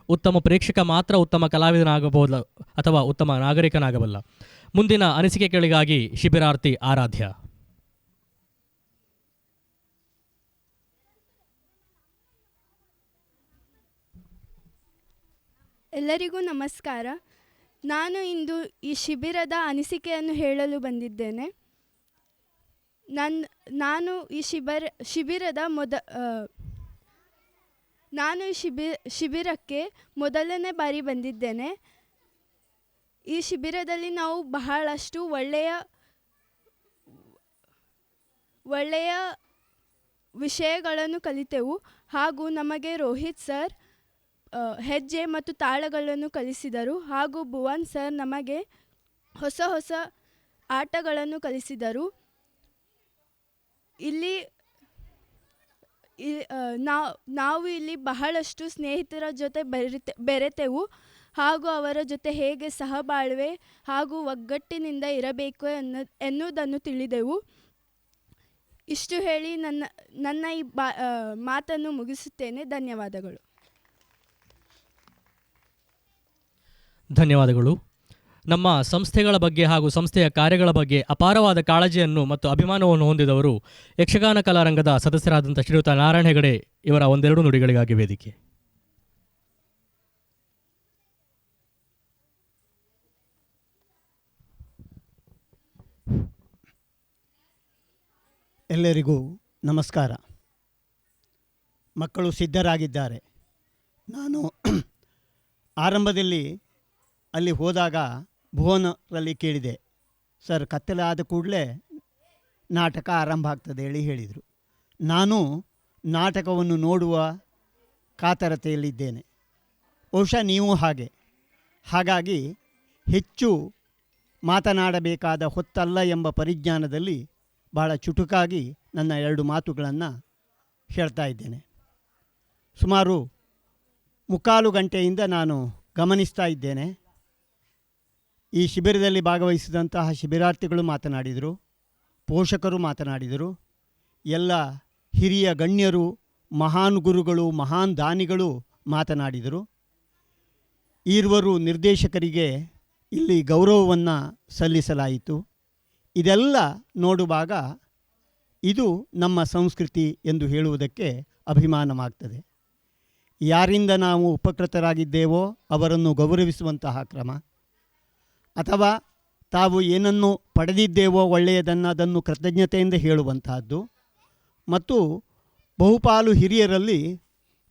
ಉತ್ತಮ ಪ್ರೇಕ್ಷಕ ಮಾತ್ರ ಉತ್ತಮ ಕಲಾವಿದನಾಗಬಹುದು ಅಥವಾ ಉತ್ತಮ ನಾಗರಿಕನಾಗಬಲ್ಲ. ಮುಂದಿನ ಅನಿಸಿಕೆಗಳಿಗಾಗಿ ಶಿಬಿರಾರ್ಥಿ ಆರಾಧ್ಯ. ಎಲ್ಲರಿಗೂ ನಮಸ್ಕಾರ. ನಾನು ಇಂದು ಈ ಶಿಬಿರದ ಅನಿಸಿಕೆಯನ್ನು ಹೇಳಲು ಬಂದಿದ್ದೇನೆ. ನಾನು ಈ ಶಿಬಿರಕ್ಕೆ ಮೊದಲನೇ ಬಾರಿ ಬಂದಿದ್ದೇನೆ. ಈ ಶಿಬಿರದಲ್ಲಿ ನಾವು ಬಹಳಷ್ಟು ಒಳ್ಳೆಯ ವಿಷಯಗಳನ್ನು ಕಲಿತೆವು. ಹಾಗೂ ನಮಗೆ ರೋಹಿತ್ ಸರ್ ಹೆಜ್ಜೆ ಮತ್ತು ತಾಳಗಳನ್ನು ಕಲಿಸಿದರು. ಹಾಗೂ ಭುವನ್ ಸರ್ ನಮಗೆ ಹೊಸ ಹೊಸ ಆಟಗಳನ್ನು ಕಲಿಸಿದರು. ಇಲ್ಲಿ ನಾವು ಇಲ್ಲಿ ಬಹಳಷ್ಟು ಸ್ನೇಹಿತರ ಜೊತೆ ಬೆರೆತೆವು ಹಾಗೂ ಅವರ ಜೊತೆ ಹೇಗೆ ಸಹಬಾಳ್ವೆ ಹಾಗೂ ಒಗ್ಗಟ್ಟಿನಿಂದ ಇರಬೇಕು ಎನ್ನುವುದನ್ನು ತಿಳಿದೆವು. ಇಷ್ಟು ಹೇಳಿ ನನ್ನ ಈ ಮಾತನ್ನು ಮುಗಿಸುತ್ತೇನೆ. ಧನ್ಯವಾದಗಳು. ಧನ್ಯವಾದಗಳು. ನಮ್ಮ ಸಂಸ್ಥೆಗಳ ಬಗ್ಗೆ ಹಾಗೂ ಸಂಸ್ಥೆಯ ಕಾರ್ಯಗಳ ಬಗ್ಗೆ ಅಪಾರವಾದ ಕಾಳಜಿಯನ್ನು ಮತ್ತು ಅಭಿಮಾನವನ್ನು ಹೊಂದಿದವರು ಯಕ್ಷಗಾನ ಕಲಾರಂಗದ ಸದಸ್ಯರಾದಂಥ ಶ್ರೀಯುತ ನಾರಾಯಣ ಹೆಗಡೆ ಇವರ ಒಂದೆರಡು ನುಡಿಗಳಿಗಾಗಿ ವೇದಿಕೆ. ಎಲ್ಲರಿಗೂ ನಮಸ್ಕಾರ. ಮಕ್ಕಳು ಸಿದ್ಧರಾಗಿದ್ದಾರೆ. ನಾನು ಆರಂಭದಲ್ಲಿ ಅಲ್ಲಿ ಹೋದಾಗ ಭುವನರಲ್ಲಿ ಕೇಳಿದೆ, ಸರ್ ಕತ್ತಲೆ ಆದ ಕೂಡಲೇ ನಾಟಕ ಆರಂಭ ಆಗ್ತದೆ ಹೇಳಿದರು. ನಾನು ನಾಟಕವನ್ನು ನೋಡುವ ಕಾತರತೆಯಲ್ಲಿದ್ದೇನೆ. ಬಹುಶಃ ನೀವು ಹಾಗಾಗಿ ಹೆಚ್ಚು ಮಾತನಾಡಬೇಕಾದ ಹೊತ್ತಲ್ಲ ಎಂಬ ಪರಿಜ್ಞಾನದಲ್ಲಿ ಭಾಳ ಚುಟುಕಾಗಿ ನನ್ನ 2 ಮಾತುಗಳನ್ನು ಹೇಳ್ತಾ ಇದ್ದೇನೆ. ಸುಮಾರು 3/4 ಗಂಟೆಯಿಂದ ನಾನು ಗಮನಿಸ್ತಾ ಇದ್ದೇನೆ. ಈ ಶಿಬಿರದಲ್ಲಿ ಭಾಗವಹಿಸಿದಂತಹ ಶಿಬಿರಾರ್ಥಿಗಳು ಮಾತನಾಡಿದರು, ಪೋಷಕರು ಮಾತನಾಡಿದರು, ಎಲ್ಲ ಹಿರಿಯ ಗಣ್ಯರು, ಮಹಾನ್ ಗುರುಗಳು, ಮಹಾನ್ ದಾನಿಗಳು ಮಾತನಾಡಿದರು. ಈರ್ವರು ನಿರ್ದೇಶಕರಿಗೆ ಇಲ್ಲಿ ಗೌರವವನ್ನು ಸಲ್ಲಿಸಲಾಯಿತು. ಇದೆಲ್ಲ ನೋಡುವಾಗ ಇದು ನಮ್ಮ ಸಂಸ್ಕೃತಿ ಎಂದು ಹೇಳುವುದಕ್ಕೆ ಅಭಿಮಾನವಾಗ್ತದೆ. ಯಾರಿಂದ ನಾವು ಉಪಕೃತರಾಗಿದ್ದೇವೋ ಅವರನ್ನು ಗೌರವಿಸುವಂತಹ ಕ್ರಮ, ಅಥವಾ ತಾವು ಏನನ್ನು ಪಡೆದಿದ್ದೇವೋ ಒಳ್ಳೆಯದನ್ನು ಅದನ್ನು ಕೃತಜ್ಞತೆಯಿಂದ ಹೇಳುವಂತಹದ್ದು, ಮತ್ತು ಬಹುಪಾಲು ಹಿರಿಯರಲ್ಲಿ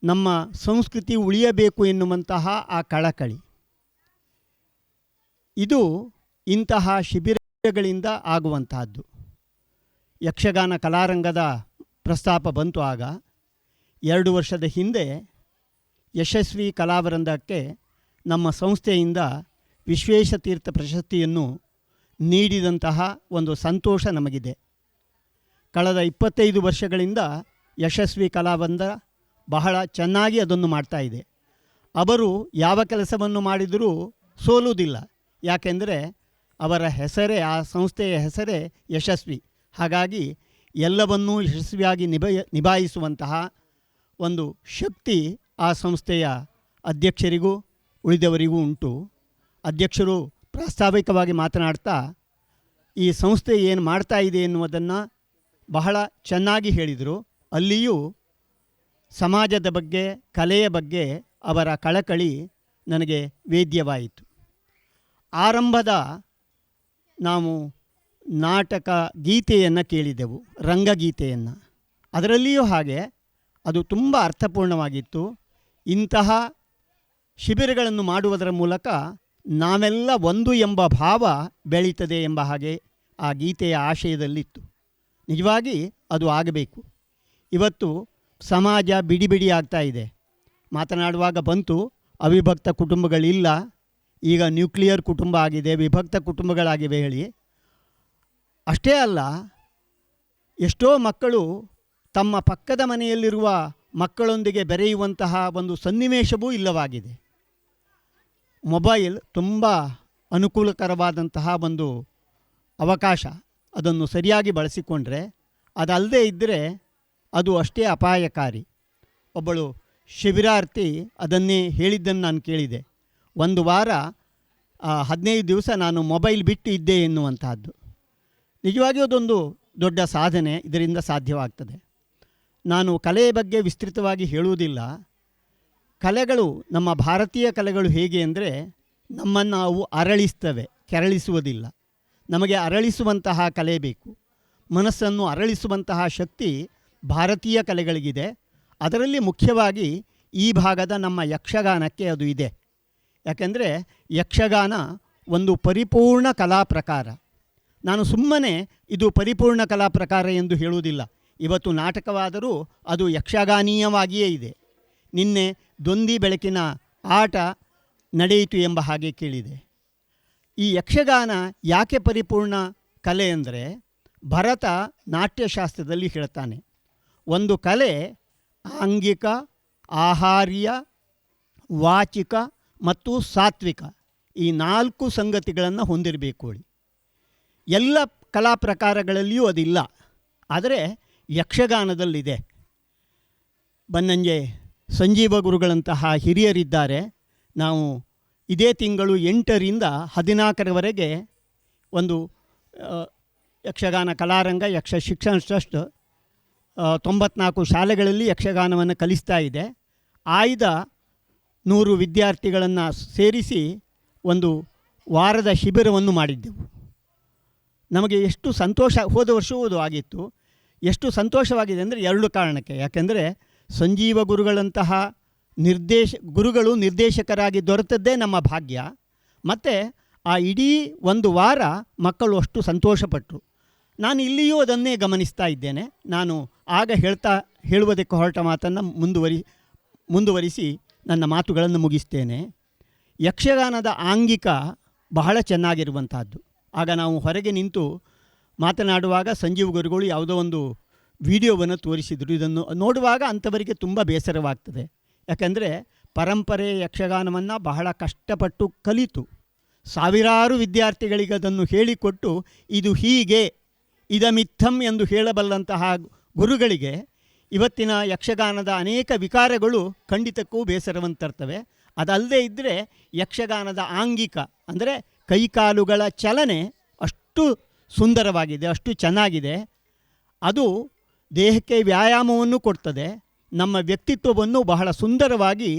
ನಮ್ಮ ಸಂಸ್ಕೃತಿ ಉಳಿಯಬೇಕು ಎನ್ನುವಂತಹ ಆ ಕಳಕಳಿ, ಇದು ಇಂತಹ ಶಿಬಿರಗಳಿಂದ ಆಗುವಂತಹದ್ದು. ಯಕ್ಷಗಾನ ಕಲಾರಂಗದ ಪ್ರಸ್ತಾಪ ಬಂತು. ಆಗ 2 ವರ್ಷದ ಹಿಂದೆ ಯಶಸ್ವಿ ಕಲಾವೃಂದಕ್ಕೆ ನಮ್ಮ ಸಂಸ್ಥೆಯಿಂದ ವಿಶ್ವೇಶತೀರ್ಥ ಪ್ರಶಸ್ತಿಯನ್ನು ನೀಡಿದಂತಹ ಒಂದು ಸಂತೋಷ ನಮಗಿದೆ. ಕಳೆದ 25 ವರ್ಷಗಳಿಂದ ಯಶಸ್ವಿ ಕಲಾವೃಂದ ಬಹಳ ಚೆನ್ನಾಗಿ ಅದನ್ನು ಮಾಡ್ತಾ ಇದೆ. ಅವರು ಯಾವ ಕೆಲಸವನ್ನು ಮಾಡಿದರೂ ಸೋಲುವುದಿಲ್ಲ. ಯಾಕೆಂದರೆ ಅವರ ಹೆಸರೇ, ಆ ಸಂಸ್ಥೆಯ ಹೆಸರೇ ಯಶಸ್ವಿ. ಹಾಗಾಗಿ ಎಲ್ಲವನ್ನೂ ಯಶಸ್ವಿಯಾಗಿ ನಿಭಾಯಿಸುವಂತಹ ಒಂದು ಶಕ್ತಿ ಆ ಸಂಸ್ಥೆಯ ಅಧ್ಯಕ್ಷರಿಗೂ ಉಳಿದವರಿಗೂ ಉಂಟು. ಅಧ್ಯಕ್ಷರು ಪ್ರಾಸ್ತಾವಿಕವಾಗಿ ಮಾತನಾಡ್ತಾ ಈ ಸಂಸ್ಥೆ ಏನು ಮಾಡ್ತಾ ಇದೆ ಎನ್ನುವುದನ್ನು ಬಹಳ ಚೆನ್ನಾಗಿ ಹೇಳಿದರು. ಅಲ್ಲಿಯೂ ಸಮಾಜದ ಬಗ್ಗೆ, ಕಲೆಯ ಬಗ್ಗೆ ಅವರ ಕಳಕಳಿ ನನಗೆ ವೇದ್ಯವಾಯಿತು. ಆರಂಭದ ನಾವು ನಾಟಕ ಗೀತೆಯನ್ನು ಕೇಳಿದೆವು, ರಂಗಗೀತೆಯನ್ನು. ಅದರಲ್ಲಿಯೂ ಹಾಗೆ ಅದು ತುಂಬ ಅರ್ಥಪೂರ್ಣವಾಗಿತ್ತು. ಇಂತಹ ಶಿಬಿರಗಳನ್ನು ಮಾಡುವುದರ ಮೂಲಕ ನಾವೆಲ್ಲ ಒಂದು ಎಂಬ ಭಾವ ಬೆಳೀತದೆ ಎಂಬ ಹಾಗೆ ಆ ಗೀತೆಯ ಆಶಯದಲ್ಲಿತ್ತು. ನಿಜವಾಗಿ ಅದು ಆಗಬೇಕು. ಇವತ್ತು ಸಮಾಜ ಬಿಡಿ ಬಿಡಿ ಆಗ್ತಾ ಇದೆ. ಮಾತನಾಡುವಾಗ ಬಂತು, ಅವಿಭಕ್ತ ಕುಟುಂಬಗಳಿಲ್ಲ, ಈಗ ನ್ಯೂಕ್ಲಿಯರ್ ಕುಟುಂಬ ಆಗಿದೆ, ವಿಭಕ್ತ ಕುಟುಂಬಗಳಾಗಿವೆ ಹೇಳಿ. ಅಷ್ಟೇ ಅಲ್ಲ, ಎಷ್ಟೋ ಮಕ್ಕಳು ತಮ್ಮ ಪಕ್ಕದ ಮನೆಯಲ್ಲಿರುವ ಮಕ್ಕಳೊಂದಿಗೆ ಬೆರೆಯುವಂತಹ ಒಂದು ಸನ್ನಿವೇಶವೂ ಇಲ್ಲವಾಗಿದೆ. ಮೊಬೈಲ್ ತುಂಬ ಅನುಕೂಲಕರವಾದಂತಹ ಒಂದು ಅವಕಾಶ. ಅದನ್ನು ಸರಿಯಾಗಿ ಬಳಸಿಕೊಂಡ್ರೆ, ಅದಲ್ಲದೆ ಇದ್ದರೆ ಅದು ಅಷ್ಟೇ ಅಪಾಯಕಾರಿ. ಒಬ್ಬಳು ಶಿಬಿರಾರ್ಥಿ ಅದನ್ನೇ ಹೇಳಿದ್ದನ್ನು ನಾನು ಕೇಳಿದೆ. 1 ವಾರ 15 ದಿವಸ ನಾನು ಮೊಬೈಲ್ ಬಿಟ್ಟು ಇದ್ದೆ ಎನ್ನುವಂತಹದ್ದು. ನಿಜವಾಗಿಯೂ ಅದೊಂದು ದೊಡ್ಡ ಸಾಧನೆ ಇದರಿಂದ ಸಾಧ್ಯವಾಗ್ತದೆ. ನಾನು ಕಲೆಯ ಬಗ್ಗೆ ವಿಸ್ತೃತವಾಗಿ ಹೇಳುವುದಿಲ್ಲ. ಕಲೆಗಳು, ನಮ್ಮ ಭಾರತೀಯ ಕಲೆಗಳು ಹೇಗೆ ಅಂದರೆ ನಮ್ಮನ್ನು ಅವು ಅರಳಿಸ್ತವೆ, ಕೆರಳಿಸುವುದಿಲ್ಲ. ನಮಗೆ ಅರಳಿಸುವಂತಹ ಕಲೆ ಬೇಕು. ಮನಸ್ಸನ್ನು ಅರಳಿಸುವಂತಹ ಶಕ್ತಿ ಭಾರತೀಯ ಕಲೆಗಳಿಗಿದೆ. ಅದರಲ್ಲಿ ಮುಖ್ಯವಾಗಿ ಈ ಭಾಗದ ನಮ್ಮ ಯಕ್ಷಗಾನಕ್ಕೆ ಅದು ಇದೆ. ಯಾಕೆಂದರೆ ಯಕ್ಷಗಾನ ಒಂದು ಪರಿಪೂರ್ಣ ಕಲಾ ಪ್ರಕಾರ. ನಾನು ಸುಮ್ಮನೆ ಇದು ಪರಿಪೂರ್ಣ ಕಲಾ ಪ್ರಕಾರ ಎಂದು ಹೇಳುವುದಿಲ್ಲ. ಇವತ್ತು ನಾಟಕವಾದರೂ ಅದು ಯಕ್ಷಗಾನೀಯವಾಗಿಯೇ ಇದೆ. ನಿನ್ನೆ ದೊಂದಿ ಬೆಳಕಿನ ಆಟ ನಡೆಯಿತು ಎಂಬ ಹಾಗೆ ಕೇಳಿದೆ. ಈ ಯಕ್ಷಗಾನ ಯಾಕೆ ಪರಿಪೂರ್ಣ ಕಲೆ ಅಂದರೆ, ಭರತ ನಾಟ್ಯಶಾಸ್ತ್ರದಲ್ಲಿ ಹೇಳ್ತಾನೆ, ಒಂದು ಕಲೆ ಆಂಗಿಕ, ಆಹಾರ್ಯ, ವಾಚಿಕ ಮತ್ತು ಸಾತ್ವಿಕ ಈ 4 ಸಂಗತಿಗಳನ್ನು ಹೊಂದಿರಬೇಕು. ಎಲ್ಲ ಕಲಾ ಪ್ರಕಾರಗಳಲ್ಲಿಯೂ ಅದಿಲ್ಲ, ಆದರೆ ಯಕ್ಷಗಾನದಲ್ಲಿದೆ. ಬನ್ನಂಜೆ ಸಂಜೀವ ಗುರುಗಳಂತಹ ಹಿರಿಯರಿದ್ದಾರೆ. ನಾವು ಇದೇ ತಿಂಗಳು 8ರಿಂದ 14ರವರೆಗೆ ಒಂದು ಯಕ್ಷಗಾನ ಕಲಾರಂಗ ಯಕ್ಷ ಶಿಕ್ಷಣ ಟ್ರಸ್ಟ್ 94 ಶಾಲೆಗಳಲ್ಲಿ ಯಕ್ಷಗಾನವನ್ನು ಕಲಿಸ್ತಾ ಇದೆ. ಆಯ್ದ 100 ವಿದ್ಯಾರ್ಥಿಗಳನ್ನು ಸೇರಿಸಿ ಒಂದು ವಾರದ ಶಿಬಿರವನ್ನು ಮಾಡಿದ್ದೆವು. ನಮಗೆ ಎಷ್ಟು ಸಂತೋಷ, ಹೋದ ವರ್ಷವೂ ಆಗಿತ್ತು. ಎಷ್ಟು ಸಂತೋಷವಾಗಿದೆ ಅಂದರೆ 2 ಕಾರಣಕ್ಕೆ. ಯಾಕೆಂದರೆ ಸಂಜೀವ ಗುರುಗಳಂತಹ ಗುರುಗಳು ನಿರ್ದೇಶಕರಾಗಿ ದೊರೆತದ್ದೇ ನಮ್ಮ ಭಾಗ್ಯ. ಮತ್ತು ಆ ಇಡೀ ಒಂದು ವಾರ ಮಕ್ಕಳು ಅಷ್ಟು ಸಂತೋಷಪಟ್ಟರು. ನಾನು ಇಲ್ಲಿಯೂ ಅದನ್ನೇ ಗಮನಿಸ್ತಾ ಇದ್ದೇನೆ. ನಾನು ಆಗ ಹೇಳುವುದಕ್ಕೆ ಹೊರಟ ಮಾತನ್ನು ಮುಂದುವರಿಸಿ ನನ್ನ ಮಾತುಗಳನ್ನು ಮುಗಿಸ್ತೇನೆ. ಯಕ್ಷಗಾನದ ಆಂಗಿಕ ಬಹಳ ಚೆನ್ನಾಗಿರುವಂತಹದ್ದು. ಆಗ ನಾವು ಹೊರಗೆ ನಿಂತು ಮಾತನಾಡುವಾಗ ಸಂಜೀವ್ ಗುರುಗಳು ಯಾವುದೋ ಒಂದು ವಿಡಿಯೋವನ್ನು ತೋರಿಸಿದರು. ಇದನ್ನು ನೋಡುವಾಗ ಅಂಥವರಿಗೆ ತುಂಬ ಬೇಸರವಾಗ್ತದೆ. ಯಾಕೆಂದರೆ ಪರಂಪರೆ ಯಕ್ಷಗಾನವನ್ನು ಬಹಳ ಕಷ್ಟಪಟ್ಟು ಕಲಿತು ಸಾವಿರಾರು ವಿದ್ಯಾರ್ಥಿಗಳಿಗೆ ಅದನ್ನು ಹೇಳಿಕೊಟ್ಟು ಇದು ಹೀಗೆ ಇದಮಿತ್ತಂ ಎಂದು ಹೇಳಬಲ್ಲಂತಹ ಗುರುಗಳಿಗೆ ಇವತ್ತಿನ ಯಕ್ಷಗಾನದ ಅನೇಕ ವಿಕಾರಗಳು ಖಂಡಿತಕ್ಕೂ ಬೇಸರವನ್ನು ತರ್ತವೆ. ಅದಲ್ಲದೆ ಇದ್ದರೆ ಯಕ್ಷಗಾನದ ಆಂಗಿಕ ಅಂದರೆ ಕೈಕಾಲುಗಳ ಚಲನೆ ಅಷ್ಟು ಸುಂದರವಾಗಿದೆ, ಅಷ್ಟು ಚೆನ್ನಾಗಿದೆ. ಅದು ದೇಹಕ್ಕೆ ವ್ಯಾಯಾಮವನ್ನು ಕೊಡ್ತದೆ, ನಮ್ಮ ವ್ಯಕ್ತಿತ್ವವನ್ನು ಬಹಳ ಸುಂದರವಾಗಿ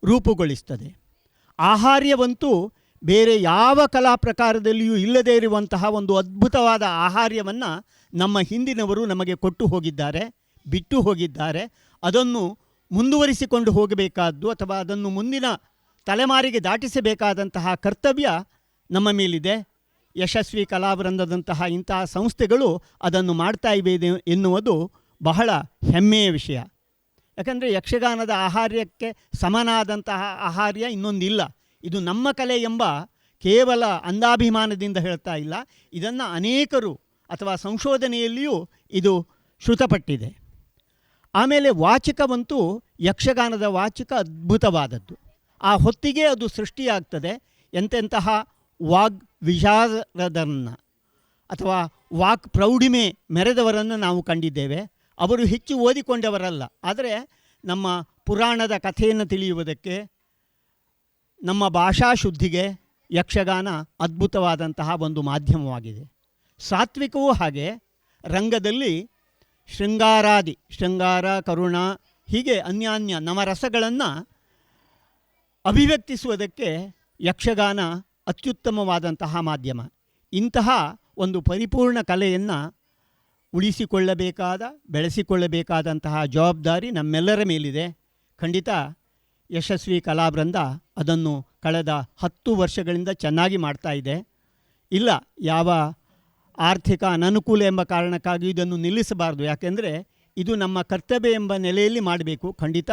ರೂಪುಗೊಳಿಸ್ತದೆ. ಆಹಾರ್ಯವಂತೂ ಬೇರೆ ಯಾವ ಕಲಾ ಪ್ರಕಾರದಲ್ಲಿಯೂ ಇಲ್ಲದೇ ಇರುವಂತಹ ಒಂದು ಅದ್ಭುತವಾದ ಆಹಾರ್ಯವನ್ನು ನಮ್ಮ ಹಿಂದಿನವರು ನಮಗೆ ಕೊಟ್ಟು ಹೋಗಿದ್ದಾರೆ, ಬಿಟ್ಟು ಹೋಗಿದ್ದಾರೆ. ಅದನ್ನು ಮುಂದುವರಿಸಿಕೊಂಡು ಹೋಗಬೇಕಾದ್ದು ಅಥವಾ ಅದನ್ನು ಮುಂದಿನ ತಲೆಮಾರಿಗೆ ದಾಟಿಸಬೇಕಾದಂತಹ ಕರ್ತವ್ಯ ನಮ್ಮ ಮೇಲಿದೆ. ಯಶಸ್ವಿ ಕಲಾವೃಂದದಂತಹ ಇಂತಹ ಸಂಸ್ಥೆಗಳು ಅದನ್ನು ಮಾಡ್ತಾ ಇವೆ ಎನ್ನುವುದು ಬಹಳ ಹೆಮ್ಮೆಯ ವಿಷಯ. ಯಾಕಂದರೆ ಯಕ್ಷಗಾನದ ಆಹಾರ್ಯಕ್ಕೆ ಸಮನಾದಂತಹ ಆಹಾರ್ಯ ಇನ್ನೊಂದಿಲ್ಲ. ಇದು ನಮ್ಮ ಕಲೆ ಎಂಬ ಕೇವಲ ಅಂಧಾಭಿಮಾನದಿಂದ ಹೇಳ್ತಾ ಇಲ್ಲ, ಇದನ್ನು ಅನೇಕರು ಅಥವಾ ಸಂಶೋಧನೆಯಲ್ಲಿಯೂ ಇದು ಶ್ರುತಪಟ್ಟಿದೆ. ಆಮೇಲೆ ವಾಚಿಕವಂತೂ ಯಕ್ಷಗಾನದ ವಾಚಿಕ ಅದ್ಭುತವಾದದ್ದು. ಆ ಹೊತ್ತಿಗೆ ಅದು ಸೃಷ್ಟಿಯಾಗ್ತದೆ. ಎಂತೆಂತಹ ವಾಗ್ ವಿಶಾರದನ್ನು ಅಥವಾ ವಾಕ್ ಪ್ರೌಢಿಮೆ ಮೆರೆದವರನ್ನು ನಾವು ಕಂಡಿದ್ದೇವೆ. ಅವರು ಹೆಚ್ಚು ಓದಿಕೊಂಡವರಲ್ಲ, ಆದರೆ ನಮ್ಮ ಪುರಾಣದ ಕಥೆಯನ್ನು ತಿಳಿಯುವುದಕ್ಕೆ, ನಮ್ಮ ಭಾಷಾ ಶುದ್ಧಿಗೆ ಯಕ್ಷಗಾನ ಅದ್ಭುತವಾದಂತಹ ಒಂದು ಮಾಧ್ಯಮವಾಗಿದೆ. ಸಾತ್ವಿಕವೂ ಹಾಗೆ. ರಂಗದಲ್ಲಿ ಶೃಂಗಾರ, ಕರುಣ ಹೀಗೆ ಅನ್ಯಾನ್ಯ ನವರಸಗಳನ್ನು ಅಭಿವ್ಯಕ್ತಿಸುವುದಕ್ಕೆ ಯಕ್ಷಗಾನ ಅತ್ಯುತ್ತಮವಾದಂತಹ ಮಾಧ್ಯಮ. ಇಂತಹ ಒಂದು ಪರಿಪೂರ್ಣ ಕಲೆಯನ್ನು ಬೆಳೆಸಿಕೊಳ್ಳಬೇಕಾದಂತಹ ಜವಾಬ್ದಾರಿ ನಮ್ಮೆಲ್ಲರ ಮೇಲಿದೆ. ಖಂಡಿತ ಯಶಸ್ವಿ ಕಲಾವೃಂದ ಅದನ್ನು ಕಳೆದ 10 ವರ್ಷಗಳಿಂದ ಚೆನ್ನಾಗಿ ಮಾಡ್ತಾ ಇದೆ. ಇಲ್ಲ, ಯಾವ ಆರ್ಥಿಕ ಅನನುಕೂಲ ಎಂಬ ಕಾರಣಕ್ಕಾಗಿ ಇದನ್ನು ನಿಲ್ಲಿಸಬಾರ್ದು. ಯಾಕೆಂದರೆ ಇದು ನಮ್ಮ ಕರ್ತವ್ಯ ಎಂಬ ನೆಲೆಯಲ್ಲಿ ಮಾಡಬೇಕು. ಖಂಡಿತ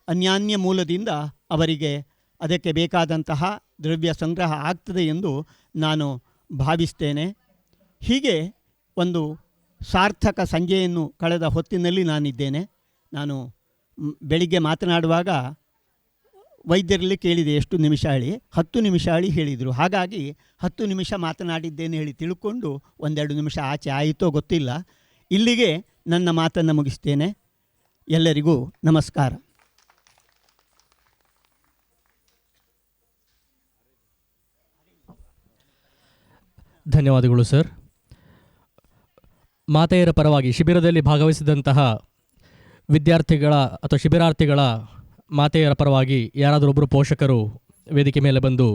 ಅನ್ಯಾನ್ಯ ಮೂಲದಿಂದ ಅವರಿಗೆ ಅದಕ್ಕೆ ಬೇಕಾದಂತಹ ದ್ರವ್ಯ ಸಂಗ್ರಹ ಆಗ್ತದೆ ಎಂದು ನಾನು ಭಾವಿಸ್ತೇನೆ. ಹೀಗೆ ಒಂದು ಸಾರ್ಥಕ ಸಂಜೆಯನ್ನು ಕಳೆದ ಹೊತ್ತಿನಲ್ಲಿ ನಾನಿದ್ದೇನೆ. ನಾನು ಬೆಳಿಗ್ಗೆ ಮಾತನಾಡುವಾಗ ವೈದ್ಯರಲ್ಲಿ ಕೇಳಿದೆ ಎಷ್ಟು ನಿಮಿಷ ಹೇಳಿ. 10 ನಿಮಿಷ ಹೇಳಿ ಹೇಳಿದರು. ಹಾಗಾಗಿ 10 ನಿಮಿಷ ಮಾತನಾಡಿದ್ದೇನೆ ಹೇಳಿ ತಿಳ್ಕೊಂಡು 1-2 ನಿಮಿಷ ಆಚೆ ಆಯಿತೋ ಗೊತ್ತಿಲ್ಲ. ಇಲ್ಲಿಗೆ ನನ್ನ ಮಾತನ್ನು ಮುಗಿಸ್ತೇನೆ. ಎಲ್ಲರಿಗೂ ನಮಸ್ಕಾರ. ಧನ್ಯವಾದಗಳು ಸರ್. ಮಾತೆಯರ ಪರವಾಗಿ ಶಿಬಿರದಲ್ಲಿ ಭಾಗವಹಿಸಿದಂತಹ ವಿದ್ಯಾರ್ಥಿಗಳ ಅಥವಾ ಶಿಬಿರಾರ್ಥಿಗಳ ಮಾತೆಯರ ಪರವಾಗಿ ಯಾರಾದರೂ ಒಬ್ಬರು ಪೋಷಕರು ವೇದಿಕೆ ಮೇಲೆ ಬಂದು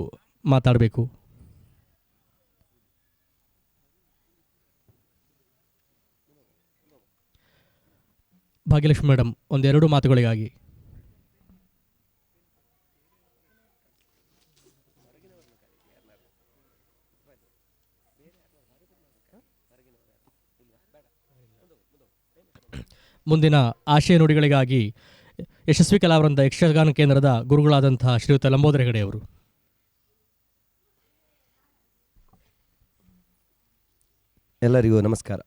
ಮಾತಾಡಬೇಕು. ಭಾಗ್ಯಲಕ್ಷ್ಮಿ ಮೇಡಮ್, 1-2 ಮಾತುಗಳಿಗಾಗಿ. ಮುಂದಿನ ಆಶಯ ನುಡಿಗಳಿಗಾಗಿ ಯಶಸ್ವಿ ಕಲಾವೃಂದ ಯಕ್ಷಗಾನ ಕೇಂದ್ರದ ಗುರುಗಳಾದಂತಹ ಶ್ರೀಯುತ ಲಂಬೋದರ ಹೆಗಡೆ ಅವರು. ಎಲ್ಲರಿಗೂ ನಮಸ್ಕಾರ.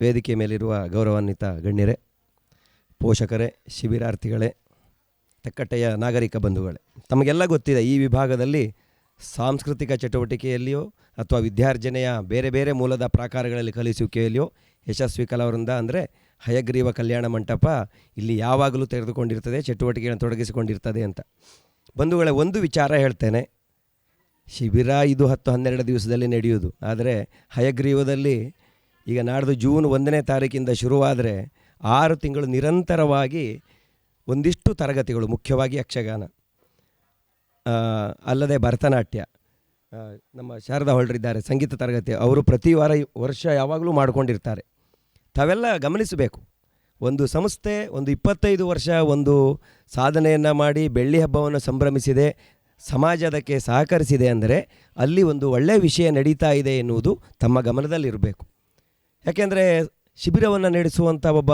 ವೇದಿಕೆ ಮೇಲಿರುವ ಗೌರವಾನ್ವಿತ ಗಣ್ಯರೇ, ಪೋಷಕರೇ, ಶಿಬಿರಾರ್ಥಿಗಳೇ, ತೆಕ್ಕಟ್ಟೆಯ ನಾಗರಿಕ ಬಂಧುಗಳೇ, ತಮಗೆಲ್ಲ ಗೊತ್ತಿದೆ ಈ ವಿಭಾಗದಲ್ಲಿ ಸಾಂಸ್ಕೃತಿಕ ಚಟುವಟಿಕೆಯಲ್ಲಿಯೋ ಅಥವಾ ವಿದ್ಯಾರ್ಜನೆಯ ಬೇರೆ ಬೇರೆ ಮೂಲದ ಪ್ರಾಕಾರಗಳಲ್ಲಿ ಕಲಿಸುವಿಕೆಯಲ್ಲಿಯೋ ಯಶಸ್ವಿ ಕಲಾವೃಂದ ಅಂದರೆ ಹಯಗ್ರೀವ ಕಲ್ಯಾಣ ಮಂಟಪ ಇಲ್ಲಿ ಯಾವಾಗಲೂ ತೆರೆದುಕೊಂಡಿರ್ತದೆ, ಚಟುವಟಿಕೆಗಳನ್ನು ತೊಡಗಿಸಿಕೊಂಡಿರ್ತದೆ ಅಂತ. ಬಂಧುಗಳೇ, ಒಂದು ವಿಚಾರ ಹೇಳ್ತೇನೆ. ಶಿಬಿರ ಇದು 10-12 ದಿವಸದಲ್ಲಿ ನಡೆಯುವುದು. ಆದರೆ ಹಯಗ್ರೀವದಲ್ಲಿ ಈಗ ನಾಡ್ದು ಜೂನ್ 1ನೇ ತಾರೀಕಿಂದ ಶುರುವಾದರೆ 6 ತಿಂಗಳು ನಿರಂತರವಾಗಿ ಒಂದಿಷ್ಟು ತರಗತಿಗಳು, ಮುಖ್ಯವಾಗಿ ಯಕ್ಷಗಾನ, ಅಲ್ಲದೆ ಭರತನಾಟ್ಯ, ನಮ್ಮ ಶಾರದಾ ಹೊಳ್ರಿದ್ದಾರೆ ಸಂಗೀತ ತರಗತಿ, ಅವರು ಪ್ರತಿ ವರ್ಷ ಯಾವಾಗಲೂ ಮಾಡಿಕೊಂಡಿರ್ತಾರೆ. ತಾವೆಲ್ಲ ಗಮನಿಸಬೇಕು, ಒಂದು ಸಂಸ್ಥೆ ಒಂದು 25 ವರ್ಷ ಒಂದು ಸಾಧನೆಯನ್ನು ಮಾಡಿ ಬೆಳ್ಳಿ ಹಬ್ಬವನ್ನು ಸಂಭ್ರಮಿಸಿದೆ, ಸಮಾಜ ಅದಕ್ಕೆ ಸಹಕರಿಸಿದೆ ಅಂದರೆ ಅಲ್ಲಿ ಒಂದು ಒಳ್ಳೆಯ ವಿಷಯ ನಡೀತಾ ಇದೆ ಎನ್ನುವುದು ತಮ್ಮ ಗಮನದಲ್ಲಿರಬೇಕು. ಯಾಕೆಂದರೆ ಶಿಬಿರವನ್ನು ನಡೆಸುವಂಥ ಒಬ್ಬ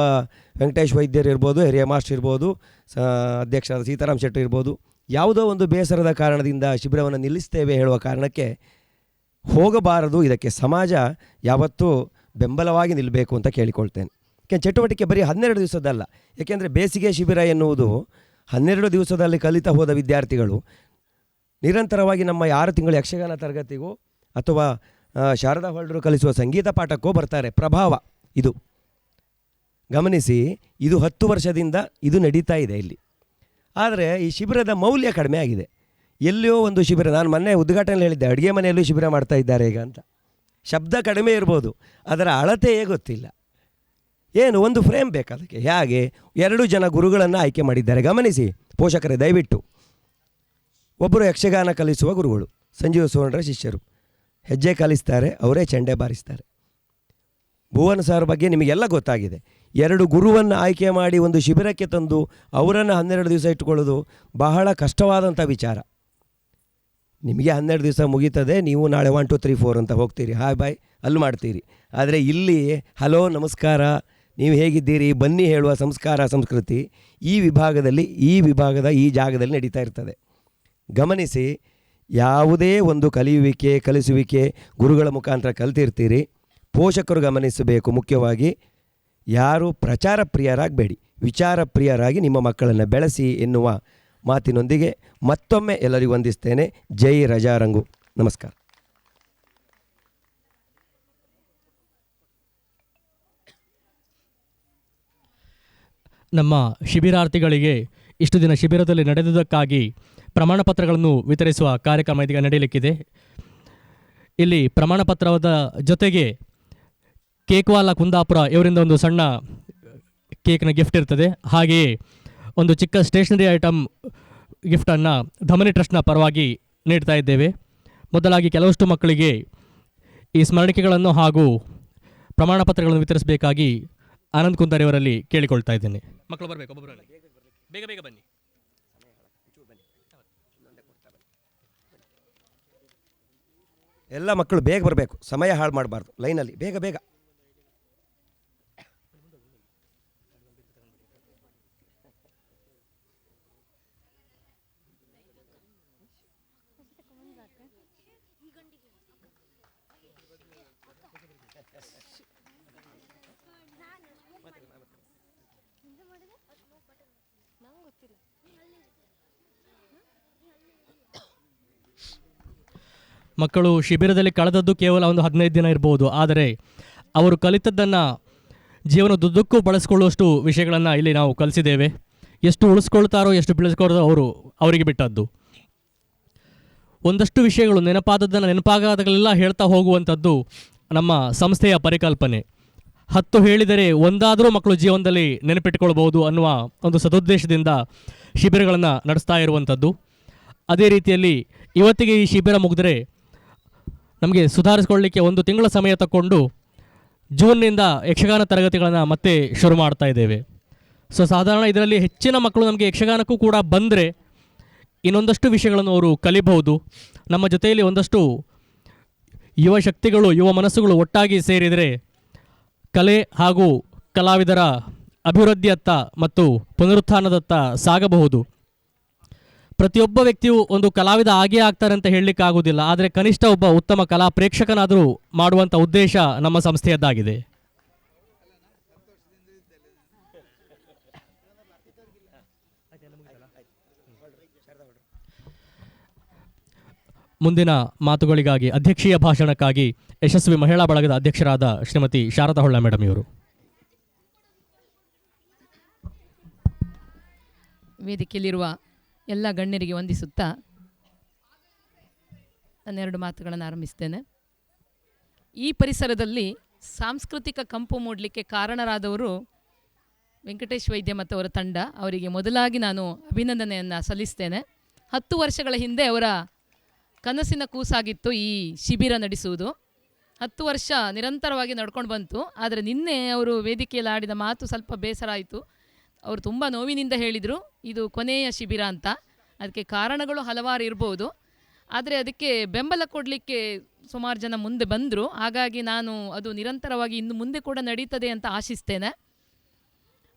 ವೆಂಕಟೇಶ್ ವೈದ್ಯರು ಇರ್ಬೋದು, ಹಿರಿಯ ಮಾಸ್ಟರ್ ಇರ್ಬೋದು, ಅಧ್ಯಕ್ಷರಾದ ಸೀತಾರಾಮ್ ಶೆಟ್ಟಿ ಇರ್ಬೋದು, ಯಾವುದೋ ಒಂದು ಬೇಸರದ ಕಾರಣದಿಂದ ಶಿಬಿರವನ್ನು ನಿಲ್ಲಿಸ್ತೇವೆ ಹೇಳುವ ಕಾರಣಕ್ಕೆ ಹೋಗಬಾರದು. ಇದಕ್ಕೆ ಸಮಾಜ ಯಾವತ್ತೂ ಬೆಂಬಲವಾಗಿ ನಿಲ್ಲಬೇಕು ಅಂತ ಕೇಳಿಕೊಳ್ತೇನೆ. ಯಾಕೆ ಚಟುವಟಿಕೆ ಬರೀ 12 ದಿವಸದಲ್ಲ. ಏಕೆಂದರೆ ಬೇಸಿಗೆ ಶಿಬಿರ ಎನ್ನುವುದು 12 ದಿವಸದಲ್ಲಿ ಕಲಿತಾ ಹೋದ ವಿದ್ಯಾರ್ಥಿಗಳು ನಿರಂತರವಾಗಿ ನಮ್ಮ 6 ತಿಂಗಳ ಯಕ್ಷಗಾನ ತರಗತಿಗೂ ಅಥವಾ ಶಾರದಾ ಹೊಳ್ರು ಕಲಿಸುವ ಸಂಗೀತ ಪಾಠಕ್ಕೂ ಬರ್ತಾರೆ. ಪ್ರಭಾವ ಇದು ಗಮನಿಸಿ. ಇದು 10 ವರ್ಷದಿಂದ ಇದು ನಡೀತಾ ಇದೆ ಇಲ್ಲಿ. ಆದರೆ ಈ ಶಿಬಿರದ ಮೌಲ್ಯ ಕಡಿಮೆ ಆಗಿದೆ. ಎಲ್ಲಿಯೋ ಒಂದು ಶಿಬಿರ, ನಾನು ಮೊನ್ನೆ ಉದ್ಘಾಟನೆಯಲ್ಲಿ ಹೇಳಿದ್ದೆ, ಅಡುಗೆ ಮನೆಯಲ್ಲೂ ಶಿಬಿರ ಮಾಡ್ತಾ ಇದ್ದಾರೆ ಈಗ ಅಂತ. ಶಬ್ದ ಕಡಿಮೆ ಇರ್ಬೋದು, ಅದರ ಅಳತೆಯೇ ಗೊತ್ತಿಲ್ಲ. ಏನು ಒಂದು ಫ್ರೇಮ್ ಬೇಕು ಅದಕ್ಕೆ. ಹೇಗೆ 2 ಜನ ಗುರುಗಳನ್ನು ಆಯ್ಕೆ ಮಾಡಿದ್ದಾರೆ. ಗಮನಿಸಿ ಪೋಷಕರೇ, ದಯವಿಟ್ಟು. ಒಬ್ಬರು ಯಕ್ಷಗಾನ ಕಲಿಸುವ ಗುರುಗಳು, ಸಂಜೀವ ಸುವರ್ಣರ ಶಿಷ್ಯರು, ಹೆಜ್ಜೆ ಕಲಿಸ್ತಾರೆ, ಅವರೇ ಚೆಂಡೆ ಬಾರಿಸ್ತಾರೆ. ಭುವನ್ ಸರ್ ಬಗ್ಗೆ ನಿಮಗೆಲ್ಲ ಗೊತ್ತಾಗಿದೆ. 2 ಗುರುವನ್ನು ಆಯ್ಕೆ ಮಾಡಿ ಒಂದು ಶಿಬಿರಕ್ಕೆ ತಂದು ಅವರನ್ನು 12 ದಿವಸ ಇಟ್ಕೊಳ್ಳೋದು ಬಹಳ ಕಷ್ಟವಾದಂಥ ವಿಚಾರ. ನಿಮಗೆ 12 ದಿವಸ ಮುಗೀತದೆ, ನೀವು ನಾಳೆ 1 2 3 4 ಅಂತ ಹೋಗ್ತೀರಿ, ಹಾಯ್ ಬಾಯ್ ಅಲ್ಲಿ ಮಾಡ್ತೀರಿ. ಆದರೆ ಇಲ್ಲಿ ಹಲೋ ನಮಸ್ಕಾರ, ನೀವು ಹೇಗಿದ್ದೀರಿ ಬನ್ನಿ ಹೇಳುವ ಸಂಸ್ಕಾರ ಸಂಸ್ಕೃತಿ ಈ ವಿಭಾಗದ ಈ ಜಾಗದಲ್ಲಿ ನಡೀತಾ ಇರ್ತದೆ. ಗಮನಿಸಿ, ಯಾವುದೇ ಒಂದು ಕಲಿಸುವಿಕೆ ಗುರುಗಳ ಮುಖಾಂತರ ಕಲ್ತಿರ್ತೀರಿ. ಪೋಷಕರು ಗಮನಿಸಬೇಕು, ಮುಖ್ಯವಾಗಿ ಯಾರು ಪ್ರಚಾರ ಪ್ರಿಯರಾಗಬೇಡಿ, ವಿಚಾರ ಪ್ರಿಯರಾಗಿ ನಿಮ್ಮ ಮಕ್ಕಳನ್ನು ಬೆಳೆಸಿ ಎನ್ನುವ ಮಾತಿನೊಂದಿಗೆ ಮತ್ತೊಮ್ಮೆ ಎಲ್ಲರಿಗೂ ವಂದಿಸ್ತೇನೆ. ಜೈ ರಜಾರಂಗು. ನಮಸ್ಕಾರ. ನಮ್ಮ ಶಿಬಿರಾರ್ಥಿಗಳಿಗೆ ಇಷ್ಟು ದಿನ ಶಿಬಿರದಲ್ಲಿ ನಡೆದುದಕ್ಕಾಗಿ ಪ್ರಮಾಣ ಪತ್ರಗಳನ್ನು ವಿತರಿಸುವ ಕಾರ್ಯಕ್ರಮ ಇದೀಗ ನಡೆಯಲಿಕ್ಕಿದೆ. ಇಲ್ಲಿ ಪ್ರಮಾಣ ಪತ್ರದ ಜೊತೆಗೆ ಕೇಕ್ವಾಲ ಕುಂದಾಪುರ ಇವರಿಂದ ಒಂದು ಸಣ್ಣ ಕೇಕ್ನ ಗಿಫ್ಟ್ ಇರ್ತದೆ. ಹಾಗೆಯೇ ಒಂದು ಚಿಕ್ಕ ಸ್ಟೇಷನರಿ ಐಟಮ್ ಗಿಫ್ಟನ್ನು ಧಮನಿ ಟ್ರಸ್ಟ್ನ ಪರವಾಗಿ ನೀಡ್ತಾ ಇದ್ದೇವೆ. ಮೊದಲಾಗಿ ಕೆಲವಷ್ಟು ಮಕ್ಕಳಿಗೆ ಈ ಸ್ಮರಣಿಕೆಗಳನ್ನು ಹಾಗೂ ಪ್ರಮಾಣ ಪತ್ರಗಳನ್ನು ವಿತರಿಸಬೇಕಾಗಿ ಆನಂದ್ ಕುಂದಾರಿ ಅವರಲ್ಲಿ ಕೇಳಿಕೊಳ್ತಾ ಇದ್ದೇನೆ. ಮಕ್ಕಳು ಬರಬೇಕು, ಒಬ್ಬೊಬ್ಬರಲ್ಲಿ ಬೇಗ ಬೇಗ ಬನ್ನಿ. ಎಲ್ಲ ಮಕ್ಕಳು ಬೇಗ ಬರಬೇಕು, ಸಮಯ ಹಾಳು ಮಾಡಬಾರ್ದು. ಲೈನಲ್ಲಿ ಬೇಗ ಬೇಗ. ಮಕ್ಕಳು ಶಿಬಿರದಲ್ಲಿ ಕಳೆದದ್ದು ಕೇವಲ ಒಂದು 15 ದಿನ ಇರ್ಬೋದು, ಆದರೆ ಅವರು ಕಲಿತದ್ದನ್ನು ಜೀವನದುದ್ದಕ್ಕೂ ಬಳಸ್ಕೊಳ್ಳುವಷ್ಟು ವಿಷಯಗಳನ್ನು ಇಲ್ಲಿ ನಾವು ಕಲಿಸಿದ್ದೇವೆ. ಎಷ್ಟು ಉಳಿಸ್ಕೊಳ್ತಾರೋ ಎಷ್ಟು ಬೆಳೆಸ್ಕೊಳ್ತಾರೋ ಅವರಿಗೆ ಬಿಟ್ಟದ್ದು. ಒಂದಷ್ಟು ವಿಷಯಗಳು ನೆನಪಾದದ್ದನ್ನು ನೆನಪಾಗದಾಗಲೆಲ್ಲ ಹೇಳ್ತಾ ಹೋಗುವಂಥದ್ದು ನಮ್ಮ ಸಂಸ್ಥೆಯ ಪರಿಕಲ್ಪನೆ. 10 ಹೇಳಿದರೆ ಒಂದಾದರೂ ಮಕ್ಕಳು ಜೀವನದಲ್ಲಿ ನೆನಪಿಟ್ಟುಕೊಳ್ಬೋದು ಅನ್ನುವ ಒಂದು ಸದುದ್ದೇಶದಿಂದ ಶಿಬಿರಗಳನ್ನು ನಡೆಸ್ತಾ ಇರುವಂಥದ್ದು. ಅದೇ ರೀತಿಯಲ್ಲಿ ಇವತ್ತಿಗೆ ಈ ಶಿಬಿರ ಮುಗಿದರೆ ನಮಗೆ ಸುಧಾರಿಸ್ಕೊಳ್ಳಿಕ್ಕೆ 1 ತಿಂಗಳ ಸಮಯ ತಗೊಂಡು ಜೂನ್ನಿಂದ ಯಕ್ಷಗಾನ ತರಗತಿಗಳನ್ನು ಮತ್ತೆ ಶುರು ಮಾಡ್ತಾ ಇದ್ದೇವೆ. ಸೊ ಸಾಧಾರಣ ಇದರಲ್ಲಿ ಹೆಚ್ಚಿನ ಮಕ್ಕಳು ನಮಗೆ ಯಕ್ಷಗಾನಕ್ಕೂ ಕೂಡ ಬಂದರೆ ಇನ್ನೊಂದಷ್ಟು ವಿಷಯಗಳನ್ನು ಅವರು ಕಲಿಬಹುದು. ನಮ್ಮ ಜೊತೆಯಲ್ಲಿ ಒಂದಷ್ಟು ಯುವ ಶಕ್ತಿಗಳು, ಯುವ ಮನಸ್ಸುಗಳು ಒಟ್ಟಾಗಿ ಸೇರಿದರೆ ಕಲೆ ಹಾಗೂ ಕಲಾವಿದರ ಅಭಿವೃದ್ಧಿಯತ್ತ ಮತ್ತು ಪುನರುತ್ಥಾನದತ್ತ ಸಾಗಬಹುದು. ಪ್ರತಿಯೊಬ್ಬ ವ್ಯಕ್ತಿಯು ಒಂದು ಕಲಾವಿದ ಆಗೇ ಆಗ್ತಾರೆ ಅಂತ ಹೇಳಲಿಕ್ಕಾಗೋದಿಲ್ಲ, ಆದರೆ ಕನಿಷ್ಠ ಒಬ್ಬ ಉತ್ತಮ ಕಲಾ ಪ್ರೇಕ್ಷಕನಾದರೂ ಮಾಡುವಂಥ ಉದ್ದೇಶ ನಮ್ಮ ಸಂಸ್ಥೆಯದ್ದಾಗಿದೆ. ಮುಂದಿನ ಮಾತುಗಳಿಗಾಗಿ ಅಧ್ಯಕ್ಷೀಯ ಭಾಷಣಕ್ಕಾಗಿ ಯಶಸ್ವಿ ಮಹಿಳಾ ಬಳಗದ ಅಧ್ಯಕ್ಷರಾದ ಶ್ರೀಮತಿ ಶಾರದಾ ಹೊಳ್ಳ ಮೇಡಮ್ ಇವರು. ವೇದಿಕೆಯಲ್ಲಿರುವ ಎಲ್ಲ ಗಣ್ಯರಿಗೆ ವಂದಿಸುತ್ತಾ ನನ್ನೆರಡು ಮಾತುಗಳನ್ನು ಆರಂಭಿಸ್ತೇನೆ. ಈ ಪರಿಸರದಲ್ಲಿ ಸಾಂಸ್ಕೃತಿಕ ಕಂಪು ಮೂಡಲಿಕ್ಕೆ ಕಾರಣರಾದವರು ವೆಂಕಟೇಶ್ ವೈದ್ಯ ಮತ್ತು ಅವರ ತಂಡ. ಅವರಿಗೆ ಮೊದಲಾಗಿ ನಾನು ಅಭಿನಂದನೆಯನ್ನು ಸಲ್ಲಿಸ್ತೇನೆ. 10 ವರ್ಷಗಳ ಹಿಂದೆ ಅವರ ಕನಸಿನ ಕೂಸಾಗಿತ್ತು ಈ ಶಿಬಿರ ನಡೆಸುವುದು. 10 ವರ್ಷ ನಿರಂತರವಾಗಿ ನಡ್ಕೊಂಡು ಬಂತು. ಆದರೆ ನಿನ್ನೆ ಅವರು ವೇದಿಕೆಯಲ್ಲಿ ಆಡಿದ ಮಾತು ಸ್ವಲ್ಪ ಬೇಸರ ಆಯಿತು. ಅವರು ತುಂಬ ನೋವಿನಿಂದ ಹೇಳಿದರು ಇದು ಕೊನೆಯ ಶಿಬಿರ ಅಂತ. ಅದಕ್ಕೆ ಕಾರಣಗಳು ಹಲವಾರು ಇರ್ಬೋದು, ಆದರೆ ಅದಕ್ಕೆ ಬೆಂಬಲ ಕೊಡಲಿಕ್ಕೆ ಸುಮಾರು ಜನ ಮುಂದೆ ಬಂದರು. ಹಾಗಾಗಿ ನಾನು ಅದು ನಿರಂತರವಾಗಿ ಇನ್ನು ಮುಂದೆ ಕೂಡ ನಡೀತದೆ ಅಂತ ಆಶಿಸ್ತೇನೆ.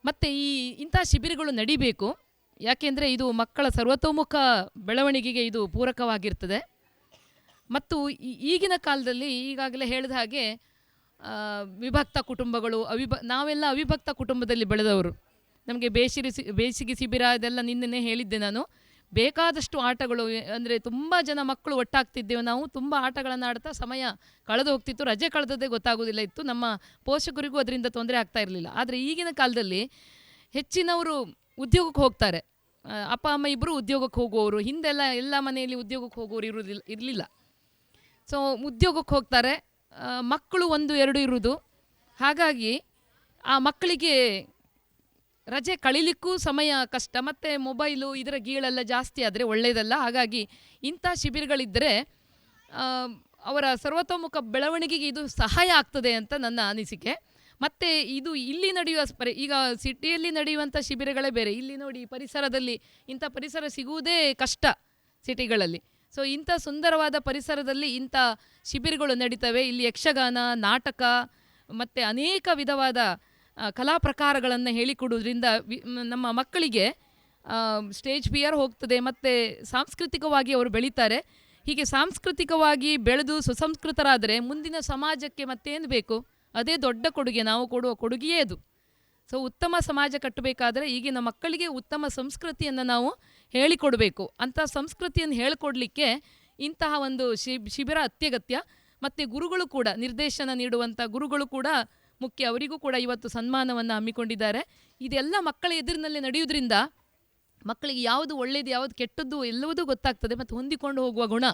ಮತ್ತು ಇಂಥ ಶಿಬಿರಗಳು ನಡಿಬೇಕು. ಯಾಕೆಂದರೆ ಇದು ಮಕ್ಕಳ ಸರ್ವತೋಮುಖ ಬೆಳವಣಿಗೆಗೆ ಇದು ಪೂರಕವಾಗಿರ್ತದೆ. ಮತ್ತು ಈಗಿನ ಕಾಲದಲ್ಲಿ ಈಗಾಗಲೇ ಹೇಳಿದ ಹಾಗೆ ವಿಭಕ್ತ ಕುಟುಂಬಗಳು ನಾವೆಲ್ಲ ಅವಿಭಕ್ತ ಕುಟುಂಬದಲ್ಲಿ ಬೆಳೆದವರು. ನಮಗೆ ಬೇಸಿಗೆ ಶಿಬಿರ ಇದೆಲ್ಲ ನಿನ್ನೆ ಹೇಳಿದ್ದೆ ನಾನು. ಬೇಕಾದಷ್ಟು ಆಟಗಳು, ಅಂದರೆ ತುಂಬ ಜನ ಮಕ್ಕಳು ಒಟ್ಟಾಗ್ತಿದ್ದೆವು ನಾವು. ತುಂಬ ಆಟಗಳನ್ನು ಆಡ್ತಾ ಸಮಯ ಕಳೆದು ಹೋಗ್ತಿತ್ತು. ರಜೆ ಕಳೆದದ್ದೇ ಗೊತ್ತಾಗೋದಿಲ್ಲ ಇತ್ತು. ನಮ್ಮ ಪೋಷಕರಿಗೂ ಅದರಿಂದ ತೊಂದರೆ ಆಗ್ತಾ ಇರಲಿಲ್ಲ. ಆದರೆ ಈಗಿನ ಕಾಲದಲ್ಲಿ ಹೆಚ್ಚಿನವರು ಉದ್ಯೋಗಕ್ಕೆ ಹೋಗ್ತಾರೆ. ಅಪ್ಪ ಅಮ್ಮ ಇಬ್ಬರು ಉದ್ಯೋಗಕ್ಕೆ ಹೋಗುವವರು. ಹಿಂದೆಲ್ಲ ಎಲ್ಲ ಮನೆಯಲ್ಲಿ ಉದ್ಯೋಗಕ್ಕೆ ಹೋಗುವವರು ಇರಲಿಲ್ಲ. ಸೊ ಉದ್ಯೋಗಕ್ಕೆ ಹೋಗ್ತಾರೆ, ಮಕ್ಕಳು 1-2 ಇರುವುದು. ಹಾಗಾಗಿ ಆ ಮಕ್ಕಳಿಗೆ ರಜೆ ಕಳೀಲಿಕ್ಕೂ ಸಮಯ ಕಷ್ಟ. ಮತ್ತು ಮೊಬೈಲು ಇದರ ಗೀಳೆಲ್ಲ ಜಾಸ್ತಿ ಆದರೆ ಒಳ್ಳೆಯದಲ್ಲ. ಹಾಗಾಗಿ ಇಂಥ ಶಿಬಿರಗಳಿದ್ದರೆ ಅವರ ಸರ್ವತೋಮುಖ ಬೆಳವಣಿಗೆಗೆ ಇದು ಸಹಾಯ ಆಗ್ತದೆ ಅಂತ ನನ್ನ ಅನಿಸಿಕೆ. ಮತ್ತು ಇದು ಇಲ್ಲಿ ನಡೆಯುವ ಈಗ ಸಿಟಿಯಲ್ಲಿ ನಡೆಯುವಂಥ ಶಿಬಿರಗಳೇ ಬೇರೆ. ಇಲ್ಲಿ ನೋಡಿ ಪರಿಸರದಲ್ಲಿ ಇಂಥ ಪರಿಸರ ಸಿಗುವುದೇ ಕಷ್ಟ ಸಿಟಿಗಳಲ್ಲಿ. ಸೊ ಇಂಥ ಸುಂದರವಾದ ಪರಿಸರದಲ್ಲಿ ಇಂಥ ಶಿಬಿರಗಳು ನಡೀತವೆ. ಇಲ್ಲಿ ಯಕ್ಷಗಾನ, ನಾಟಕ ಮತ್ತು ಅನೇಕ ವಿಧವಾದ ಕಲಾ ಪ್ರಕಾರಗಳನ್ನು ಹೇಳಿಕೊಡೋದ್ರಿಂದ ನಮ್ಮ ಮಕ್ಕಳಿಗೆ ಸ್ಟೇಜ್ ಫಿಯರ್ ಹೋಗ್ತದೆ ಮತ್ತು ಸಾಂಸ್ಕೃತಿಕವಾಗಿ ಅವರು ಬೆಳೀತಾರೆ. ಹೀಗೆ ಸಾಂಸ್ಕೃತಿಕವಾಗಿ ಬೆಳೆದು ಸುಸಂಸ್ಕೃತರಾದರೆ ಮುಂದಿನ ಸಮಾಜಕ್ಕೆ ಮತ್ತೇನು ಬೇಕು? ಅದೇ ದೊಡ್ಡ ಕೊಡುಗೆ, ನಾವು ಕೊಡುವ ಕೊಡುಗೆಯೇ ಅದು. ಸೊ ಉತ್ತಮ ಸಮಾಜ ಕಟ್ಟಬೇಕಾದರೆ ಈಗಿನ ಮಕ್ಕಳಿಗೆ ಉತ್ತಮ ಸಂಸ್ಕೃತಿಯನ್ನು ನಾವು ಹೇಳಿಕೊಡಬೇಕು. ಅಂಥ ಸಂಸ್ಕೃತಿಯನ್ನು ಹೇಳಿಕೊಡಲಿಕ್ಕೆ ಇಂತಹ ಒಂದು ಶಿಬಿರ ಅತ್ಯಗತ್ಯ. ಮತ್ತು ಗುರುಗಳು ಕೂಡ, ನಿರ್ದೇಶನ ನೀಡುವಂಥ ಗುರುಗಳು ಕೂಡ ಮುಖ್ಯ. ಅವರಿಗೂ ಕೂಡ ಇವತ್ತು ಸನ್ಮಾನವನ್ನು ಹಮ್ಮಿಕೊಂಡಿದ್ದಾರೆ. ಇದೆಲ್ಲ ಮಕ್ಕಳ ಎದುರಿನಲ್ಲಿ ನಡೆಯುವುದರಿಂದ ಮಕ್ಕಳಿಗೆ ಯಾವುದು ಒಳ್ಳೆಯದು ಯಾವುದು ಕೆಟ್ಟದ್ದು ಎಲ್ಲವೂ ಗೊತ್ತಾಗ್ತದೆ. ಮತ್ತು ಹೊಂದಿಕೊಂಡು ಹೋಗುವ ಗುಣ,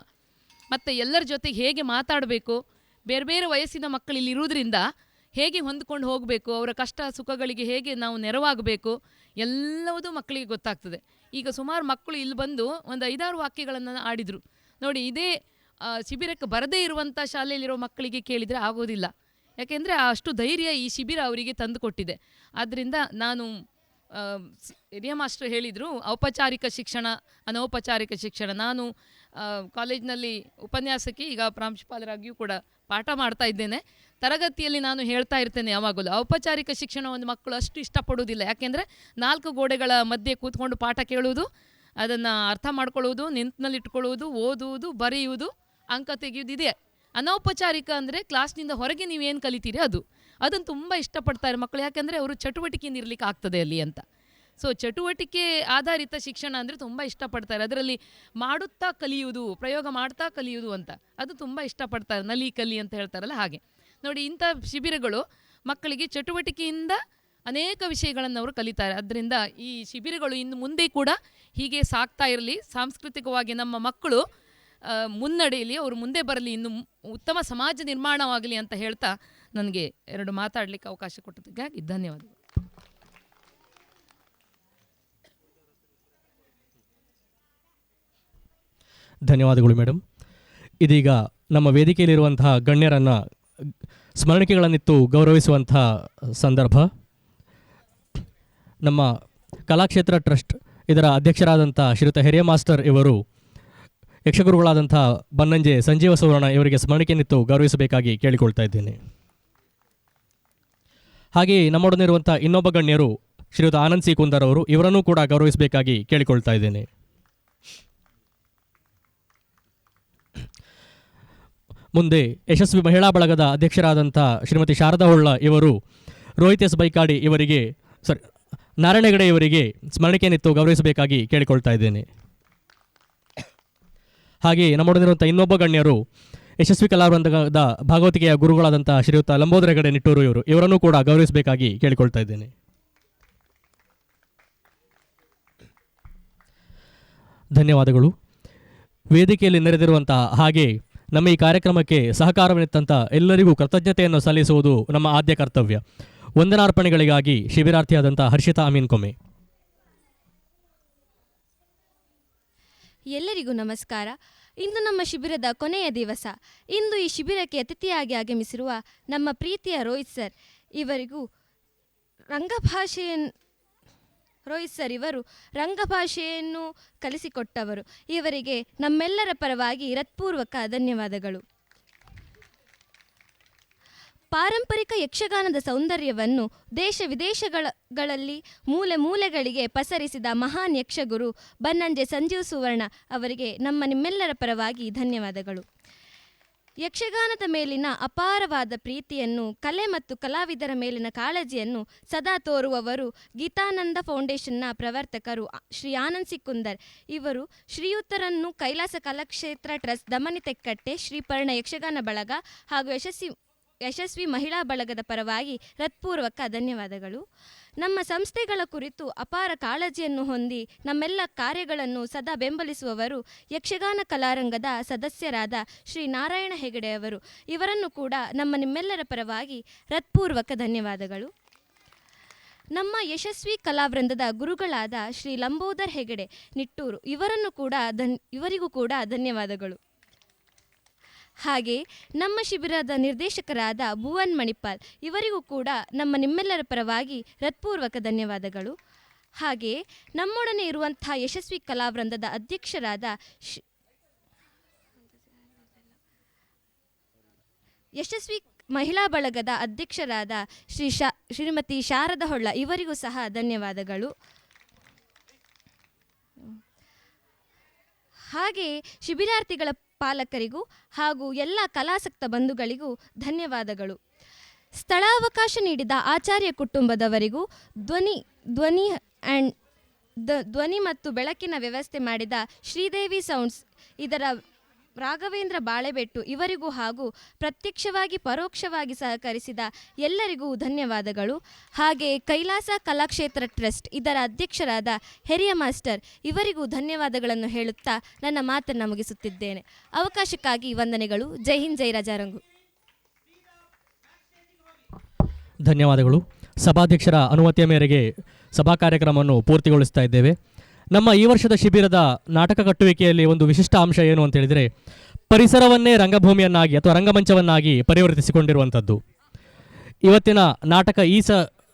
ಮತ್ತು ಎಲ್ಲರ ಜೊತೆಗೆ ಹೇಗೆ ಮಾತಾಡಬೇಕು, ಬೇರೆ ಬೇರೆ ವಯಸ್ಸಿನ ಮಕ್ಕಳು ಇಲ್ಲಿ ಇರುವುದರಿಂದ ಹೇಗೆ ಹೊಂದ್ಕೊಂಡು ಹೋಗಬೇಕು, ಅವರ ಕಷ್ಟ ಸುಖಗಳಿಗೆ ಹೇಗೆ ನಾವು ನೆರವಾಗಬೇಕು ಎಲ್ಲವೂ ಮಕ್ಕಳಿಗೆ ಗೊತ್ತಾಗ್ತದೆ. ಈಗ ಸುಮಾರು ಮಕ್ಕಳು ಇಲ್ಲಿ ಬಂದು ಒಂದು 5-6 ವಾಕ್ಯಗಳನ್ನು ಆಡಿದರು ನೋಡಿ. ಇದೇ ಶಿಬಿರಕ್ಕೆ ಬರದೇ ಇರುವಂಥ ಶಾಲೆಯಲ್ಲಿರೋ ಮಕ್ಕಳಿಗೆ ಕೇಳಿದರೆ ಆಗೋದಿಲ್ಲ. ಯಾಕೆಂದರೆ ಅಷ್ಟು ಧೈರ್ಯ ಈ ಶಿಬಿರ ಅವರಿಗೆ ತಂದು ಕೊಟ್ಟಿದೆ. ಆದ್ದರಿಂದ ನಾನು ಹಿರಿಯ ಮಾಸ್ಟರ್ ಹೇಳಿದರು ಔಪಚಾರಿಕ ಶಿಕ್ಷಣ, ಅನೌಪಚಾರಿಕ ಶಿಕ್ಷಣ. ನಾನು ಕಾಲೇಜಿನಲ್ಲಿ ಉಪನ್ಯಾಸಕಿ, ಈಗ ಪ್ರಾಂಶುಪಾಲರಾಗಿಯೂ ಕೂಡ ಪಾಠ ಮಾಡ್ತಾ ಇದ್ದೇನೆ. ತರಗತಿಯಲ್ಲಿ ನಾನು ಹೇಳ್ತಾ ಇರ್ತೇನೆ ಯಾವಾಗಲೂ, ಔಪಚಾರಿಕ ಶಿಕ್ಷಣವನ್ನು ಮಕ್ಕಳು ಅಷ್ಟು ಇಷ್ಟಪಡೋದಿಲ್ಲ. ಯಾಕೆಂದರೆ 4 ಗೋಡೆಗಳ ಮಧ್ಯೆ ಕೂತ್ಕೊಂಡು ಪಾಠ ಕೇಳುವುದು, ಅದನ್ನು ಅರ್ಥ ಮಾಡ್ಕೊಳ್ಳುವುದು, ನೆನಪಿನಲ್ಲಿಟ್ಕೊಳ್ಳುವುದು, ಓದುವುದು, ಬರೆಯುವುದು, ಅಂಕ ತೆಗೆಯುವುದು ಇದೆ. ಅನೌಪಚಾರಿಕ ಅಂದರೆ ಕ್ಲಾಸ್ನಿಂದ ಹೊರಗೆ ನೀವೇನು ಕಲಿತೀರಿ ಅದನ್ನು ತುಂಬ ಇಷ್ಟಪಡ್ತಾರೆ ಮಕ್ಕಳು. ಯಾಕೆಂದರೆ ಅವರು ಚಟುವಟಿಕೆಯಿಂದ ಇರಲಿಕ್ಕೆ ಆಗ್ತದೆ ಅಲ್ಲಿ ಅಂತ. ಸೊ ಚಟುವಟಿಕೆ ಆಧಾರಿತ ಶಿಕ್ಷಣ ಅಂದರೆ ತುಂಬ ಇಷ್ಟಪಡ್ತಾರೆ. ಅದರಲ್ಲಿ ಮಾಡುತ್ತಾ ಕಲಿಯುವುದು, ಪ್ರಯೋಗ ಮಾಡ್ತಾ ಕಲಿಯುವುದು ಅಂತ ಅದು ತುಂಬ ಇಷ್ಟಪಡ್ತಾರೆ. ನಲಿ ಕಲಿ ಅಂತ ಹೇಳ್ತಾರಲ್ಲ ಹಾಗೆ. ನೋಡಿ, ಇಂಥ ಶಿಬಿರಗಳು ಮಕ್ಕಳಿಗೆ ಚಟುವಟಿಕೆಯಿಂದ ಅನೇಕ ವಿಷಯಗಳನ್ನು ಅವರು ಕಲಿತಾರೆ. ಆದ್ದರಿಂದ ಈ ಶಿಬಿರಗಳು ಇನ್ನು ಮುಂದೆ ಕೂಡ ಹೀಗೆ ಸಾಗ್ತಾ ಇರಲಿ. ಸಾಂಸ್ಕೃತಿಕವಾಗಿ ನಮ್ಮ ಮಕ್ಕಳು ಮುನ್ನಡೆಯಲಿ, ಅವರು ಮುಂದೆ ಬರಲಿ, ಇನ್ನು ಉತ್ತಮ ಸಮಾಜ ನಿರ್ಮಾಣವಾಗಲಿ ಅಂತ ಹೇಳ್ತಾ ನನಗೆ 2 ಮಾತಾಡಲಿಕ್ಕೆ ಅವಕಾಶ ಕೊಟ್ಟದಕ್ಕಾಗಿ ಧನ್ಯವಾದಗಳು. ಧನ್ಯವಾದಗಳು ಮೇಡಮ್. ಇದೀಗ ನಮ್ಮ ವೇದಿಕೆಯಲ್ಲಿರುವಂತಹ ಗಣ್ಯರನ್ನು ಸ್ಮರಣಿಕೆಗಳನ್ನಿತ್ತು ಗೌರವಿಸುವಂಥ ಸಂದರ್ಭ. ನಮ್ಮ ಕಲಾಕ್ಷೇತ್ರ ಟ್ರಸ್ಟ್ ಇದರ ಅಧ್ಯಕ್ಷರಾದಂಥ ಶ್ರೀಯುತ ಹಿರಿಯ ಮಾಸ್ಟರ್ ಇವರು ಯಕ್ಷಗುರುಗಳಾದಂಥ ಬನ್ನಂಜೆ ಸಂಜೀವ ಸುವರ್ಣ ಇವರಿಗೆ ಸ್ಮರಣಿಕೆಯನ್ನಿತ್ತು ಗೌರವಿಸಬೇಕಾಗಿ ಕೇಳಿಕೊಳ್ತಾ ಇದ್ದೇನೆ. ಹಾಗೆಯೇ ನಮ್ಮೊಡನಿರುವಂಥ ಇನ್ನೊಬ್ಬ ಗಣ್ಯರು ಶ್ರೀಯುತ ಆನಂದ್ ಸಿ ಕುಂದರ್ ಅವರು, ಇವರನ್ನೂ ಕೂಡ ಗೌರವಿಸಬೇಕಾಗಿ ಕೇಳಿಕೊಳ್ತಾ ಇದ್ದೇನೆ. ಮುಂದೆ ಯಶಸ್ವಿ ಮಹಿಳಾ ಬಳಗದ ಅಧ್ಯಕ್ಷರಾದಂಥ ಶ್ರೀಮತಿ ಶಾರದಾ ಹೊಳ್ಳ ಇವರು ರೋಹಿತ್ ಎಸ್ ಬೈಕಾಡಿ ಇವರಿಗೆ ನಾರಾಯಣ ಹೆಗಡೆ ಇವರಿಗೆ ಸ್ಮರಣಿಕೆಯನ್ನಿತ್ತು ಗೌರವಿಸಬೇಕಾಗಿ ಕೇಳಿಕೊಳ್ತಾ ಇದ್ದೇನೆ. ಹಾಗೆಯೇ ನಮ್ಮೊಡನಿರುವಂಥ ಇನ್ನೊಬ್ಬ ಗಣ್ಯರು ಯಶಸ್ವಿ ಕಲಾವೃಂದದ ಭಾಗವತಿಕೆಯ ಗುರುಗಳಾದಂಥ ಶ್ರೀಯುತ ಲಂಬೋದರ ಹೆಗಡೆ ನಿಟ್ಟೂರು ಇವರು, ಇವರನ್ನೂ ಕೂಡ ಗೌರವಿಸಬೇಕಾಗಿ ಕೇಳಿಕೊಳ್ತಾ ಇದ್ದೇನೆ. ಧನ್ಯವಾದಗಳು. ವೇದಿಕೆಯಲ್ಲಿ ನೆರೆದಿರುವಂತಹ ಹಾಗೆ ನಮ್ಮ ಈ ಕಾರ್ಯಕ್ರಮಕ್ಕೆ ಸಹಕಾರವನ್ನಿತ್ತಂಥ ಎಲ್ಲರಿಗೂ ಕೃತಜ್ಞತೆಯನ್ನು ಸಲ್ಲಿಸುವುದು ನಮ್ಮ ಆದ್ಯ ಕರ್ತವ್ಯ. ವಂದನಾರ್ಪಣೆಗಳಿಗಾಗಿ ಶಿಬಿರಾರ್ಥಿಯಾದಂಥ ಹರ್ಷಿತಾ ಅಮೀನ್ ಕೊಮೆ. ಎಲ್ಲರಿಗೂ ನಮಸ್ಕಾರ. ಇಂದು ನಮ್ಮ ಶಿಬಿರದ ಕೊನೆಯ ದಿವಸ. ಇಂದು ಈ ಶಿಬಿರಕ್ಕೆ ಅತಿಥಿಯಾಗಿ ಆಗಮಿಸಿರುವ ನಮ್ಮ ಪ್ರೀತಿಯ ರೋಹಿತ್ ಸರ್ ಇವರಿಗೂ ಇವರು ರಂಗಭಾಷೆಯನ್ನು ಕಲಿಸಿಕೊಟ್ಟವರು. ಇವರಿಗೆ ನಮ್ಮೆಲ್ಲರ ಪರವಾಗಿ ಹೃತ್ಪೂರ್ವಕ ಧನ್ಯವಾದಗಳು. ಪಾರಂಪರಿಕ ಯಕ್ಷಗಾನದ ಸೌಂದರ್ಯವನ್ನು ದೇಶ ವಿದೇಶಗಳಲ್ಲಿ ಮೂಲೆ ಮೂಲೆಗಳಿಗೆ ಪಸರಿಸಿದ ಮಹಾನ್ ಯಕ್ಷಗುರು ಬನ್ನಂಜೆ ಸಂಜೀವ್ ಸುವರ್ಣ ಅವರಿಗೆ ನಿಮ್ಮೆಲ್ಲರ ಪರವಾಗಿ ಧನ್ಯವಾದಗಳು. ಯಕ್ಷಗಾನದ ಮೇಲಿನ ಅಪಾರವಾದ ಪ್ರೀತಿಯನ್ನು, ಕಲೆ ಮತ್ತು ಕಲಾವಿದರ ಮೇಲಿನ ಕಾಳಜಿಯನ್ನು ಸದಾ ತೋರುವವರು ಗೀತಾನಂದ ಫೌಂಡೇಶನ್ನ ಪ್ರವರ್ತಕರು ಶ್ರೀ ಆನಂದ್ ಸಿ ಕುಂದರ್. ಇವರು ಶ್ರೀಯುತರನ್ನು ಕೈಲಾಸ ಕಲಾಕ್ಷೇತ್ರ ಟ್ರಸ್ಟ್ ದಮನಿ ತೆಕ್ಕಟ್ಟೆ, ಶ್ರೀಪರ್ಣ ಯಕ್ಷಗಾನ ಬಳಗ ಹಾಗೂ ಯಶಸ್ವಿ ಮಹಿಳಾ ಬಳಗದ ಪರವಾಗಿ ಹೃತ್ಪೂರ್ವಕ ಧನ್ಯವಾದಗಳು. ನಮ್ಮ ಸಂಸ್ಥೆಗಳ ಕುರಿತು ಅಪಾರ ಕಾಳಜಿಯನ್ನು ಹೊಂದಿ ನಮ್ಮೆಲ್ಲ ಕಾರ್ಯಗಳನ್ನು ಸದಾ ಬೆಂಬಲಿಸುವವರು ಯಕ್ಷಗಾನ ಕಲಾರಂಗದ ಸದಸ್ಯರಾದ ಶ್ರೀ ನಾರಾಯಣ ಹೆಗಡೆ ಅವರು. ಇವರನ್ನು ಕೂಡ ನಿಮ್ಮೆಲ್ಲರ ಪರವಾಗಿ ಹೃತ್ಪೂರ್ವಕ ಧನ್ಯವಾದಗಳು. ನಮ್ಮ ಯಶಸ್ವಿ ಕಲಾವೃಂದದ ಗುರುಗಳಾದ ಶ್ರೀ ಲಂಬೋದರ್ ಹೆಗಡೆ ನಿಟ್ಟೂರು ಇವರಿಗೂ ಕೂಡ ಧನ್ಯವಾದಗಳು. ಹಾಗೆ ನಮ್ಮ ಶಿಬಿರದ ನಿರ್ದೇಶಕರಾದ ಭುವನ್ ಮಣಿಪಾಲ್ ಇವರಿಗೂ ಕೂಡ ನಿಮ್ಮೆಲ್ಲರ ಪರವಾಗಿ ಹೃತ್ಪೂರ್ವಕ ಧನ್ಯವಾದಗಳು. ಹಾಗೆ ನಮ್ಮೊಡನೆ ಇರುವಂಥ ಯಶಸ್ವಿ ಕಲಾವೃಂದದ ಅಧ್ಯಕ್ಷರಾದ ಯಶಸ್ವಿ ಮಹಿಳಾ ಬಳಗದ ಅಧ್ಯಕ್ಷರಾದ ಶ್ರೀಮತಿ ಶಾರದಾ ಹೊಳ್ಳ ಇವರಿಗೂ ಸಹ ಧನ್ಯವಾದಗಳು. ಹಾಗೆ ಶಿಬಿರಾರ್ಥಿಗಳ ಪಾಲಕರಿಗೂ ಹಾಗೂ ಎಲ್ಲ ಕಲಾಸಕ್ತ ಬಂಧುಗಳಿಗೂ ಧನ್ಯವಾದಗಳು. ಸ್ಥಳಾವಕಾಶ ನೀಡಿದ ಆಚಾರ್ಯ ಕುಟುಂಬದವರಿಗೂ, ಧ್ವನಿ ಮತ್ತು ಬೆಳಕಿನ ವ್ಯವಸ್ಥೆ ಮಾಡಿದ ಶ್ರೀದೇವಿ ಸೌಂಡ್ಸ್ ಇದರ ರಾಘವೇಂದ್ರ ಬಾಳೆಬೆಟ್ಟು ಇವರಿಗೂ ಹಾಗೂ ಪ್ರತ್ಯಕ್ಷವಾಗಿ ಪರೋಕ್ಷವಾಗಿ ಸಹಕರಿಸಿದ ಎಲ್ಲರಿಗೂ ಧನ್ಯವಾದಗಳು. ಹಾಗೆ ಕೈಲಾಸ ಕಲಾಕ್ಷೇತ್ರ ಟ್ರಸ್ಟ್ ಇದರ ಅಧ್ಯಕ್ಷರಾದ ಹಿರಿಯ ಮಾಸ್ಟರ್ ಇವರಿಗೂ ಧನ್ಯವಾದಗಳನ್ನು ಹೇಳುತ್ತಾ ನನ್ನ ಮಾತನ್ನು ಮುಗಿಸುತ್ತಿದ್ದೇನೆ. ಅವಕಾಶಕ್ಕಾಗಿ ವಂದನೆಗಳು. ಜೈ ಹಿಂದ್, ಜೈ ರಾಜಾರಂಗು. ಧನ್ಯವಾದಗಳು. ಸಭಾಧ್ಯಕ್ಷರ ಅನುಮತಿಯ ಮೇರೆಗೆ ಸಭಾ ಕಾರ್ಯಕ್ರಮವನ್ನು ಪೂರ್ತಿಗೊಳಿಸ್ತಾ ಇದ್ದೇವೆ. ನಮ್ಮ ಈ ವರ್ಷದ ಶಿಬಿರದ ನಾಟಕ ಕಟ್ಟುವಿಕೆಯಲ್ಲಿ ಒಂದು ವಿಶಿಷ್ಟ ಅಂಶ ಏನು ಅಂತ ಹೇಳಿದರೆ, ಪರಿಸರವನ್ನೇ ರಂಗಭೂಮಿಯನ್ನಾಗಿ ಅಥವಾ ರಂಗಮಂಚವನ್ನಾಗಿ ಪರಿವರ್ತಿಸಿಕೊಂಡಿರುವಂಥದ್ದು. ಇವತ್ತಿನ ನಾಟಕ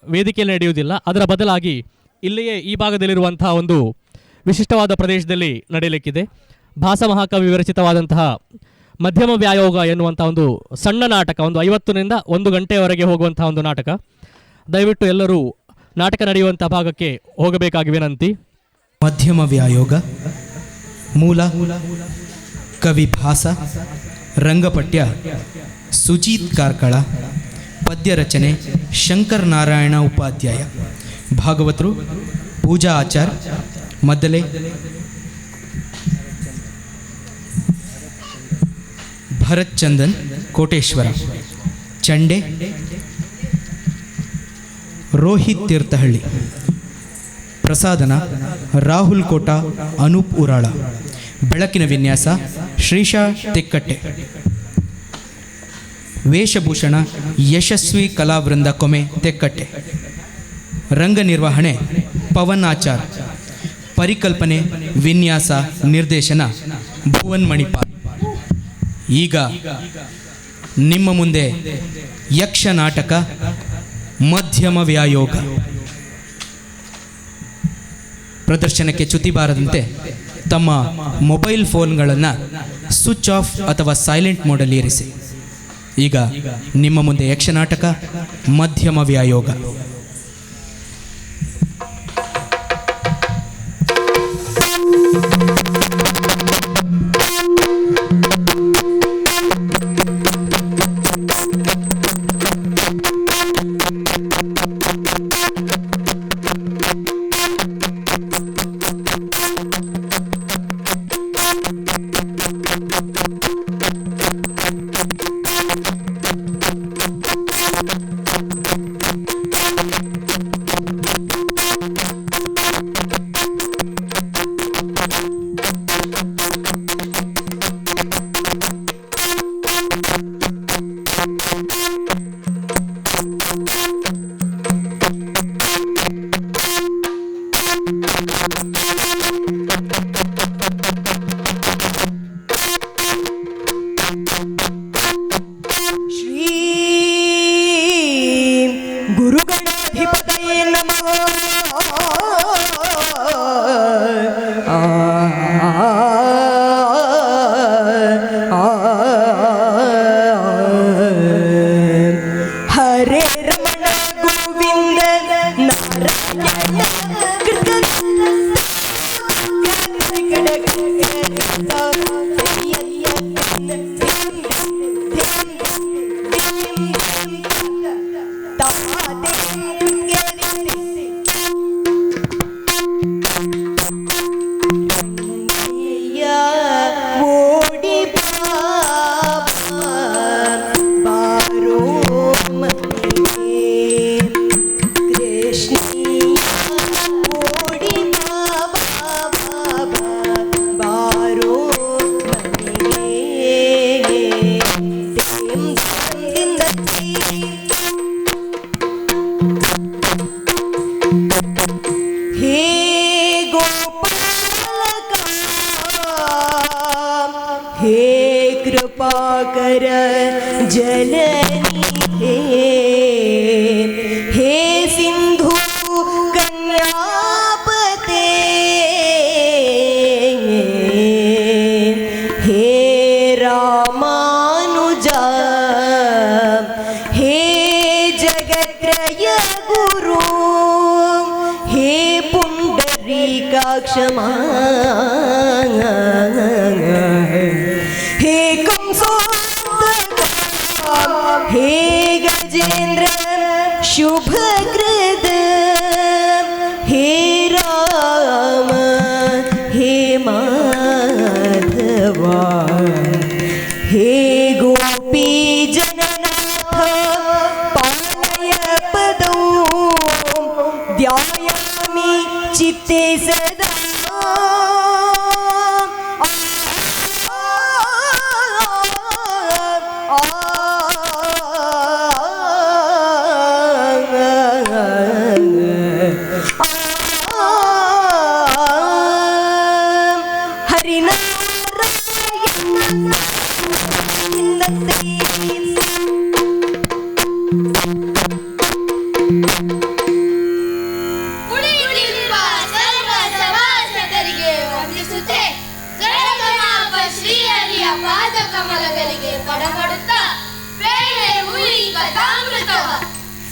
ವೇದಿಕೆಯಲ್ಲಿ ನಡೆಯುವುದಿಲ್ಲ, ಅದರ ಬದಲಾಗಿ ಇಲ್ಲಿಯೇ ಈ ಭಾಗದಲ್ಲಿರುವಂತಹ ಒಂದು ವಿಶಿಷ್ಟವಾದ ಪ್ರದೇಶದಲ್ಲಿ ನಡೆಯಲಿಕ್ಕಿದೆ. ಭಾಸ ಮಹಾಕವಿ ವಿರಚಿತವಾದಂತಹ ಮಧ್ಯಮ ವ್ಯಾಯೋಗ ಎನ್ನುವಂಥ ಒಂದು ಸಣ್ಣ ನಾಟಕ, ಒಂದು 50ನಿಂದ 1 ಗಂಟೆಯವರೆಗೆ ಹೋಗುವಂತಹ ಒಂದು ನಾಟಕ. ದಯವಿಟ್ಟು ಎಲ್ಲರೂ ನಾಟಕ ನಡೆಯುವಂಥ ಭಾಗಕ್ಕೆ ಹೋಗಬೇಕಾಗಿ ವಿನಂತಿ. ಮಧ್ಯಮ ವ್ಯಾಯೋಗ, ಮೂಲ ಕವಿ ಭಾಸ, ರಂಗಪಟ್ಯ ಸುಜೀತ್ ಕಾರ್ಕಳ, ಪದ್ಯ ರಚನೆ ಶಂಕರ್ ನಾರಾಯಣ ಉಪಾಧ್ಯಾಯ, ಭಾಗವತರು ಪೂಜಾ ಆಚಾರ್, ಮದ್ದಲೆ ಭರತ್ ಚಂದನ್ ಕೋಟೇಶ್ವರ, ಚಂಡೆ ರೋಹಿತ್ ತೀರ್ಥಹಳ್ಳಿ, ಪ್ರಸಾದನ ರಾಹುಲ್ ಕೋಟ, ಅನೂಪ್ ಉರಾಳ, ಬೆಳಕಿನ ವಿನ್ಯಾಸ ಶ್ರೀಶಾ ತೆಕ್ಕಟ್ಟೆ, ವೇಷಭೂಷಣ ಯಶಸ್ವಿ ಕಲಾವೃಂದ ಕೊಮೆ ತೆಕ್ಕಟ್ಟೆ, ರಂಗ ನಿರ್ವಹಣೆ ಪವನ್ ಆಚಾರ್, ಪರಿಕಲ್ಪನೆ ವಿನ್ಯಾಸ ನಿರ್ದೇಶನ ಭುವನ್ ಮಣಿಪಾಲ್. ಈಗ ನಿಮ್ಮ ಮುಂದೆ ಯಕ್ಷ ನಾಟಕ ಮಧ್ಯಮ ವ್ಯಾಯೋಗ ಪ್ರದರ್ಶನಕ್ಕೆ ಚ್ಯುತಿ ಬಾರದಂತೆ ತಮ್ಮ ಮೊಬೈಲ್ ಫೋನ್ಗಳನ್ನು ಸ್ವಿಚ್ ಆಫ್ ಅಥವಾ ಸೈಲೆಂಟ್ ಮೋಡಲ್ಲಿ ಇರಿಸಿ. ಈಗ ನಿಮ್ಮ ಮುಂದೆ ಯಕ್ಷನಾಟಕ ಮಧ್ಯಮ ವ್ಯಾಯೋಗ.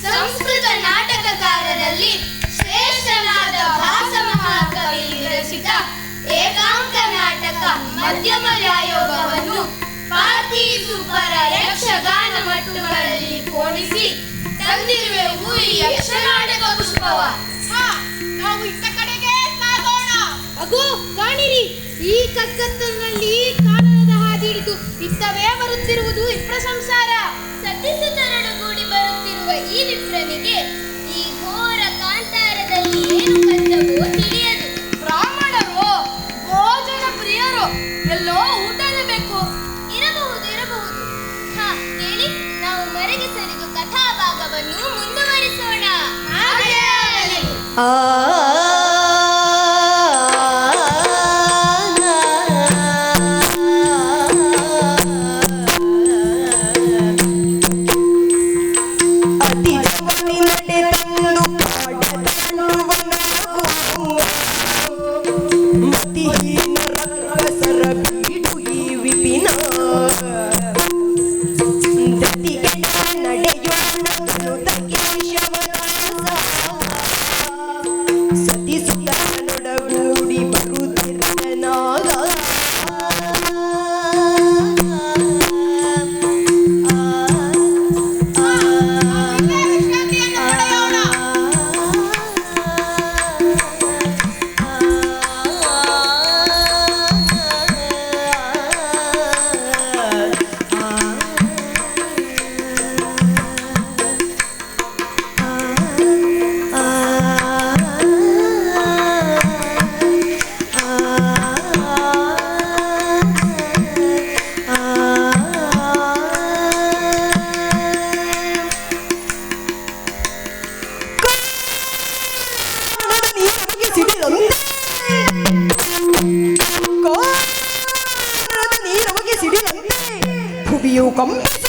ಸಂಸ್ಕೃತ ನಾಟಕಕಾರರಲ್ಲಿ ಶ್ರೇಷ್ಠನಾದ ಭಾಸ ಮಹಾಕವಿ ವಿರಚಿತ ಏಕಾಂಕ ನಾಟಕ ಮಧ್ಯಮ ವ್ಯಾಯೋಗವನ್ನು ಪಾರ್ತಿ ಸುಬ್ಬರ ಯಕ್ಷಗಾನ ಮಟ್ಟುಗಳಲ್ಲಿ ಕೋಣಿಸಿ ತಂದಿರುವೆವು ಈ ಯಕ್ಷನಾಟಕ ಪುಷ್ಪವ. ನಾವು ಇತ್ತ ಕಡೆಗೆ ಸಾಗೋಣ. ಅಗೋ ಕಾಣಿರಿ, ಈ ಕಗ್ಗತ್ತನಲ್ಲಿ ಕಾನನದ ಹಾದಿ ಹಿಡಿದು ಇತ್ತವೇ ಬರುತ್ತಿರುವುದು ವಿಪ್ರ ಸಂಸಾರ. ಸತಿಸುತರೊಡಗೂಡಿ ಬರುತ್ತಿರುವ ಈ ವಿಪ್ರನಿಗೆ ಈ ಘೋರ ಕಾಂತಾರದಲ್ಲಿ ಏನು ಕಷ್ಟವೋ ತಿಳಿಯದು. ಬ್ರಾಹ್ಮಣರು ಭೋಜನ ಪ್ರಿಯರು, ಎಲ್ಲೋ ಊಟನೇ ಬೇಕು. ಇರಬಹುದು ಇರಬಹುದು. ಹಾ ಕೇಳಿ, ನಾವು ಮರೆಗೆ ಸರಿದು ಕಥಾಭಾಗವನ್ನು ಮುಂದುವರಿಸೋಣ. ದ ಸಿಡಿದಂತೆ ಭುವಿಯು ಕಂಪಿಸಿ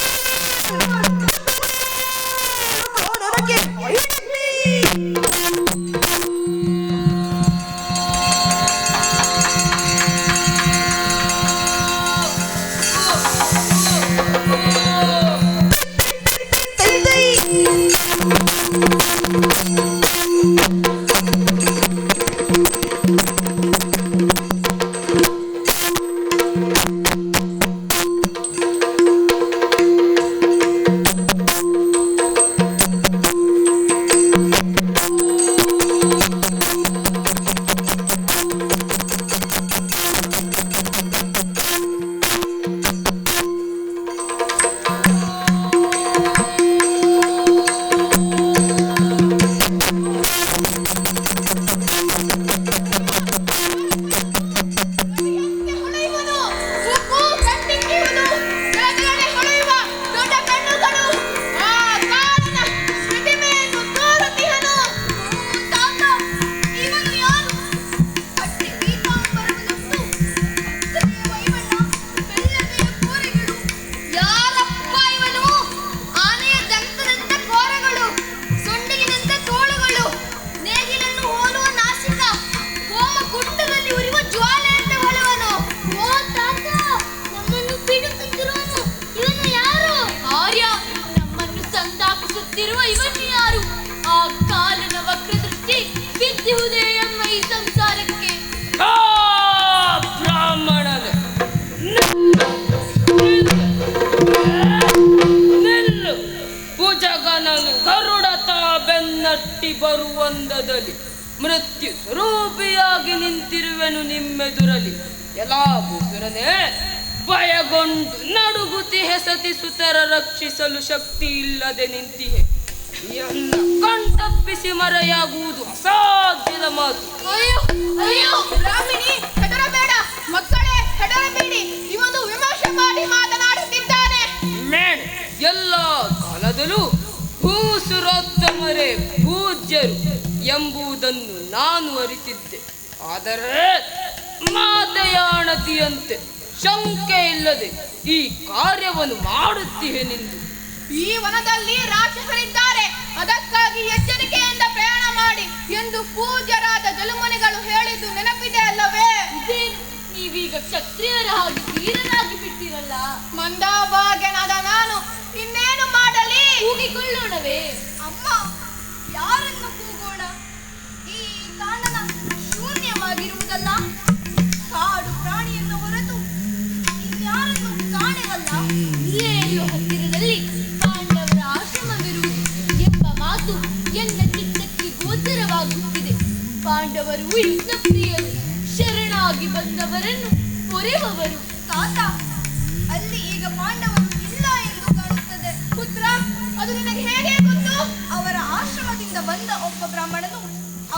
ಬರುವಂದದಲ್ಲಿ ಮೃತ್ಯು ಸ್ವರೂಪಿಯಾಗಿ ನಿಂತಿರುವೆನು ನಿಮ್ಮೆದುರಲಿ. ಎಲ್ಲಾ ಭೂಸುರನೇ ಭಯಗೊಂಡು ನಡುಗುತಿಹೆ, ಸತಿಸುತರ ರಕ್ಷಿಸಲು ಶಕ್ತಿ ಇಲ್ಲದೆ ನಿಂತಿಹೆ. ಎನ್ನ ಕಣ್ತಪ್ಪಿಸಿ ಮರೆಯಾಗುವುದು ಅಸಾಧ್ಯದ ಮಾತು. ಅಯ್ಯೋ ಅಯ್ಯೋ ರಾಮಿಣಿ, ಹೆದರಬೇಡ ಮಕ್ಕಳೇ, ಹೆದರಬೇಡಿ. ಇವನು ವಿಮರ್ಶೆ ಮಾಡಿ ಮಾತನಾಡುತ್ತಿದ್ದಾನೆ. ಮೇಣ್ ಎಲ್ಲ ಕಾಲದಲ್ಲೂ ಭೂಸುರೋತ್ತಮರೇ ಪೂಜ್ಯರು ಎಂಬುದನ್ನು ನಾನು ಅರಿತಿದ್ದೆ. ಆದರೆ ಮಾತೆಯಾಣತಿಯಂತೆ ಶಂಕೆ ಇಲ್ಲದೆ ಈ ಕಾರ್ಯವನ್ನು ಮಾಡುತ್ತೀಯೆನೆಂದು. ಈ ವನದಲ್ಲಿ ರಾಕ್ಷಸರಿದ್ದಾರೆ, ಅದಕ್ಕಾಗಿ ಎಚ್ಚರಿಕೆಯಿಂದ ಪ್ರಯಾಣ ಮಾಡಿ ಎಂದು ಪೂಜ್ಯರಾದ ಜಲುಮುನಿಗಳು ಹೇಳಿದ್ದು ನೆನಪಿದೆ ಅಲ್ಲವೇ? ನೀವೀಗ ಕ್ಷತ್ರಿಯರ ಹಾಗೆ ವೀರನಾಗಿ ಬಿಟ್ಟಿರಲ್ಲ. ಮಂದಭಾಗ್ಯನಾದ ನಾನು ಇನ್ನೇನು ಮಾಡಲಿ? ಕೂಗಿಕೊಳ್ಳೋಣವೇ? ಅಮ್ಮ, ಯಾರನ್ನು ಕೂಗೋಣ? ಈ ಕಾನನ ಶೂನ್ಯವಾಗಿರುವುದಲ್ಲ. ಕಾಡು ಪ್ರಾಣಿಯನ್ನು ಹೊರತು ಇನ್ಯಾರನ್ನು ಕಾಣೆವಲ್ಲ. ಇಲ್ಲಿಯೋ ಹತ್ತಿರದಲ್ಲಿ ಪಾಂಡವರ ಆಶ್ರಮವಿರುವುದು ಎಂಬ ಮಾತು ಎನ್ನ ಚಿತ್ತಕ್ಕೆ ಗೋಚರವಾಗುತ್ತಿದೆ. ಪಾಂಡವರು ಯುದ್ಧ ಪ್ರಿಯರು, ಶರಣಾಗಿ ಬಂದವರನ್ನು ಪೊರೆಯುವವರು. ತಾತ, ಅಲ್ಲಿ ಈಗ ಪಾಂಡವರು ಇಲ್ಲ ಎಂದು ಕಾಣುತ್ತದೆ. ಪುತ್ರ, ಅದು ನಿನಗೆ ಹೇಗೆ ಗೊತ್ತು? ಅವರ ಆಶ್ರಮದಿಂದ ಬಂದ ಒಬ್ಬ ಬ್ರಾಹ್ಮಣನು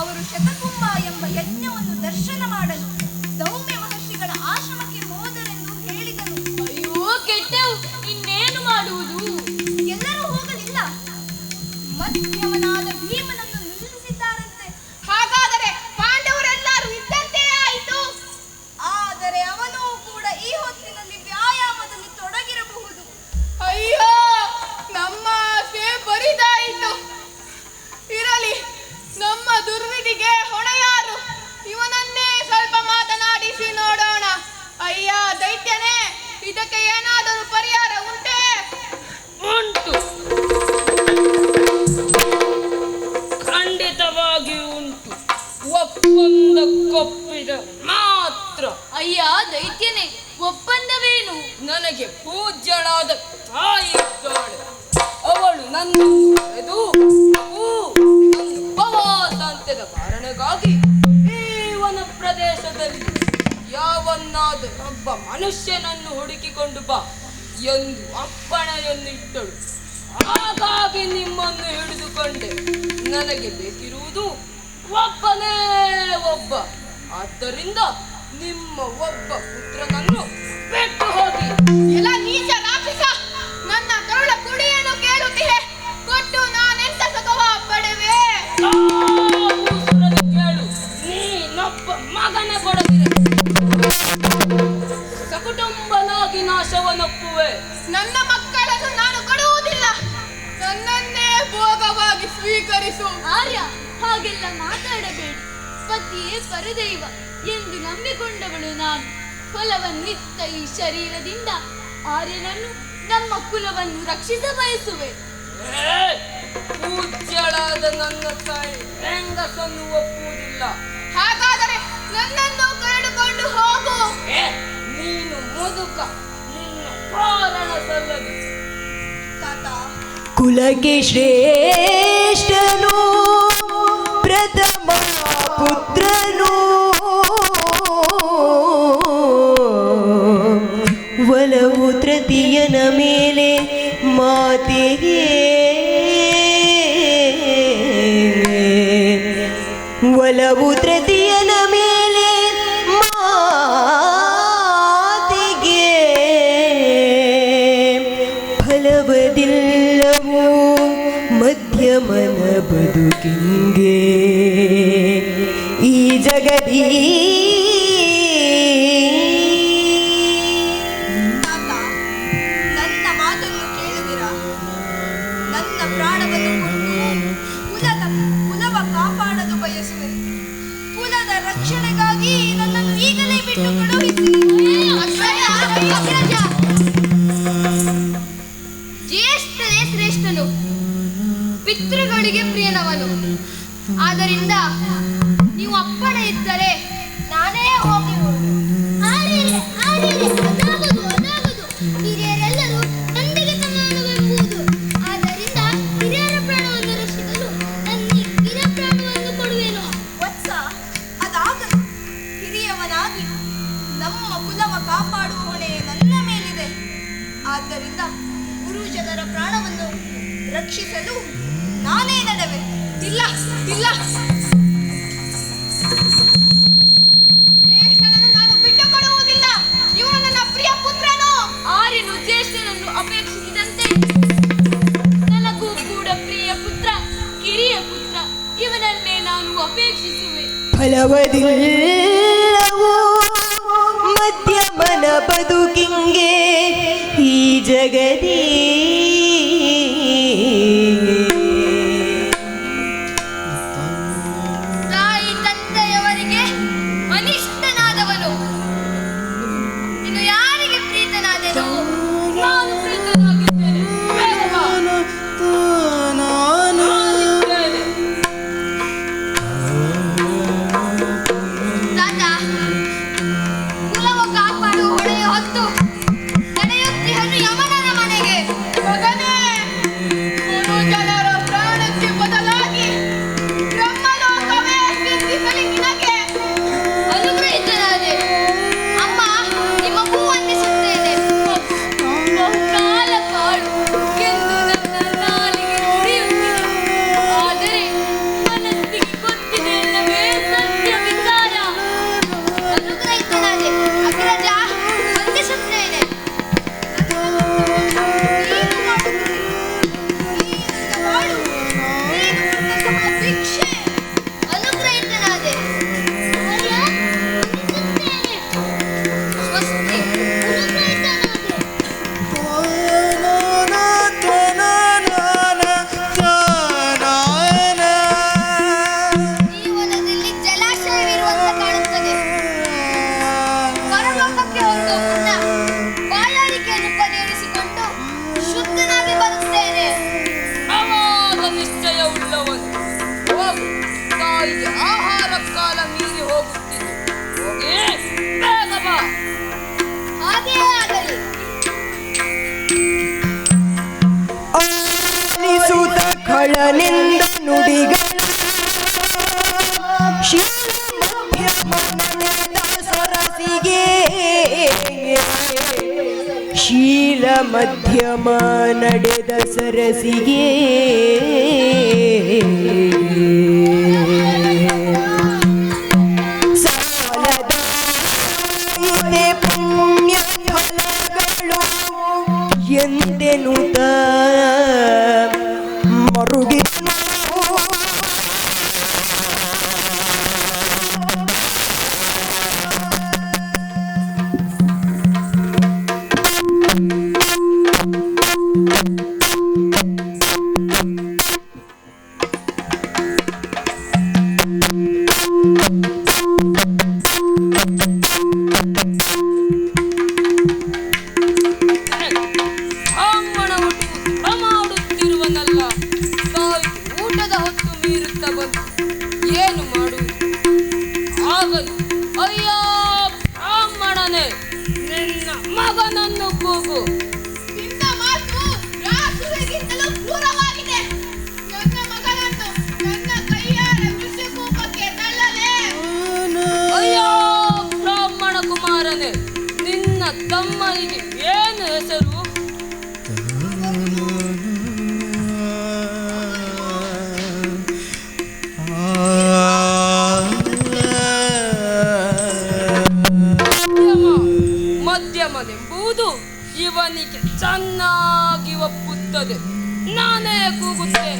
ಅವರು ಶತಕುಂಭ ಎಂಬ ಯಜ್ಞವನ್ನು ದರ್ಶನ ಮಾಡಲು ದೌಮ್ಯ ಮಹರ್ಷಿಗಳ ಆಶ್ರಮಕ್ಕೆ ಹೋದರೆಂದು ಹೇಳಿದನು. ಅಯ್ಯೋ ಕೆಟ್ಟವು, ಇನ್ನೇನು ಮಾಡುವುದು? ಎಲ್ಲರೂ ಹೋಗಲಿಲ್ಲ, ಮಧ್ಯಮನಾದ ಭೀಮನನ್ನು ನಿಲ್ಲಿಸಿದ್ದಾರಂತೆ. ಹಾಗಾದರೆ ಪಾಂಡವರೆಲ್ಲರೂ ಇದ್ದಂತೆ ಆಯಿತು. ಆದರೆ ಅವನು ಕೂಡ ಈ ಹೊತ್ತಿನಲ್ಲಿ ವ್ಯಾಯಾಮದಲ್ಲಿ ತೊಡಗಿರಬಹುದು. ಅಯ್ಯೋ, ನಮ್ಮ ಆಸೆ ಬರಿದಾಯಿತು. ಇರಲಿ, ನಮ್ಮ ದುರ್ವಿಧಿಗೆ ಹೊಣೆ ಯಾರು? ಇವನನ್ನೇ ಸ್ವಲ್ಪ ಮಾತನಾಡಿಸಿ ನೋಡೋಣ. ಅಯ್ಯ ದೈತ್ಯನೇ, ಇದಕ್ಕೆ ಏನಾದರೂ ಪರಿಹಾರ ಉಂಟೇ? ಉಂಟು, ಖಂಡಿತವಾಗಿ ಉಂಟು. ಒಪ್ಪಂದಕ್ಕೊಪ್ಪಿದ ಮಾತ್ರ. ಅಯ್ಯ ದೈತ್ಯನೇ, ಒಪ್ಪಂದವೇನು? ನನಗೆ ಪೂಜ್ಯಳಾದ ತಾಯಿ ಇದ್ದಾಳೆ. ಅವಳು ನನ್ನ ಪ್ರವಾಸಾಂತ್ಯದ ಕಾರಣಕ್ಕಾಗಿ ಈ ವನ ಪ್ರದೇಶದಲ್ಲಿ ಯಾವನ್ನಾದರೊಬ್ಬ ಮನುಷ್ಯನನ್ನು ಹುಡುಕಿಕೊಂಡು ಬಾ ಎಂದು ಅಪ್ಪಣೆಯನ್ನು ಇಟ್ಟಳು. ಹಾಗಾಗಿ ನಿಮ್ಮನ್ನು ಹಿಡಿದುಕೊಂಡೆ. ನನಗೆ ಬೇಕಿರುವುದು ಒಬ್ಬನೇ ಒಬ್ಬ. ಆದ್ದರಿಂದ ನಿಮ್ಮ ಒಬ್ಬ ಪುತ್ರನನ್ನು ಬಿಟ್ಟು ಹೋಗಿ. ಎಲ್ಲ ನೀಚ ರಾಕ್ಷಸ, ನನ್ನ ಕರುಳ ಕುಡಿಯನ್ನು ಕೇಳುತ್ತೀಯೆ? ಕೊಟ್ಟು ನಾನೆಂತ ಸುಖವ ಪಡೆವೆ? ಕೇಳು, ನೀನೊಬ್ಬ ಮಗನ ಕೊಡದಿರೆ ಸಕುಟುಂಬ ಶೂರನಾಗಿ ನಾಶವನ್ನಪ್ಪುವೆ. ನನ್ನ ಮಕ್ಕಳನ್ನು ನಾನು ಕೊಡುವುದಿಲ್ಲ. ನನ್ನನ್ನೇ ಭೋಗವಾಗಿ ಸ್ವೀಕರಿಸು. ಆರ್ಯ, ಹಾಗೆಲ್ಲ ಮಾತಾಡಬೇಡಿ. ಪತಿಯೇ ಪರದೈವ ಎಂದು ನಂಬಿಕೊಂಡವಳು ನಾನು. ಫಲವನ್ನಿತ್ತ ಈ ಶರೀರದಿಂದ ಆರ್ಯನನ್ನು, ನಮ್ಮ ಕುಲವನ್ನು ರಕ್ಷಿಸ ಬಯಸುವೆ. ಪೂಜ್ಯಳಾದ ನನ್ನ ತಾಯಿ ಹೆಂಗಸನ್ನು ಒಪ್ಪುವುದಿಲ್ಲ. ಹಾಗಾದರೆ ನನ್ನನ್ನು ಕರೆದುಕೊಂಡು ಹೋಗು. ನೀನು ಮುದುಕ, ನಿನ್ನ ಕಾರಣ ಸಲ್ಲದು. ತಾತ, ಕುಲಕ್ಕೆ ಶ್ರೇಷ್ಠನು ಪ್ರಥಮ ಪುತ್ರನು, ಒಲವು ತೃತೀಯನ ಮೇಲೆ ಮಾತೆಗೆ, ಒಲವು ತೃತೀಯನ ಮೇಲೆ ಮಾತೆಗೆ, ಫಲವದಿಲ್ಲವೋ ಮಧ್ಯಮನ ಬದುಕಿಂಗೆ ಈ ಜಗದೀ. ತಾತ, ನನ್ನ ಮಾತನ್ನು ಕೇಳುವಿರಾ? ನನ್ನ ಪ್ರಾಣವನ್ನು ಕೊಟ್ಟು ಕುಲವ ಕಾಪಾಡಲು ಬಯಸುವೆ. ಕುಲದ ರಕ್ಷಣೆಗಾಗಿ ನನ್ನನ್ನು ಈಗಲೇ ಬಿಟ್ಟು ಕಳುಹಿಸಿ. ಜ್ಯೇಷ್ಠನೇ ಶ್ರೇಷ್ಠನು, ಪಿತೃಗಳಿಗೆ ಪ್ರಿಯನವನು. ಆದ್ದರಿಂದ ನೀವು ಅಪ್ಪಣೆ ಇದ್ದರೆ ನಾನೇ ಹೋಗಿ ಹಿರಿಯರೆಲ್ಲರೂ ತಂದೆಗೆ ಸಮಾನವೆಂಬುದು. ಆದ್ದರಿಂದ ಹಿರಿಯರ ಪ್ರಾಣವನ್ನು ರಕ್ಷಿಸಲು ನನ್ನ ಕಿರ ಪ್ರಾಣವನ್ನು ಕೊಡುವೆನು. ವತ್ಸ, ಅದಾಗದು. ಹಿರಿಯವನಾಗಿ ನಮ್ಮ ಕುಲವ ಕಾಪಾಡುವ ಹೊಣೆ ನನ್ನ ಮೇಲಿದೆ. ಆದ್ದರಿಂದ ಗುರುಜನರ ಪ್ರಾಣವನ್ನು ರಕ್ಷಿಸಲು ನಾನೇ ನಡವೆ. ಇಲ್ಲ ಇಲ್ಲ, ಜ್ಯೇಷ್ಠನನ್ನು ನಾನು ಬಿಟ್ಟು ಕೊಡುವುದಿಲ್ಲ. ಇವನು ನನ್ನ ಪ್ರಿಯ ಪುತ್ರನು. ಆರ್ಯನು ಜ್ಯೇಷ್ಠನನ್ನು ಅಪೇಕ್ಷಿಸಿದಂತೆ ನನಗೂ ಕೂಡ ಪ್ರಿಯ ಪುತ್ರ, ಕಿರಿಯ ಪುತ್ರ, ಇವನನ್ನೇ ನಾನು ಅಪೇಕ್ಷಿಸುವೆ. ಫಲವದಿಲ್ಲವೋ ಮಧ್ಯಮನ ಬದುಕಿಂಗೆ ಈ ಜಗದೀ. ತಾಯಿ ತಂದೆಯವರಿಗೆ ಅನಿಷ್ಟನಾದವನು ಇನ್ನು ಯಾರಿಗೆ ಪ್ರೀತನಾದೆನು? ನಾನು ಪ್ರೀತನಾಗಿದ್ದೇನೆ. ಬೇಗ ಬಾ. ನಾನಿದ್ದೇನೆ. ತಾತ, ಕುಲವ ಕಾಪಾಡುವ ಹೊಣೆಯ ಹೊತ್ತು ನಡೆಯುತ್ತಿಹನು ಯಮನನ ಮನೆಗೆ. ಮಗನೇ, ಗುರುಜನರ ಪ್ರಾಣಕ್ಕೆ ಬದಲಾಗಿ ಬ್ರಹ್ಮಲೋಕವೇ ಸಿದ್ಧಿಸಲಿ ನಿನಗೆ ಅನುಗ್ರಹಿತನಾದೆ. ಅಮ್ಮ, ನಿಮಗೂ ವಂದಿಸುತ್ತೇನೆ. ಕಾಲ ಕಾಳು ಎಂದು ನನ್ನ ನಾಲಿಗೆ ನುಡಿಯುತ್ತಿದೆ. ಆದರೆ ಮನಸ್ಸಿಗೆ ಗೊತ್ತಿದೆ ಅಲ್ಲವೇ ಸತ್ಯ ವಿಚಾರ. ಅನುಗ್ರಹಿತನಾದೆ. ಅಗ್ರಜ, ವಂದಿಸುತ್ತೇನೆ. ನೀನು ಮಾಡುತ್ತಿ. ನೀನು ಮಾಡು. ನೀನು ಕೊಟ್ಟಂತಹ ಭಿಕ್ಷೆ. ಅನುಗ್ರಹಿತನಾದೆ. ಆರ್ಯ, ವಂದಿಸುತ್ತೇನೆ. ಸ್ವಸ್ತಿ. ಅನುಗ್ರಹಿತನಾದೆ. ಜೀವನದಲ್ಲಿ ಜಲಾಶಯವಿರುವಂತೆ ಕಾಣುತ್ತದೆ. ಪರಲೋಕಕ್ಕೆ ಹೋಗುವ ಮುನ್ನ ಬಾಯಾರಿಕೆಯನ್ನು ಪರಿಹರಿಸಿಕೊಂಡು ಶುದ್ಧನಾಗಿ ಬರುತ್ತೇನೆ. ಅವಾಗ ನಿಶ್ಚಯವುಳ್ಳವನು. ಹೋಗು, ತಾಯಿಗೆ ಆಹಾರ ಕಾಲ ಮೀರಿ ಹೋಗುತ್ತಿದೆ. ಹೋಗಿ ಬೇಗ ಬಾ. ಹಾಗೆಯೇ ಆಗಲಿ. ಆಲಿಸುತ್ತ ಖಳನಿಂದ ನುಡಿಗಳ ಸರಸಿಗೆ, ಶೀಲ ಮಧ್ಯಮ ನಡೆದ ಸರಸಿಗೆ, ಸಾಲದ ಪುಣ್ಯ ಫಲಗಳು ಎಂದೆನುತ ಮರುಗಿ ಮಗನನ್ನು ಕೂಗು. ನಿನ್ನ ಮಾತು ರಾಸುವಿಗಿಂತಲೂ ಕ್ರೂರವಾಗಿದೆ. ನನ್ನ ಮಗನನ್ನು ನನ್ನ ಕೈಯಾರೆ ಮೃತ್ಯು ಕೂಪಕ್ಕೆ ತಳ್ಳಲೇ. ಅಯ್ಯೋ ಬ್ರಾಹ್ಮಣ ಕುಮಾರನೇ, ನಿನ್ನ ತಮ್ಮನಿಗೆ ಏನು ಹೆಸರು? ಮಧ್ಯಮನೆಂಬುದು ಇವನಿಗೆ ಚೆನ್ನಾಗಿ ಒಪ್ಪುತ್ತದೆ. ನಾನೇ ಕೂಗುತ್ತೇನೆ.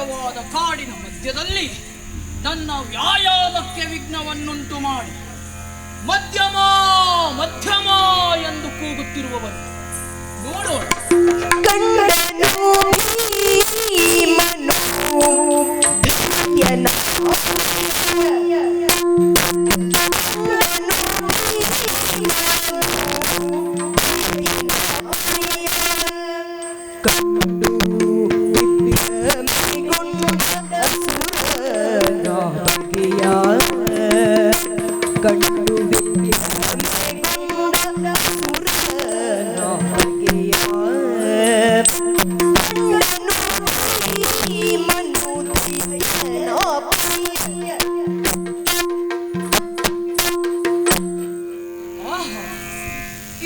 ದಟ್ಟವಾದ ಕಾಡಿನ ಮಧ್ಯದಲ್ಲಿ ನನ್ನ ವ್ಯಾಯಾಮಕ್ಕೆ ವಿಘ್ನವನ್ನುಂಟು ಮಾಡಿ ಮಧ್ಯಮ ಮಧ್ಯಮ ಎಂದು ಕೂಗುತ್ತಿರುವವರು ನೋಡೋಣ.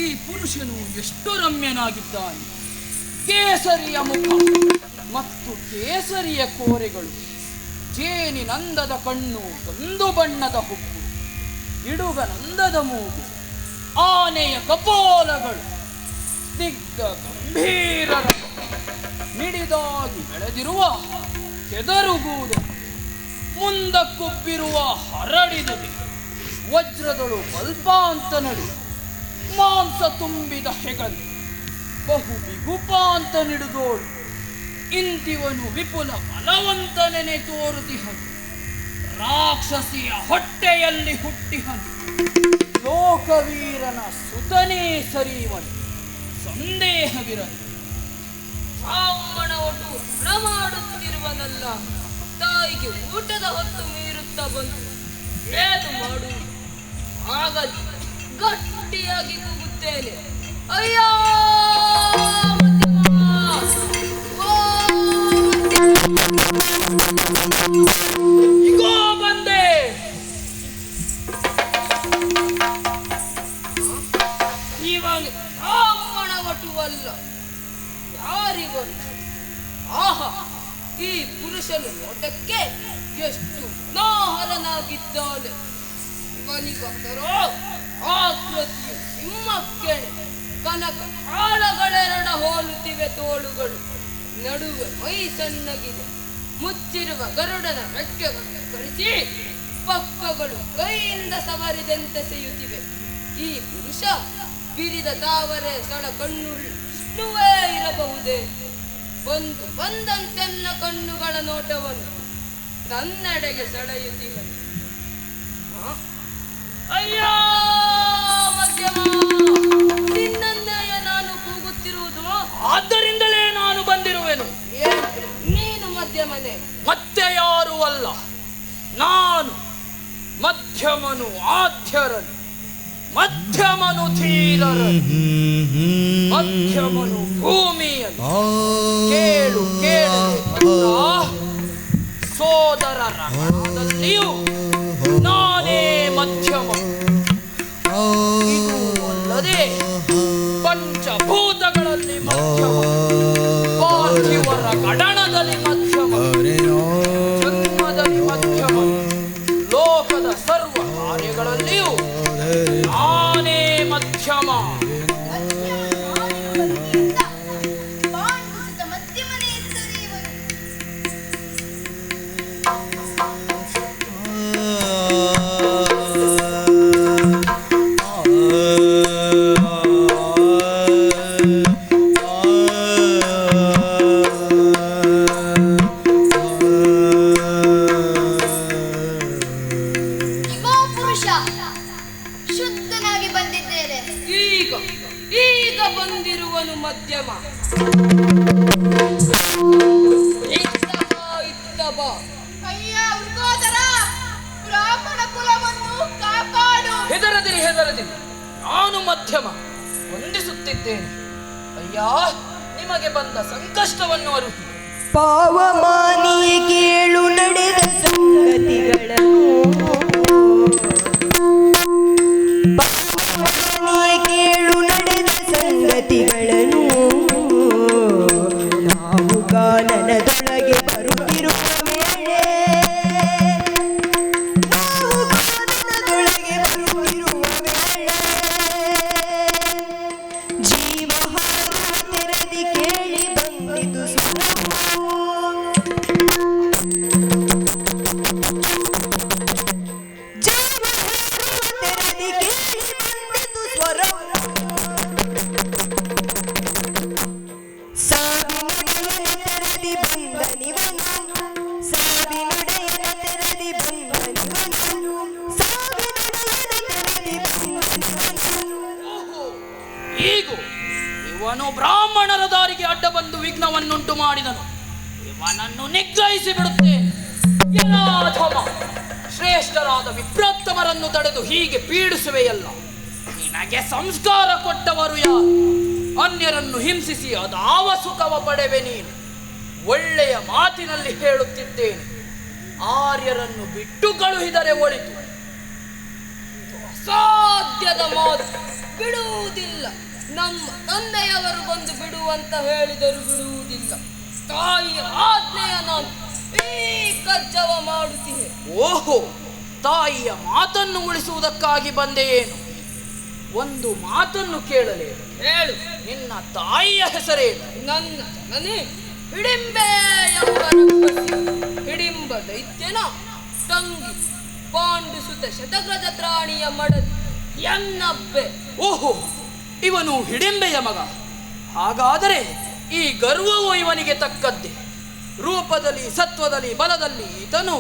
ಈ ಪುರುಷನು ಎಷ್ಟು ರಮ್ಯನಾಗಿದ್ದಾನೆ. ಕೇಸರಿಯ ಮುಖ ಮತ್ತು ಕೇಸರಿಯ ಕೋರೆಗಳು, ಜೇನಿನಂದದ ಕಣ್ಣು, ಗಂದು ಬಣ್ಣದ ಹುಬ್ಬು, ಇಡುಗನಂದದ ಮೂಗು, ಆನೆಯ ಕಪೋಲಗಳು, ಸ್ನಿಗ್ಧ ಗಂಭೀರ ಮಿಡಿದಾಗಿ ಬೆಳೆದಿರುವ ಕೆದರುಗೂಡು, ಮುಂದಕ್ಕೊಬ್ಬಿರುವ ಹರಡಿದದೆ, ವಜ್ರದಳು ಬಲ್ಪಾಂತ ನಡು, ಮಾಂಸ ತುಂಬಿದ ಹೆಗಲು, ಬಹು ಬಿಗುಪಾಂತ ನಿಡುದೋಳು, ಇಂತಿವನು ವಿಪುಲ ಬಲವಂತನೆನೆ ತೋರುತಿಹನು, ರಾಕ್ಷಸಿಯ ಹೊಟ್ಟೆಯಲ್ಲಿ ಹುಟ್ಟಿಹನು, ಲೋಕವೀರನ ಸುತನೇ ಸರಿಯುವನು, ಸಂದೇಹವಿರನು. ಬ್ರಾಹ್ಮಣ ಒಟ್ಟು ಹಣ ಮಾಡುತ್ತಿರುವನಲ್ಲ, ತಾಯಿಗೆ ಊಟದ ಹೊತ್ತು ಮೀರುತ್ತಾ ಬಂತು, ಏನು ಮಾಡು? ಹಾಗಾಗಿ ಗಟ್ಟಿಯಾಗಿ ಕೂಗುತ್ತೇನೆ, ಅಯ್ಯೋ ಇಗೋ ಬಂದೆ. ಇವನು ಬ್ರಾಹ್ಮಣ ವಟುವಲ್ಲ, ಯಾರಿವನು? ಆಹಾ, ಈ ಪುರುಷನ ನೋಟಕ್ಕೆ ಎಷ್ಟು ನಾಹರನಾಗಿದ್ದಾನೆ. ಇವನಿಗಂದರೋ ಆಕೃತಿಯು ಸಿಂಹಕ್ಕೆಣೆ, ಕನಕ ಕಾಳಗಳೆರಡ ಹೋಲುತ್ತಿವೆ ತೋಳುಗಳು, ನಡುವೆ ಮೈ ಸಣ್ಣಗಿದೆ, ಮುಚ್ಚಿರುವ ಗರುಡನ ರೆಕ್ಕೆಗಳನ್ನು ಕಳಿಸಿ ಪಕ್ಕಗಳು ಕೈಯಿಂದ ಸವರಿದಂತೆ ಸೇಯುತ್ತಿವೆ. ಈ ಪುರುಷ ಬಿರಿದ ತಾವರೆ ಸಳ ಕಣ್ಣುಳ್ಳ ವಿಷ್ಣುವೇ ಇರಬಹುದೇ? ಬಂದಂತೆನ್ನ ಕಣ್ಣುಗಳ ನೋಟವನ್ನು ತನ್ನೆಡೆಗೆ ಸೆಳೆಯುತ್ತಿವನು. ಅಯ್ಯೋ ಮಧ್ಯಮ, ನಿನ್ನನ್ನೆಯ ನಾನು ಕೂಗುತ್ತಿರುವುದು. ಆದ್ದರಿಂದಲೇ ನಾನು ಬಂದಿರುವೆನು. ನೀನು ಮಧ್ಯಮನೆ? ಮತ್ತೆ ಯಾರೂ ಅಲ್ಲ, ನಾನು ಮಧ್ಯಮನು ಆದ್ಯರನು, ಮಧ್ಯಮನು ಧೀರರನು, ಮಧ್ಯಮನು ಭೂಮಿಯನ್ನು. ಕೇಳು ಕೇಳು ಸೋದರರ ರಣದಲ್ಲಿಯೂ ನಾನೇ ಮಧ್ಯಮ. ಇದು ಅಲ್ಲದೆ ಪಂಚಭೂತಗಳಲ್ಲಿ ಮಧ್ಯಮ, ಪಾರ್ಥಿವರ ಗಡಣದಲ್ಲಿ ಮಧ್ಯಮ, ಜನ್ಮದಲ್ಲಿ ಮಧ್ಯಮ, ಲೋಕದ ಸರ್ವ ಕಾರ್ಯಗಳಲ್ಲಿಯೂ ನಾನೇ ಮಧ್ಯಮ. ಈಗ ಬಂದಿರುವನು ಮಧ್ಯಮ. ಇತ್ತ ಬಾ. ಅಯ್ಯ ಉರ್ಗೋದರ, ಬ್ರಾಹ್ಮಣ ಕುಲವನ್ನು ಕಾಪಾಡು. ಹೆದರದಿರಿ ಹೆದರದಿರಿ, ನಾನು ಮಧ್ಯಮ ವಂದಿಸುತ್ತಿದ್ದೇನೆ. ಅಯ್ಯ, ನಿಮಗೆ ಬಂದ ಸಂಕಷ್ಟವನ್ನು ಅರುಹಿ. ಪಾವಮಾನಿಯ ಕೇಳು ನಡೆದ ಸಂಗತಿಗಳನ್ನು, ಕೇಳು ನಡೆದ ಸಂಗತಿಗಳನ್ನು, ನಾವು ಕಾನನದೊಳಗೆ ಬರುತ್ತಿರುವ ವೇಳೆ, ನಾವು ಕಾನನದೊಳಗೆ ಬರುತ್ತಿರುವ ವೇಳೆ, ಜೀವಹಾರ ತೆರೆದಿ ಕೇಳಿ ಬಂದಿತು ಸ್ವರವು, ತೆರೆದಿ ಕೇಳಿ ಬಂದಿತು ಸ್ವರವು. ಸಾವಿನುಡೆಯನ ತೆರೆದಿ ಬಂದ ನಿವನು, ಸಾವಿನುಡೆಯನ ತೆರೆದಿ ಬಂದ ನಿವನು, ಸಾವಿನುಡೆಯನ ತೆರೆದಿ ಬಂದ ನಿವನು. ಈಗ ಇವನು ಬ್ರಾಹ್ಮಣರ ದಾರಿಗೆ ಅಡ್ಡ ಬಂದು ವಿಘ್ನವನ್ನುಂಟು ಮಾಡಿದನು. ಇವನನ್ನು ನಿಗ್ರಹಿಸಿ ಬಿಡುತ್ತೇನೆ. ಯಲಾಧಮ, ಶ್ರೇಷ್ಠರಾದ ವಿಪ್ರೋತ್ತಮರನ್ನು ತಡೆದು ಹೀಗೆ ಪೀಡಿಸುವೆಯಲ್ಲ. ನಿನಗೆ ಸಂಸ್ಕಾರ ಕೊಟ್ಟವರು ಯಾರು? ಅನ್ಯರನ್ನು ಹಿಂಸಿಸಿ ಅದಾವ ಸುಖವ ಪಡೆವೆ ನೀನು. ಒಳ್ಳೆಯ ಮಾತಿನಲ್ಲಿ ಹೇಳುತ್ತಿದ್ದೇನೆ, ಆರ್ಯರನ್ನು ಬಿಟ್ಟು ಕಳುಹಿದರೆ ಒಳಿತು. ಅಸಾಧ್ಯದ ಮಾತು, ಬಿಡುವುದಿಲ್ಲ. ನಮ್ಮ ತಂದೆಯವರು ಬಂದು ಬಿಡುವಂತ ಹೇಳಿದರು ಬಿಡುವುದಿಲ್ಲ. ತಾಯಿಯ ಆಜ್ಞೆಯ ನಾನು ಈ ಕಜ್ಜವ ಮಾಡುತ್ತೀನಿ. ಓಹೋ, ತಾಯಿಯ ಮಾತನ್ನು ಉಳಿಸುವುದಕ್ಕಾಗಿ ಬಂದೆ ಏನು? ಒಂದು ಮಾತನ್ನು ಕೇಳಲೇ? ಹೇಳು, ನಿನ್ನ ತಾಯಿಯ ಹೆಸರೇನು? ನನ್ನ ಜನನಿ ಹಿಡಿಂಬೆ ಎಂಬ ಹಿಡಿಂಬ ದೈತ್ಯನ ತಂಗಿ ಪಾಂಡುಸುತ ಶತಗ್ರಜ ತ್ರಾಣಿಯ ಮಡದಿ ಎನ್ನಬ್ಬೆ. ಓಹೋ, ಇವನು ಹಿಡಿಂಬೆಯ ಮಗ. ಹಾಗಾದರೆ ಈ ಗರ್ವವು ಇವನಿಗೆ ತಕ್ಕದ್ದೇ. ರೂಪದಲ್ಲಿ, ಸತ್ವದಲ್ಲಿ, ಬಲದಲ್ಲಿ ಈತನು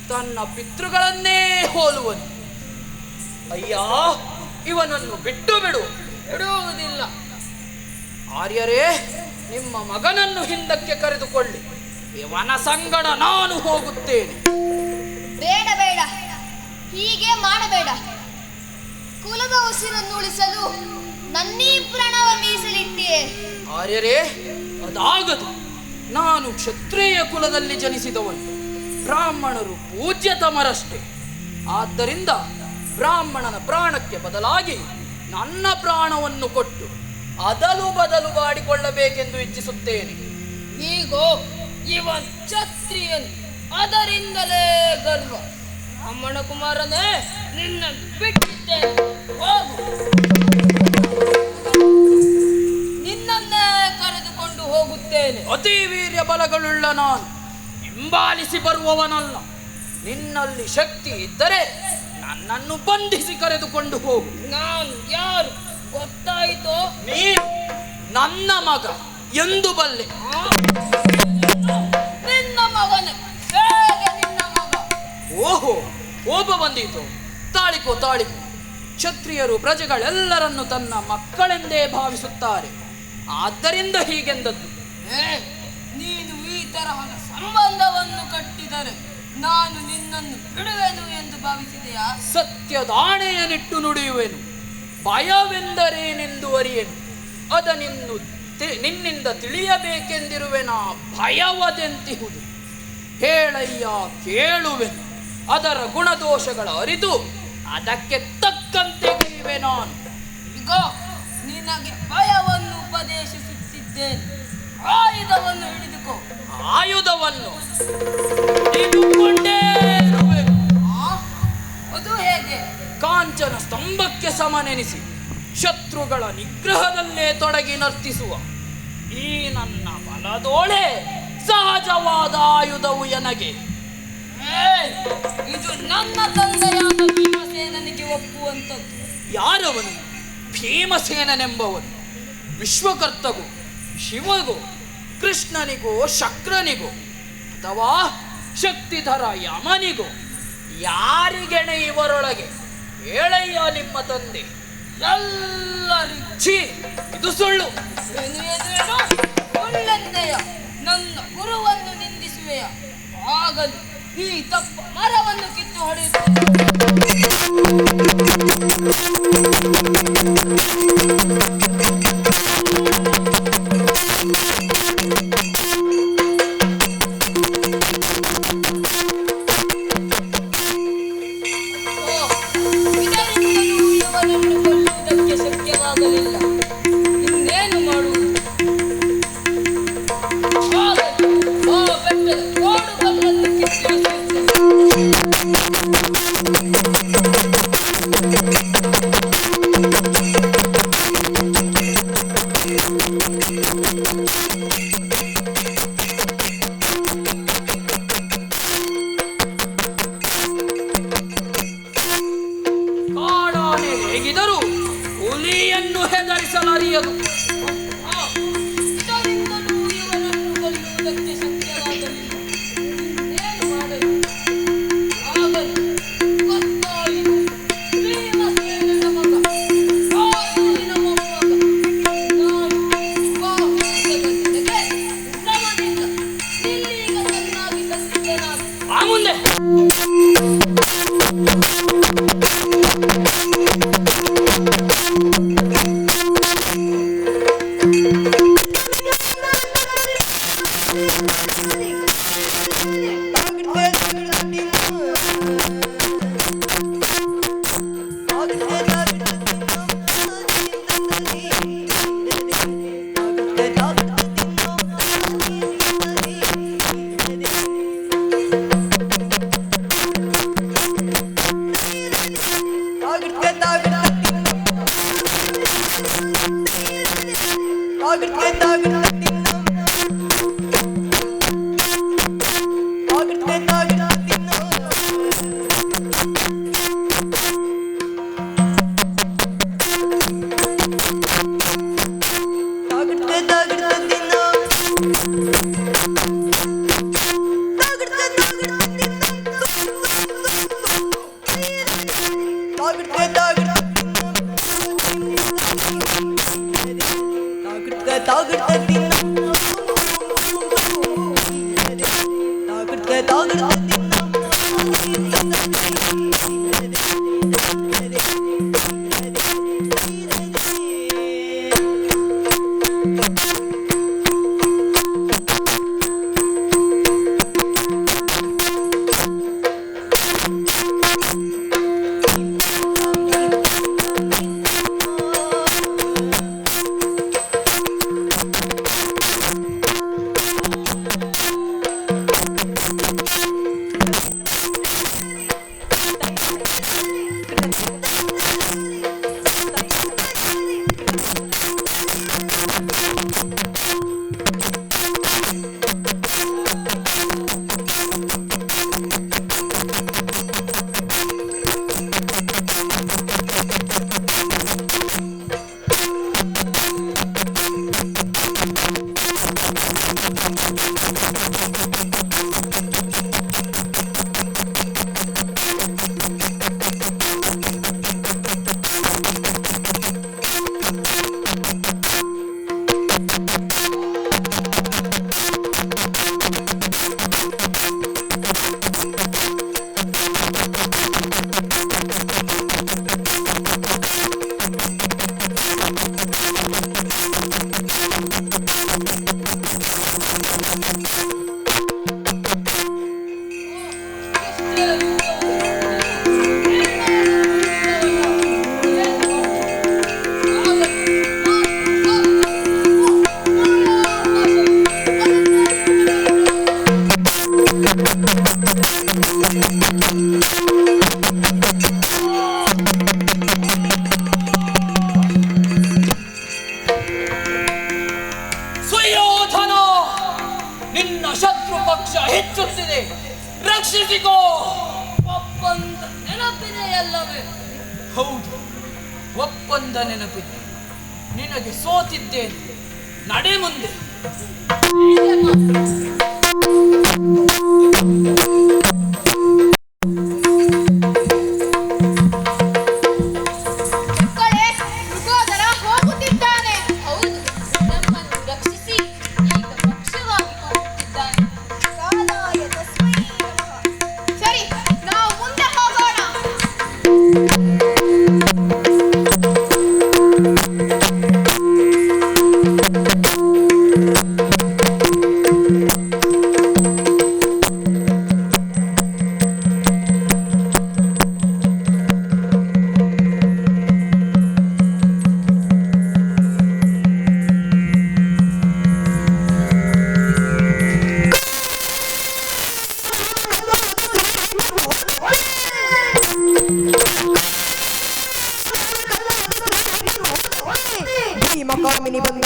ತನ್ನ ಪಿತೃಗಳನ್ನೇ ಹೋಲುವನು. ಅಯ್ಯ, ಇವನನ್ನು ಬಿಟ್ಟು ಬಿಡುವುದಿಲ್ಲ. ಆರ್ಯರೇ, ನಿಮ್ಮ ಮಗನನ್ನು ಹಿಂದಕ್ಕೆ ಕರೆದುಕೊಳ್ಳಿ. ಇವನ ಸಂಗಡ ನಾನು ಹೋಗುತ್ತೇನೆ. ಬೇಡ ಬೇಡ, ಹೀಗೆ ಮಾಡಬೇಡ. ಕುಲದ ಉಸಿರನ್ನು ಉಳಿಸಲು ನನ್ನೀ ಪ್ರಾಣವ ಮೀಸಲಿಟ್ಟಿಯೇ. ಆರ್ಯರೇ, ಅದಾಗದು. ನಾನು ಕ್ಷತ್ರಿಯ ಕುಲದಲ್ಲಿ ಜನಿಸಿದವನು. ಬ್ರಾಹ್ಮಣರು ಪೂಜ್ಯತಮರಷ್ಟೇ. ಆದ್ದರಿಂದ ಬ್ರಾಹ್ಮಣನ ಪ್ರಾಣಕ್ಕೆ ಬದಲಾಗಿ ನನ್ನ ಪ್ರಾಣವನ್ನು ಕೊಟ್ಟು ಅದಲು ಬದಲು ಮಾಡಿಕೊಳ್ಳಬೇಕೆಂದು ಇಚ್ಛಿಸುತ್ತೇನೆ. ಹೀಗೋ ಇವನ್ ಕ್ಷತ್ರಿಯನು, ಅದರಿಂದಲೇ ಗರ್ವ. ಬ್ರಾಹ್ಮಣ ಕುಮಾರನೇ, ನಿನ್ನ ಬಿಟ್ಟಿದ್ದೇನೆ, ಹೋಗು. ನಿನ್ನನ್ನೇ ಕರೆದುಕೊಂಡು ಹೋಗುತ್ತೇನೆ. ಅತಿ ವೀರ್ಯ ಬಲಗಳುಳ್ಳ ನಾನು ಹಿಂಬಾಲಿಸಿ ಬರುವವನಲ್ಲ. ನಿನ್ನಲ್ಲಿ ಶಕ್ತಿ ಇದ್ದರೆ ನನ್ನನ್ನು ಬಂಧಿಸಿ ಕರೆದುಕೊಂಡು ಹೋಗು. ನಾನು ಯಾರು ಗೊತ್ತಾಯಿತೋ? ನೀನು ನನ್ನ ಮಗ ಎಂದು ಬಲ್ಲೆ. ನಿನ್ನ ಮಗನೇ? ಹೇಗೆ ನಿನ್ನ ಮಗ? ಓಹೋ, ಕೋಪ ಬಂದಿತು. ತಾಳಿಕೋ ತಾಳಿಕೋ. ಕ್ಷತ್ರಿಯರು ಪ್ರಜೆಗಳೆಲ್ಲರನ್ನು ತನ್ನ ಮಕ್ಕಳೆಂದೇ ಭಾವಿಸುತ್ತಾರೆ. ಆದ್ದರಿಂದ ಹೀಗೆಂದದ್ದು. ನೀನು ಈ ತರಹದ ಸಂಬಂಧವನ್ನು ಕಟ್ಟಿದರೆ ನಾನು ನಿನ್ನನ್ನು ಬಿಡುವೆನು ಎಂದು ಭಾವಿಸಿದೆಯಾ? ಸತ್ಯದಾಣೆಯನಿಟ್ಟು ನುಡಿಯುವೆನು. ಭಯವೆಂದರೇನೆಂದು ಅರಿಯೆನು. ಅದ ನಿನ್ನಿಂದ ತಿಳಿಯಬೇಕೆಂದಿರುವೆನಾ ಭಯವದೆಂತಿಹುದು. ಹೇಳಯ್ಯ, ಕೇಳುವೆನು. ಅದರ ಗುಣದೋಷಗಳ ಅರಿತು ಅದಕ್ಕೆ ತಕ್ಕಂತೆ ಗೈವೆ ನಾನು. ಈಗ ನಿನಗೆ ಭಯವನ್ನು ಉಪದೇಶಿಸುತ್ತಿದ್ದೇನೆ. ಆಯುಧವನ್ನು ಹಿಡಿದುಕೋ. ಆಯುಧವನ್ನು ಹಿಡಿದುಕೊಂಡೇ ಇರುವೆನು. ಅದು ಹೇಗೆ? ಕಾಂಚನ ಸ್ತಂಭಕ್ಕೆ ಸಮನೆನಿಸಿ ಶತ್ರುಗಳ ನಿಗ್ರಹದಲ್ಲೇ ತೊಡಗಿ ನರ್ತಿಸುವ ಈ ನನ್ನ ಬಲದೋಳೆ ಸಹಜವಾದ ಆಯುಧವು ಎನಗೆ. ಇದು ನನ್ನ ತಂದೆಯಾದ ಭೀಮಸೇನನಿಗೆ ಒಪ್ಪುವಂಥದ್ದು. ಯಾರವನು? ಭೀಮಸೇನನೆಂಬವನು ವಿಶ್ವಕರ್ತಗೂ ಶಿವಗೂ ಕೃಷ್ಣನಿಗೂ ಶಕ್ರನಿಗೂ ಅಥವಾ ಶಕ್ತಿಧರ ಯಮನಿಗೂ ಯಾರಿಗೆಣೆ ಇವರೊಳಗೆ? ಹೇಳಯ್ಯ ನಿಮ್ಮ ತಂದೆ. ಎಲ್ಲರಿಗೂ ಇದು ಸುಳ್ಳು. ಒಳ್ಳೆಂದೆಯ ನನ್ನ ಗುರುವನ್ನು ನಿಂದಿಸುವೆಯ? ಆಗಲಿ ಈ ತಪ್ಪ ಮರವನ್ನು ಕಿತ್ತು ಹೊಡೆಯುತ್ತೇನೆ. ಇವನನ್ನು ಕೊಲ್ಲುವುದಕ್ಕೆ ಶಕ್ಯವಾಗಲಿಲ್ಲ. ಇನ್ನೇನು ಮಾಡುವುದು? ಬೆಟ್ಟದ ಕೋಡುಗಳನ್ನು ಕಿತ್ತು ಮುರಿಯದು. ಇದರಿಂದಲೂ ಇವನನ್ನು ಕೊಲ್ಲುವುದಕ್ಕೆ ಶಕ್ಯವಾಗಲಿಲ್ಲ. ಏನು ಮಾಡಲು? ಆಗಲು ಗೊತ್ತಾಯಿತು. ಭೀಮಸೇನನ ಮಗ, ಆರ್ಜುನನ ಮೊಮ್ಮಗ. ನಾನು ವಿವಾಹವಾಗದ ನಿನಗೆ ಶ್ರಮದಿಂದ ಇಲ್ಲೀಗ ಚೆನ್ನಾಗಿ ತಂದಿದ್ದೆ ನಾನು. ಆ ಮುಂದೆ ಸುಯೋಧನ, ನಿನ್ನ ಶತ್ರು ಪಕ್ಷ ಹೆಚ್ಚುತ್ತಿದೆ, ರಕ್ಷಿಸಿಕೋ. ಒಪ್ಪಂದ ನೆನಪಿದೆಯಲ್ಲವೇ? ಹೌದು, ಒಪ್ಪಂದ ನೆನಪಿದೆ. ನಿನಗೆ ಸೋತಿದ್ದೇನೆ, ನಡೆ ಮುಂದೆ. ಹೋಗುತ್ತಿದ್ದಾನೆ. ಹೌದು, ನಮ್ಮನ್ನು ರಕ್ಷಿಸಿ ಈಗ ಪಕ್ಷವಾಗಿ ಹೋಗುತ್ತಿದ್ದಾನೆ. ಕಾಲಾಯ ತಸ್ಮೈ ನಮಃ. ಸರಿ, ನಾವು ಮುಂದೆ ಹೋಗೋಣ. ಭೀಮಕಾಮಿನಿ ಬಂದ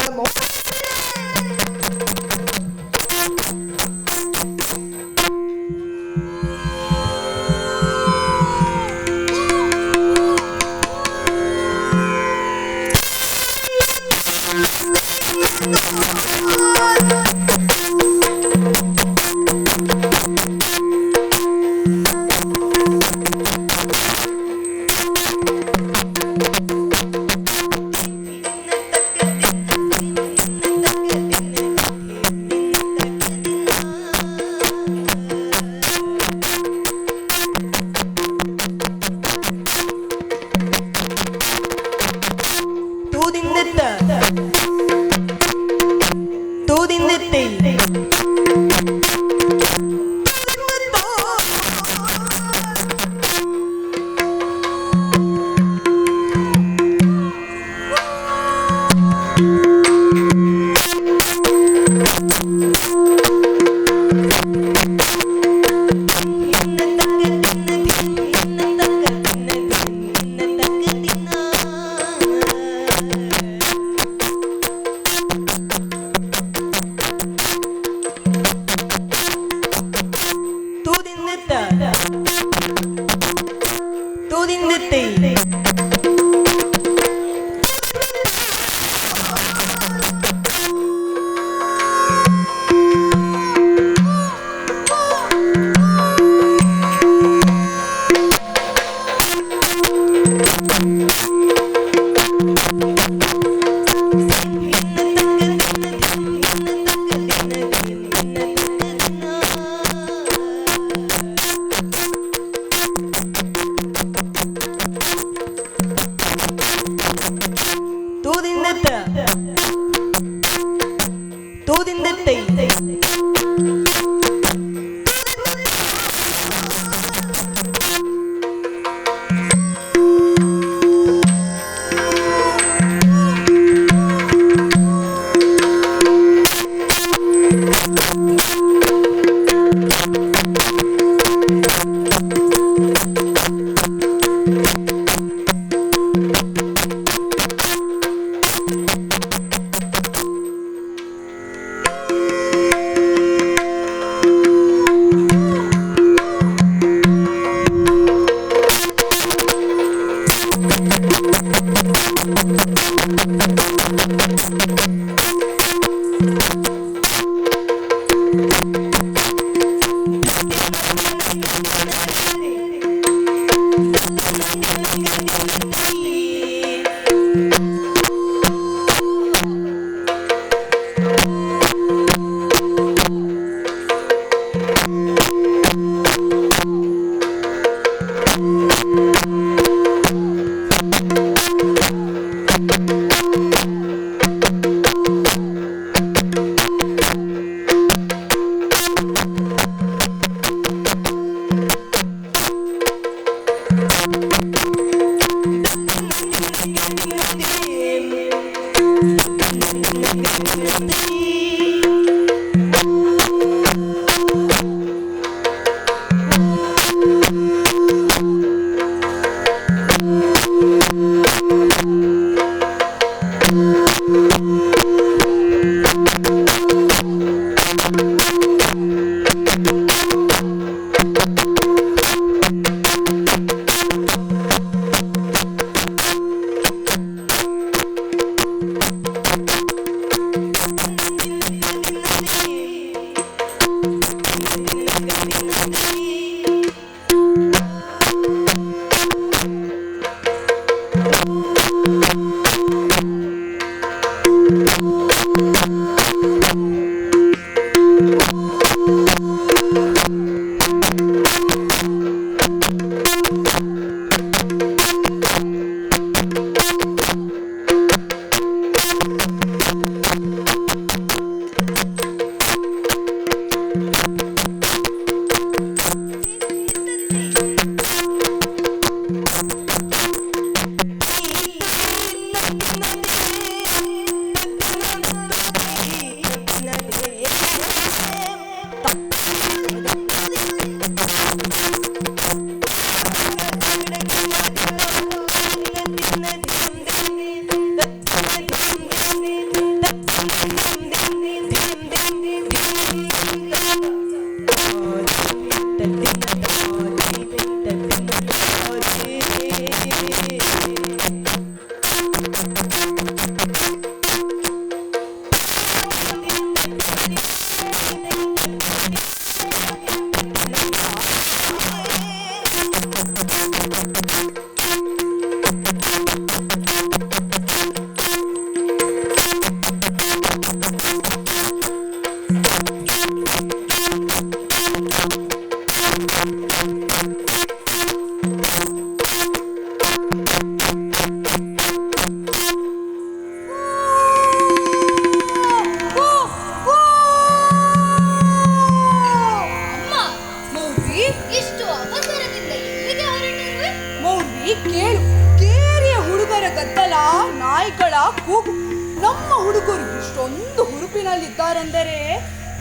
ಇದ್ದಾರೆಂದರೆ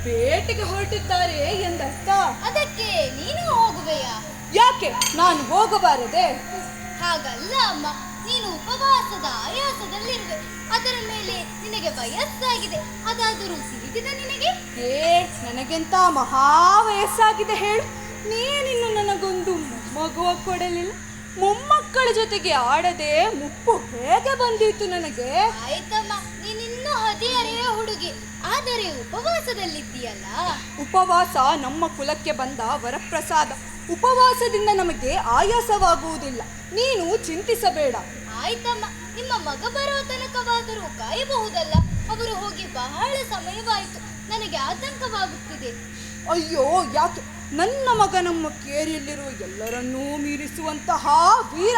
ಬೇಟೆಗೆ ಹೊರಟಿದ್ದಾರೆ ಎಂದರ್ಥ. ಅದಕ್ಕೆ ನೀನು ಹೋಗುವೆಯಾ? ಯಾಕೆ ನಾನು ಹೋಗಬಾರದೆ? ಹಾಗಲ್ಲ ಅಮ್ಮ, ನೀನು ಉಪವಾಸದ ಆಯಾಸದಲ್ಲಿರುವೆ. ಅದರ ಮೇಲೆ ನಿನಗೆ ವಯಸ್ಸಾಗಿದೆ, ಅದಾದರೂ ತಿಳಿದಿದೆ ನಿನಗೆ? ನನಗೆಂತ ಮಹಾ ವಯಸ್ಸಾಗಿದೆ ಹೇಳು. ನೀನಿನ್ನು ನನಗೊಂದು ಮಗುವ ಕೊಡಲಿಲ್ಲ. ಮೊಮ್ಮಕ್ಕಳ ಜೊತೆಗೆ ಆಡದೆ ಮುಪ್ಪು ಹೇಗೆ ಬಂದಿತ್ತು ನನಗೆ? ಆಯ್ತಮ್ಮ, ನೀನಿನ್ನೂ ಹದಿಹರೆಯ ಹುಡುಗಿ, ಆದರೆ ಉಪವಾಸದಲ್ಲಿದ್ದೀಯಲ್ಲ. ಉಪವಾಸ ನಮ್ಮ ಕುಲಕ್ಕೆ ಬಂದ ವರಪ್ರಸಾದ. ಉಪವಾಸದಿಂದ ನಮಗೆ ಆಯಾಸವಾಗುವುದಿಲ್ಲ, ನೀನು ಚಿಂತಿಸಬೇಡ. ಆಯ್ತಮ್ಮ, ನಿಮ್ಮ ಮಗ ಬರುವ ತನಕವಾದರೂ ಕಾಯಬಹುದಲ್ಲ. ಅವರು ಹೋಗಿ ಬಹಳ ಸಮಯವಾಯಿತು, ನನಗೆ ಆತಂಕವಾಗುತ್ತಿದೆ. ಅಯ್ಯೋ ಯಾಕೆ, ನನ್ನ ಮಗ ನಮ್ಮ ಕೇರಿಯಲ್ಲಿರುವ ಎಲ್ಲರನ್ನೂ ಮೀರಿಸುವಂತಹ ವೀರ.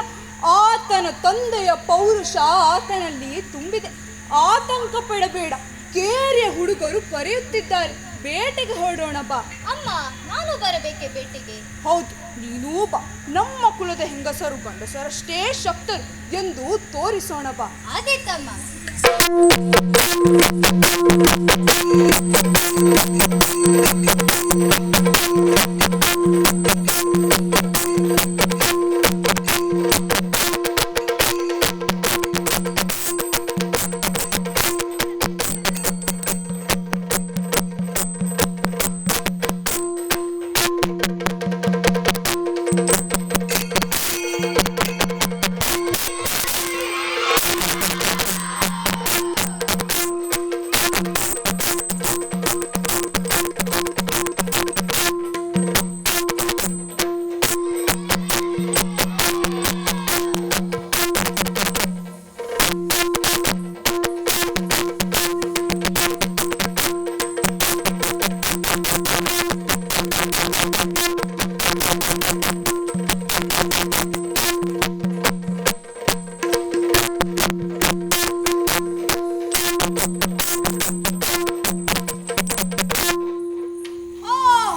ಆತನ ತಂದೆಯ ಪೌರುಷ ಆತನಲ್ಲಿ ತುಂಬಿದೆ, ಆತಂಕ ಪಡಬೇಡ. ಕೇರಿಯ ಹುಡುಗರು ಕರೆಯುತ್ತಿದ್ದಾರೆ, ಬೇಟೆಗೆ ಹೊರಡೋಣ ಬಾ. ಅಮ್ಮ, ನಾನು ಬರಬೇಕೆ ಬೇಟೆಗೆ? ಹೌದು, ನೀನೂ ಬಾ. ನಮ್ಮ ಕುಲದ ಹೆಂಗಸರು ಗಂಡಸರಷ್ಟೇ ಶಕ್ತರು ಎಂದು ತೋರಿಸೋಣ ಬಾ. ಆದೀತಮ್ಮ.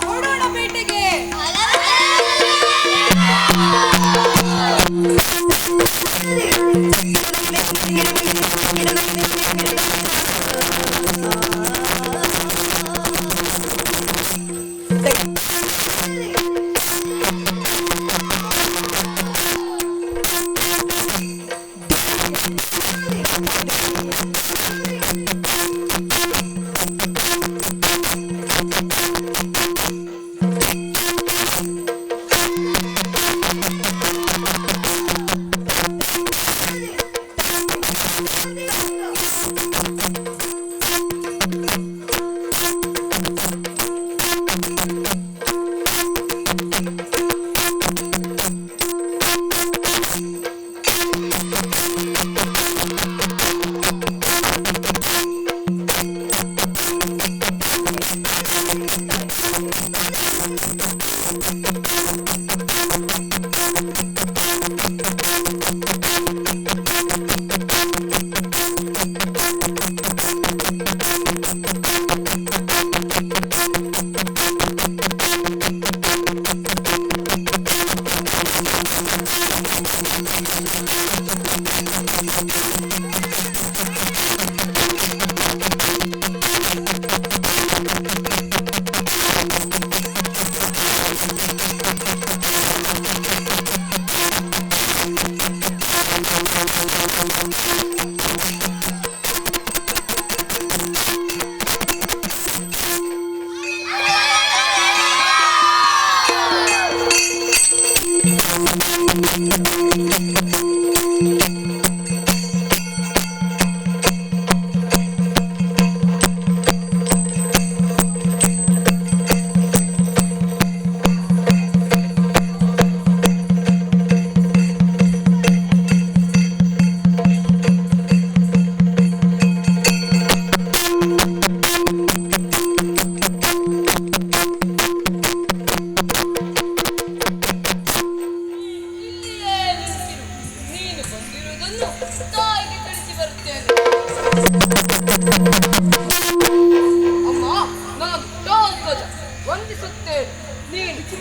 ಹೊರಡೋಣ ಬೇಟೆಗೆ.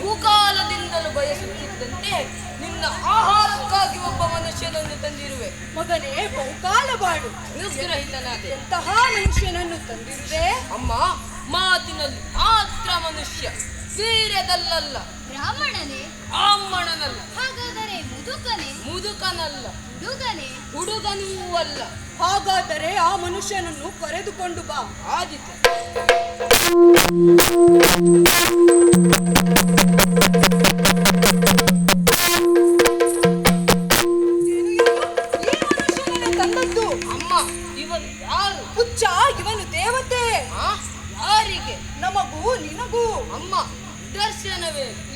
ಭೂಕಾಲದಿಂದಲೂ ಬಯಸುತ್ತಿದ್ದಂತೆ ನಿನ್ನ ಆಹಾರಕ್ಕಾಗಿ ಒಬ್ಬ ಮನುಷ್ಯನನ್ನು ತಂದಿರುವೆ. ಮಗನೇ, ಬಹುಕಾಲ ಬಾಳು. ನಿರ್ಗ್ರಹಿತನಾದೆ. ಎಂತಹ ಮನುಷ್ಯನನ್ನು ತಂದಿರುವೆ? ಅಮ್ಮ, ಮಾತಿನಲ್ಲಿ ಮಾತ್ರ ಮನುಷ್ಯ, ವೀರ್ಯದಲ್ಲಲ್ಲ. ಬ್ರಾಹ್ಮಣನೇ? ಬ್ರಾಹ್ಮಣನಲ್ಲ. ಹಾಗಾದರೆ ಮುದುಕನೇ? ಮುದುಕನಲ್ಲ. ಹುಡುಗನೇ? ಹುಡುಗನೂ ಅಲ್ಲ. ಹಾಗಾದರೆ ಆ ಮನುಷ್ಯನನ್ನು ಕರೆದುಕೊಂಡು ಬಾ. ಆದಿತ್ಯ.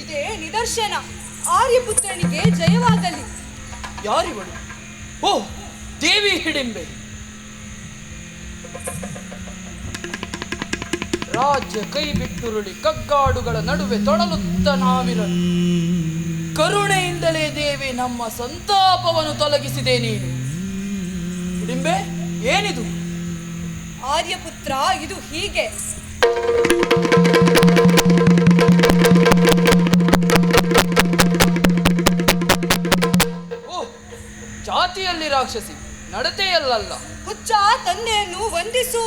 ಇದೇ ನಿದರ್ಶನ. ಆರ್ಯಪುತ್ರನಿಗೆ ಜಯವಾಗಲಿ. ಯಾರಿವಳು? ಓ ದೇವಿ ಹಿಡಿಂಬೆ. ರಾಜ್ಯ ಕೈ ಬಿಟ್ಟುರುಳಿ ಕಗ್ಗಾಡುಗಳ ನಡುವೆ ತೊಡಲುತ್ತ ನಾವಿರಲು ಕರುಣೆಯಿಂದಲೇ ದೇವಿ ನಮ್ಮ ಸಂತಾಪವನ್ನು ತೊಲಗಿಸಿದೆ ನೀನು. ಹಿಡಿಂಬೆ, ಏನಿದು? ಆರ್ಯಪುತ್ರ, ಇದು ಹೀಗೆ. ಓ, ಜಾತಿಯಲ್ಲಿ ರಾಕ್ಷಸಿ, ನಡತೆಯಲ್ಲ. ಹುಚ್ಚ, ತಂದೆಯನ್ನು ವಂದಿಸು.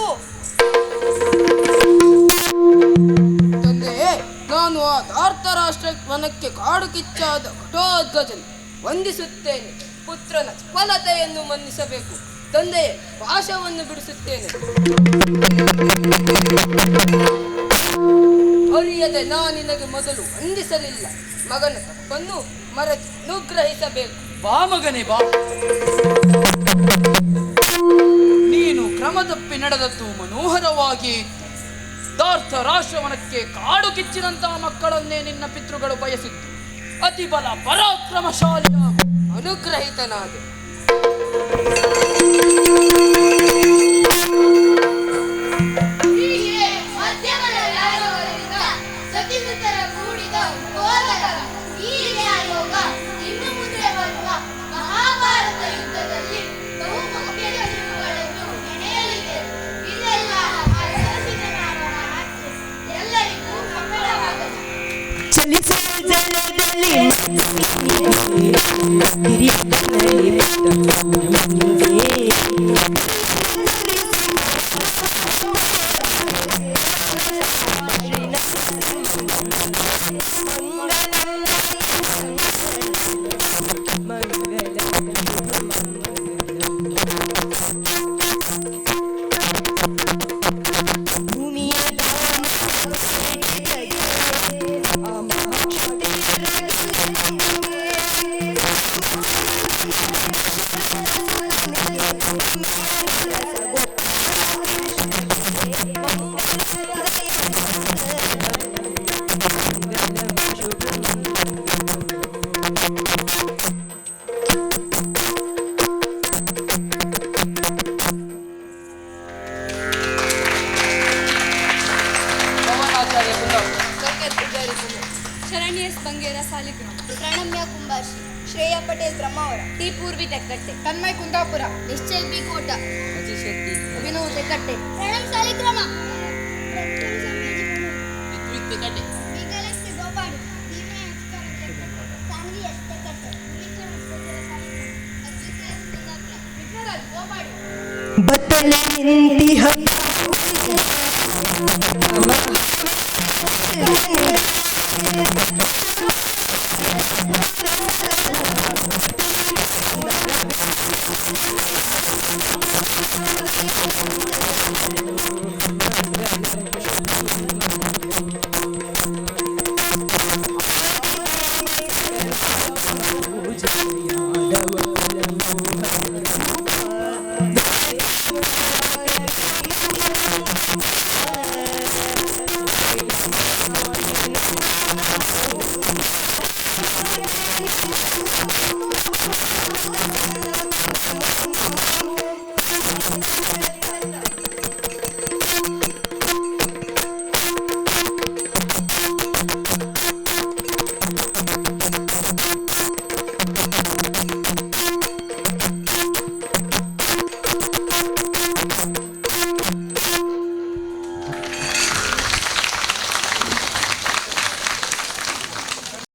ತಂದೆಯೇ, ನಾನು ಆ ಧಾರ್ತರಾಷ್ಟ್ರ ವನಕ್ಕೆ ಕಾಡು ಕಿಚ್ಚಾದ ಘಟೋದ್ಗಜನ್ ವಂದಿಸುತ್ತೇನೆ. ಪುತ್ರನ ಚಪಲತೆಯನ್ನು ಮನ್ನಿಸಬೇಕು. ತಂದೆಯೇ, ಪಾಶವನ್ನು ಬಿಡಿಸುತ್ತೇನೆ. ಅರಿಯದೆ ನಿನಗೆ ಮೊದಲು ವಂದಿಸಲಿಲ್ಲ. ಮಗನ ತಪ್ಪನ್ನು ಮರೆತು ಅನುಗ್ರಹಿಸಬೇಕು. ಬಾ ಮಗನೇ ಬಾ. ನೀನು ಕ್ರಮ ತಪ್ಪಿ ನಡೆದದ್ದು ಮನೋಹರವಾಗಿ. ಧಾರ್ಥ ರಾಷ್ಟ್ರವನಕ್ಕೆ ಕಾಡು ಕಿಚ್ಚಿನಂತಹ ಮಕ್ಕಳನ್ನೇ ನಿನ್ನ ಪಿತೃಗಳು ಬಯಸಿದ್ದು. ಅತಿ ಬಲ ಪರಾಕ್ರಮಶಾಲಿಯಾಗಿ ಅನುಗ್ರಹಿತನಾದೆ. ಹೀಗೆ ಮಧ್ಯಮದ ನ್ಯಾಯಗಳಿಂದ ಸತಿಸುತರ ಕೂಡಿದ ಹೋಗದ ಈ ನ್ಯಾಯೋಗ ಇನ್ನು ಮುಂದೆ ಬರುವ ಮಹಾಭಾರತ ಯುದ್ಧದಲ್ಲಿ ಬಹುಮುಖ್ಯ ತಿರುವುಗಳನ್ನು ಹೆಣೆಯಲಿದೆ. ಇದೆಲ್ಲ ಆ ಸರಸಿನ ನಾಮದ ಹಕ್ಕು ಎಲ್ಲರಿಗೂ ಮಂಗಳವಾಗಲಿ. ಶರಣ್ಯ ಬಂಗೇರ ಸಾಲಿಗ್ರಾಮ, ಪ್ರಣಮ್ಯ ಕುಂಬಾರ್ಶಿ, ಶ್ರೇಯಾ ಪಟೇಲ್ ಬ್ರಹ್ಮಾವರ, ಟಿ ಪೂರ್ವಿ ತೆಕ್ಕಟ್ಟೆ, ತನ್ಮಯ್ ಕುಂದಾಪುರ, ನಿಶ್ಚಲ್ ಬಿ ಕೋಟ, ಅಭಿನವ್ ತೆಕ್ಕಟ್ಟೆ, ಪ್ರಣಮ್ ಸಾಲಿಗ್ರಾಮ, ತೆಕ್ಕಟ್ಟೆ, ಗೋಪಾಡಿ, ಸಾಂಗ್ಲಿ ಎಸ್ ತೆಕ್ಕಟ್ಟೆ, ವಿಘ್ನರಾಜ್ ಗೋಪಾಡಿ.